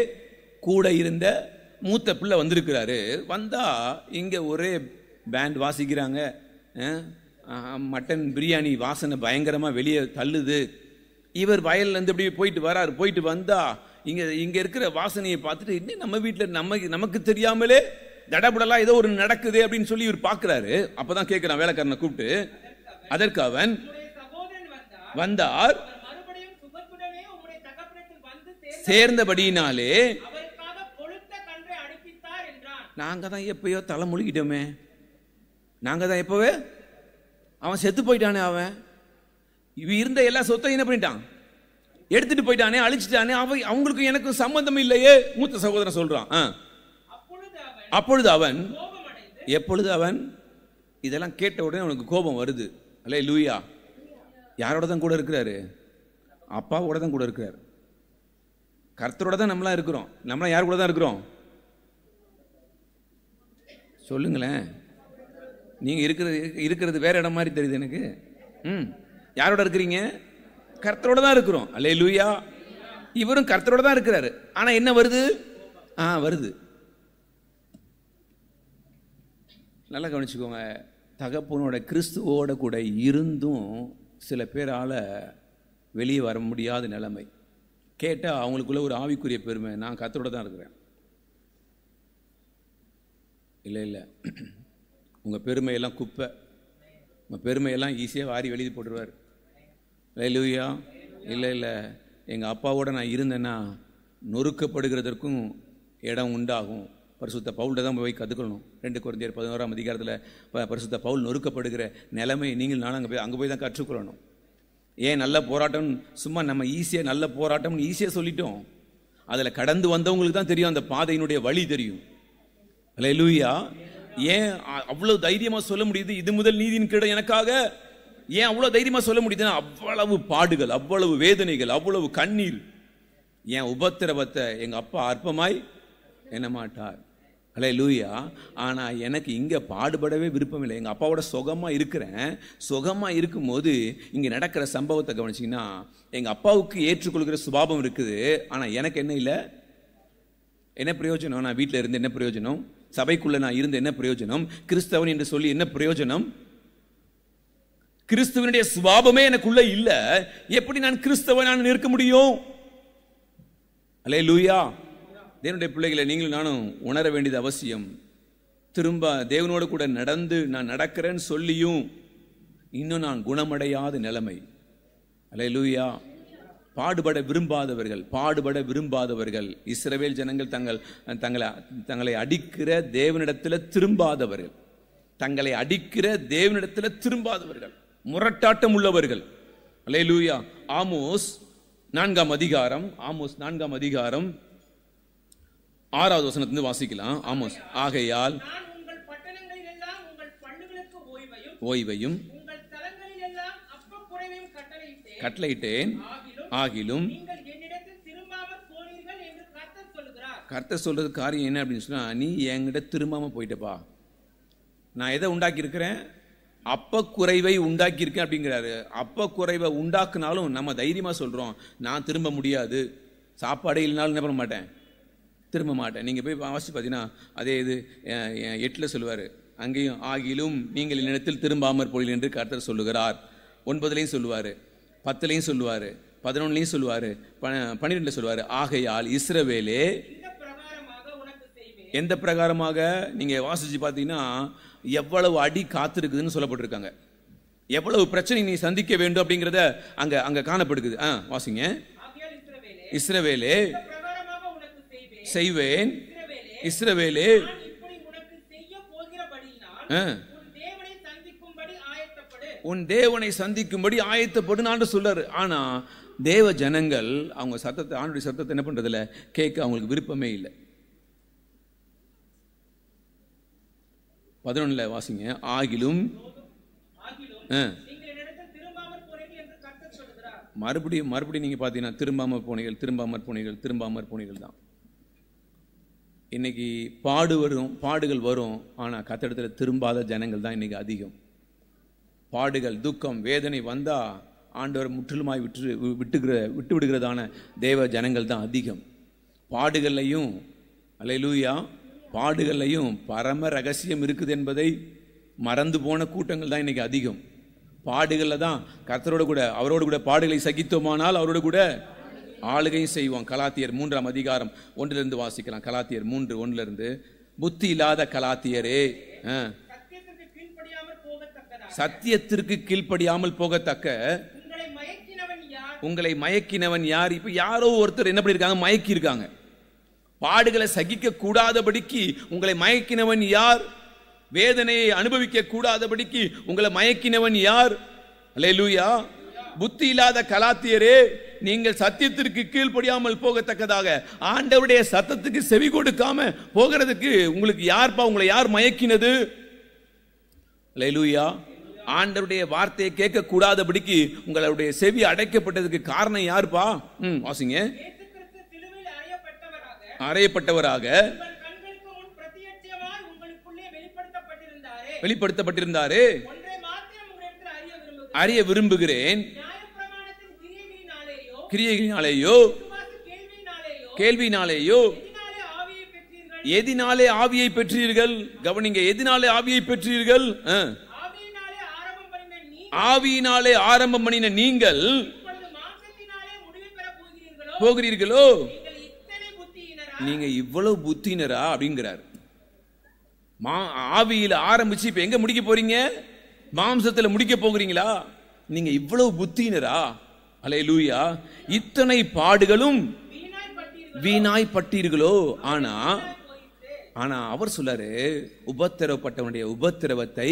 கூட இருந்த மூத்த பிள்ளை வந்திருக்கிறாரு. வந்தா இங்க ஒரே பேண்ட் வாசிக்கிறாங்க. மட்டன் பிரியாணி வாசனை பயங்கரமா வெளியே தள்ளுது. இவர் வயல்ல இருந்து இப்படி போயிட்டு வந்தா இங்க இருக்கிற வாசனையை பார்த்துட்டு, இன்னும் நம்ம வீட்டில் நமக்கு தெரியாமலே தடபுடலா ஏதோ ஒரு நடக்குது அப்படின்னு சொல்லி இவர் பார்க்கிறாரு. அப்பதான் கேட்கிறான் வேலைக்காரனை கூப்பிட்டு. அதற்கு அவன் வந்தார், சேர்ந்தபடியினாலே நாங்க தான் எப்பயோ தலை முழுகிட்டோமே, நாங்க தான் எப்பவே, அவன் செத்து போயிட்டானே, அவன் இருந்த எல்லா சொத்தையும் என்ன பண்ணிட்டான், எடுத்துட்டு போயிட்டானே, அழிச்சிட்டானே, அவங்களுக்கு எனக்கு சம்பந்தம் இல்லையே. மூத்த சகோதரன் சொல்றான். அப்பொழுது அவன், எப்பொழுது அவன் இதெல்லாம் கேட்ட உடனே அவனுக்கு கோபம் வருது. அல்லேலூயா. யாரோட தான் கூட இருக்கிறாரு? அப்பாவோட தான் கூட இருக்கிறார். கர்த்தரோட தான் நம்மளாம் இருக்கிறோம். நம்மளாம் யார் கூட தான் இருக்கிறோம்? சொல்லுங்களேன். நீங்க இருக்கிறது வேற இடம் மாதிரி தெரியுது எனக்கு. யாரோட இருக்கிறீங்க? கர்த்தரோட தான் இருக்கிறோம். அல்லேலூயா. இவரும் கர்த்தரோட தான் இருக்கிறாரு. ஆனா என்ன வருது? வருது. நல்லா கவனிச்சுக்கோங்க. தகப்பனோட கிறிஸ்துவோட கூட இருந்தும் சில பேரால் வெளியே வர முடியாத நிலைமை. கேட்டால் அவங்களுக்குள்ள ஒரு ஆவிக்குரிய பெருமை, நான் கர்த்தரோட தான் இருக்கிறேன். இல்லை, உங்கள் பெருமையெல்லாம் குப்பை, உங்கள் பெருமையெல்லாம் ஈஸியாக வாரி வெளியே போட்டுருவார். அல்லேலூயா. இல்லை, எங்கள் அப்பாவோட நான் இருந்தேன்னா நொறுக்கப்படுகிறதற்கும் இடம் உண்டாகும். பரிசுத்த பவுல்கிட்ட தான் போய் கற்றுக்கணும். 2 கொரிந்தியர் 11ஆம் அதிகாரத்தில் பரிசுத்த பவுல் நொறுக்கப்படுகிற நிலைமை நீங்கள் நானும் அங்கே போய் தான் கற்றுக்கொள்ளணும். ஏன் நல்ல போராட்டம் சும்மா நம்ம ஈஸியாக நல்ல போராட்டம்னு ஈஸியாக சொல்லிட்டோம். அதில் கடந்து வந்தவங்களுக்கு தான் தெரியும், அந்த பாதையினுடைய வழி தெரியும். அல்லேலூயா. ஏன் அவ்வளவு தைரியமாக சொல்ல முடியுது, இது முதல் நீதியின் கீழே எனக்காக? ஏன் அவ்வளோ தைரியமாக சொல்ல முடியுதுன்னா, அவ்வளவு பாடுகள், அவ்வளவு வேதனைகள், அவ்வளவு கண்ணீர். என் உபத்திரவத்தை எங்கள் அப்பா அற்பமாய் என்ன மாட்டார். அல்லேலூயா. ஆனால் எனக்கு இங்கே பாடுபடவே விருப்பம் இல்லை. எங்கள் அப்பாவோட சுகமாக இருக்கிறேன். சுகமாக இருக்கும்போது இங்கே நடக்கிற சம்பவத்தை கவனிச்சிங்கன்னா, எங்கள் அப்பாவுக்கு ஏற்றுக்கொள்கிற சுபாவம் இருக்குது. ஆனால் எனக்கு என்ன இல்லை? என்ன பிரயோஜனம்? நான் வீட்டில் இருந்து என்ன பிரயோஜனம்? சபைக்குள்ளே நான் இருந்து என்ன பிரயோஜனம்? கிறிஸ்தவன் என்று சொல்லி என்ன பிரயோஜனம்? கிறிஸ்துவனுடைய சுபாவமே எனக்குள்ள இல்லை. எப்படி நான் கிறிஸ்தவன் இருக்க முடியும்? அல்லேலூயா. தேவனுடைய பிள்ளைகளை நீங்களும் நானும் உணர வேண்டியது அவசியம். திரும்ப தேவனோடு கூட நடந்து நான் நடக்கிறேன்னு சொல்லியும் இன்னும் நான் குணமடையாத நிலைமை. அல்லேலூயா. பாடுபட விரும்பாதவர்கள் இஸ்ரவேல் ஜனங்கள் தங்களை அடிக்கிற தேவனிடத்தில் திரும்பாதவர்கள், முரட்டாட்டம் உள்ளவர்கள். அல்லேலூயா. ஆமோஸ் 4ஆம் அதிகாரம் 6வது வசனத்திலிருந்து வாசிக்கலாம். ஆமோஸ். ஆகையால் ஓய்வையும் கட்டளையிட்டேன், ஆகிலும் கர்த்தர் சொல்றது காரியம் என்ன அப்படின்னு சொன்னா, நீ என்கிட்ட திரும்பாம போயிட்டப்பா. நான் எதை உண்டாக்கி இருக்கிறேன்? அப்பக்குறைவை உண்டாக்கி இருக்கேன் அப்படிங்கிறாரு. அப்பக்குறைவை உண்டாக்குனாலும் நம்ம தைரியமா சொல்றோம், நான் திரும்ப முடியாது. சாப்பாடே இல்லைனாலும் என்ன பண்ண மாட்டேன், திரும்ப மாட்டேன். நீங்கள் போய் வாசித்து பார்த்தீங்கன்னா அதே இது 8 சொல்லுவார். அங்கேயும் ஆகிலும் நீங்கள் என்னிடத்தில் திரும்பாமற் போனீர்கள் என்று கர்த்தர் சொல்லுகிறார். 9 சொல்லுவார், 10 சொல்லுவார், 11 சொல்லுவார், 12 சொல்லுவார். ஆகையால் இஸ்ரவேலே எந்த பிரகாரமாக நீங்கள் வாசிச்சு பார்த்தீங்கன்னா எவ்வளவு அடி காத்திருக்குதுன்னு சொல்லப்பட்டிருக்காங்க. எவ்வளவு பிரச்சனை நீ சந்திக்க வேண்டும் அப்படிங்கிறத அங்க காணப்படுகிறது. வாசிங்க. இஸ்ரவேலே செய்வேன், இஸ்ரவேலே உன் தேவனை சந்திக்கும்படி ஆயத்தப்படு சொல்றாரு. ஆனா தேவ ஜனங்கள் அவங்க சத்தத்தை, ஆண்டுடைய சத்தத்தை என்ன பண்றதில்ல, கேட்க அவங்களுக்கு விருப்பமே இல்லை. 11 வாசிங்க. ஆகிலும் மறுபடியும் நீங்க பாத்தீங்கன்னா திரும்பாமற் போனீர்கள் தான். இன்னைக்கு பாடுகள் வரும். ஆனா கர்த்தரிடத்துல திரும்பாத ஜனங்கள் தான் இன்னைக்கு அதிகம். பாடுகள், துக்கம், வேதனை வந்தா ஆண்டவர் முற்றிலுமாய் விட்டு விடுகிறதான தேவ ஜனங்கள் தான் அதிகம். பாடுகள்லையும் அல்லேலூயா, பாடுகள்லையும் பரம ரகசியம் இருக்குது என்பதை மறந்து போன கூட்டங்கள் தான் இன்னைக்கு அதிகம். பாடுகள்ல தான் கர்த்தரோடு கூட, அவரோடு கூட பாடுகளை சகித்தோமானால் அவரோடு கூட ஆளுகையும் செய்வோம். கலாத்தியர் 3ஆம் அதிகாரம் 1 வாசிக்கலாம். கலாத்தியர் 3:1 புத்தி இல்லாத கலாத்தியரே, சத்தியத்திற்கு கீழ்ப்படியாமல் போகத்தக்க உங்களை மயக்கினவன் யார்? இப்ப யாரோ ஒருத்தர் என்ன பண்ணிருக்காங்க? மயக்கி இருக்காங்க. பாடுகளை சகிக்க கூடாதபடிக்கு உங்களை மயக்கினவன் யார்? வேதனையை அனுபவிக்க கூடாதபடிக்கு உங்களை மயக்கினவன் யார்? அல்லேலூயா. புத்தி இல்லாத கலாத்தியரே, நீங்கள் சத்தியத்திற்கு கீழ்ப்படியாமல் போகத்தக்கதாக ஆண்டவருடைய சத்தத்துக்கு செவி கொடுக்காம போகிறதுக்கு உங்களுக்கு யார்ப்பா? உங்களை யார் மயக்கினது? அல்லேலூயா. ஆண்டவருடைய வார்த்தையை கேட்க கூடாதபடிக்கு உங்களுடைய செவி அடைக்கப்பட்டதுக்கு காரணம் யாருப்பா? வாசிங்க. அறையப்பட்டவராக வெளிப்படுத்தப்பட்டிருந்தாரே, அறிய விரும்புகிறேன். கிரியைகளினாலேயோ கேள்வினாலேயோ எதினாலே ஆவியை பெற்றீர்கள்? கவனிங்க, எதினாலே ஆவியை பெற்றீர்கள்? ஆவியினாலே ஆரம்பம் பண்ணின நீங்கள் போகிறீர்களோ? நீங்க இவ்வளவு புத்தினரா அப்படிங்கிறார். ஆவியில ஆரம்பிச்சு இப்ப எங்க முடிக்க போறீங்க? மாம்சத்துல முடிக்க போகிறீங்களா? நீங்க இவ்வளவு புத்தினரா? அல்லேலூயா. இத்தனை பாடுகளும் வீணாய் பட்டீர்களோ? ஆனா அவர் சொல்லாரு, உபத்திரவப்பட்டவனுடைய உபத்திரவத்தை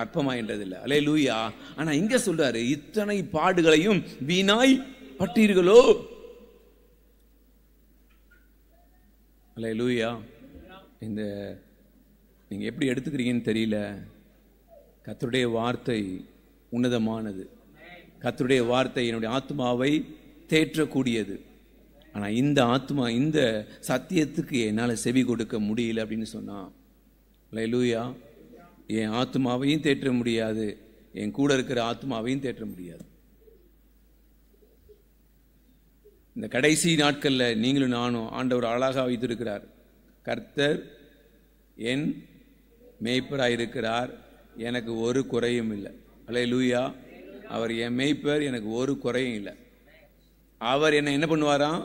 அற்பமாயின்றதில்லை. அல்லேலூயா. ஆனா இங்க சொல்றாரு, இத்தனை பாடுகளையும் வீணாய் பட்டீர்களோ? அல்லேலூயா. இந்த நீங்க எப்படி எடுத்துக்கிறீங்கன்னு தெரியல. கர்த்தருடைய வார்த்தை உன்னதமானது. கர்த்தருடைய வார்த்தை என்னுடைய ஆத்மாவை தேற்றக்கூடியது. ஆனா இந்த ஆத்மா, இந்த சத்தியத்துக்கு என்னால செவி கொடுக்க முடியல அப்படின்னு சொன்னா, அல்லேலூயா, என் ஆத்மாவையும் தேற்ற முடியாது, என் கூட இருக்கிற ஆத்மாவையும் தேற்ற முடியாது. இந்த கடைசி நாட்கள்ல நீங்களும் நானும் ஆண்டவர் அழகாக வைத்திருக்கிறார். கர்த்தர் என் மேய்ப்பராயிருக்கிறார், எனக்கு ஒரு குறையும் இல்லை. அல்லேலூயா. அவர் என் மேய்ப்பர், எனக்கு ஒரு குறையும் இல்லை. அவர் என்னை என்ன பண்ணுவாராம்?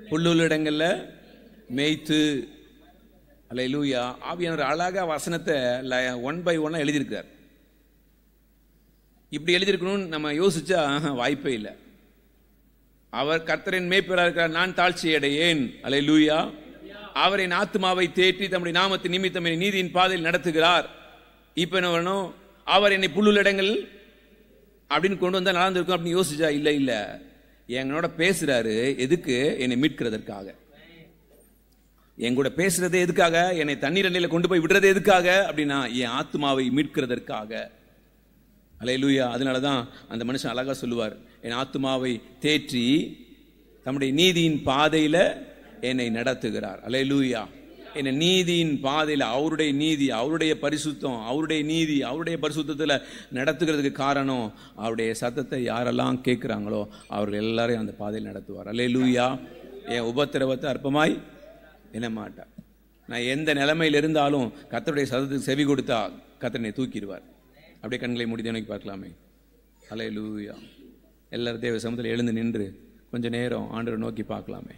புல்லுள்ள இடங்கள்ல மேய்த்து. அல்லேலூயா. ஆவியானவர் அழகா வசனத்தை 1 by 1 எழுதியிருக்கிறார். இப்படி எழுதியிருக்கணும்னு நம்ம யோசிச்சா வாய்ப்பே இல்லை. அவர் கர்த்தரின் மேய்ப்பராக இருக்கிறார், நான் தாழ்ச்சி அடையேன். அல்லேலூயா. அவர் என் ஆத்மாவை தேற்றி தம்முடைய நாமத்தின் நிமித்தம் என்னை நீதியின் பாதையில் நடத்துகிறார். இப்ப என்ன வேணும்? அவர் என்னை புல்லுள்ள இடங்கள் அப்படின்னு கொண்டு வந்தா நடந்திருக்கும் அப்படின்னு யோசிச்சா இல்ல, என்னோட பேசுறாரு. எதுக்கு? என்னை மீட்கிறதற்காக. என் கூட பேசுறது எதுக்காக? என்னை தண்ணீர் அண்டையில கொண்டு போய் விடுறது எதுக்காக அப்படின்னா, என் ஆத்மாவை மீட்கிறதற்காக. அல்லேலூயா. அதனாலதான் அந்த மனுஷன் அழகா சொல்லுவார், என் ஆத்மாவை தேற்றி தம்முடைய நீதியின் பாதையில என்னை நடத்துகிறார். அல்லேலூயா. என்னை நீதியின் பாதையில, அவருடைய நீதி, அவருடைய பரிசுத்தம், அவருடைய நீதி, அவருடைய பரிசுத்தத்துல நடத்துகிறதுக்கு காரணம், அவருடைய சத்தத்தை யாரெல்லாம் கேட்கிறாங்களோ அவர்கள் எல்லாரையும் அந்த பாதையில் நடத்துவார். அல்லேலூயா. என் உபத்திரவத்தை அற்பமாய் என்ன மாட்டார். நான் எந்த நிலைமையில் இருந்தாலும் கர்த்தருடைய சத்தத்துக்கு செவி கொடுத்தா கர்த்தரை தூக்கிடுவார். அப்படியே கண்களை மூடி தேவனை பார்க்கலாமே. அல்லேலூயா. எல்லாரும் தேவ சமூகத்தில் எழுந்து நின்று கொஞ்ச நேரம் ஆண்டவரை நோக்கி பார்க்கலாமே.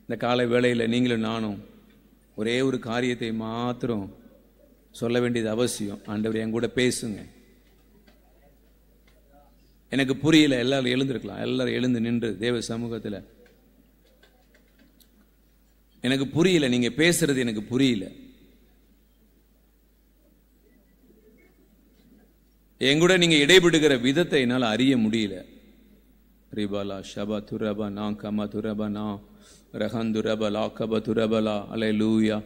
இந்த காலை வேளையில் நீங்களும் நானும் ஒரே ஒரு காரியத்தை மாத்திரம் சொல்ல வேண்டியது அவசியம். ஆண்டவரே, என் கூட பேசுங்க. எனக்கு புரியல. எல்லாரும் எழுந்திருக்கலாம். எல்லாரும் எழுந்து நின்று தேவ சமூகத்தில், எனக்கு புரியல, நீங்க பேசுறது எனக்கு புரியல, எங்கூட நீங்க இடைபடுகிற விதத்தை என்னால் அறிய முடியல. ரிபாலா ஷபா துரபா நா கமா துரபா நா ரஹந்துரபலா கப துரபலா. அல்லேலூயா.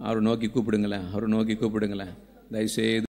அவரை நோக்கி கூப்பிடுங்களேன், அவரை நோக்கி கூப்பிடுங்களேன். தயவுசெய்து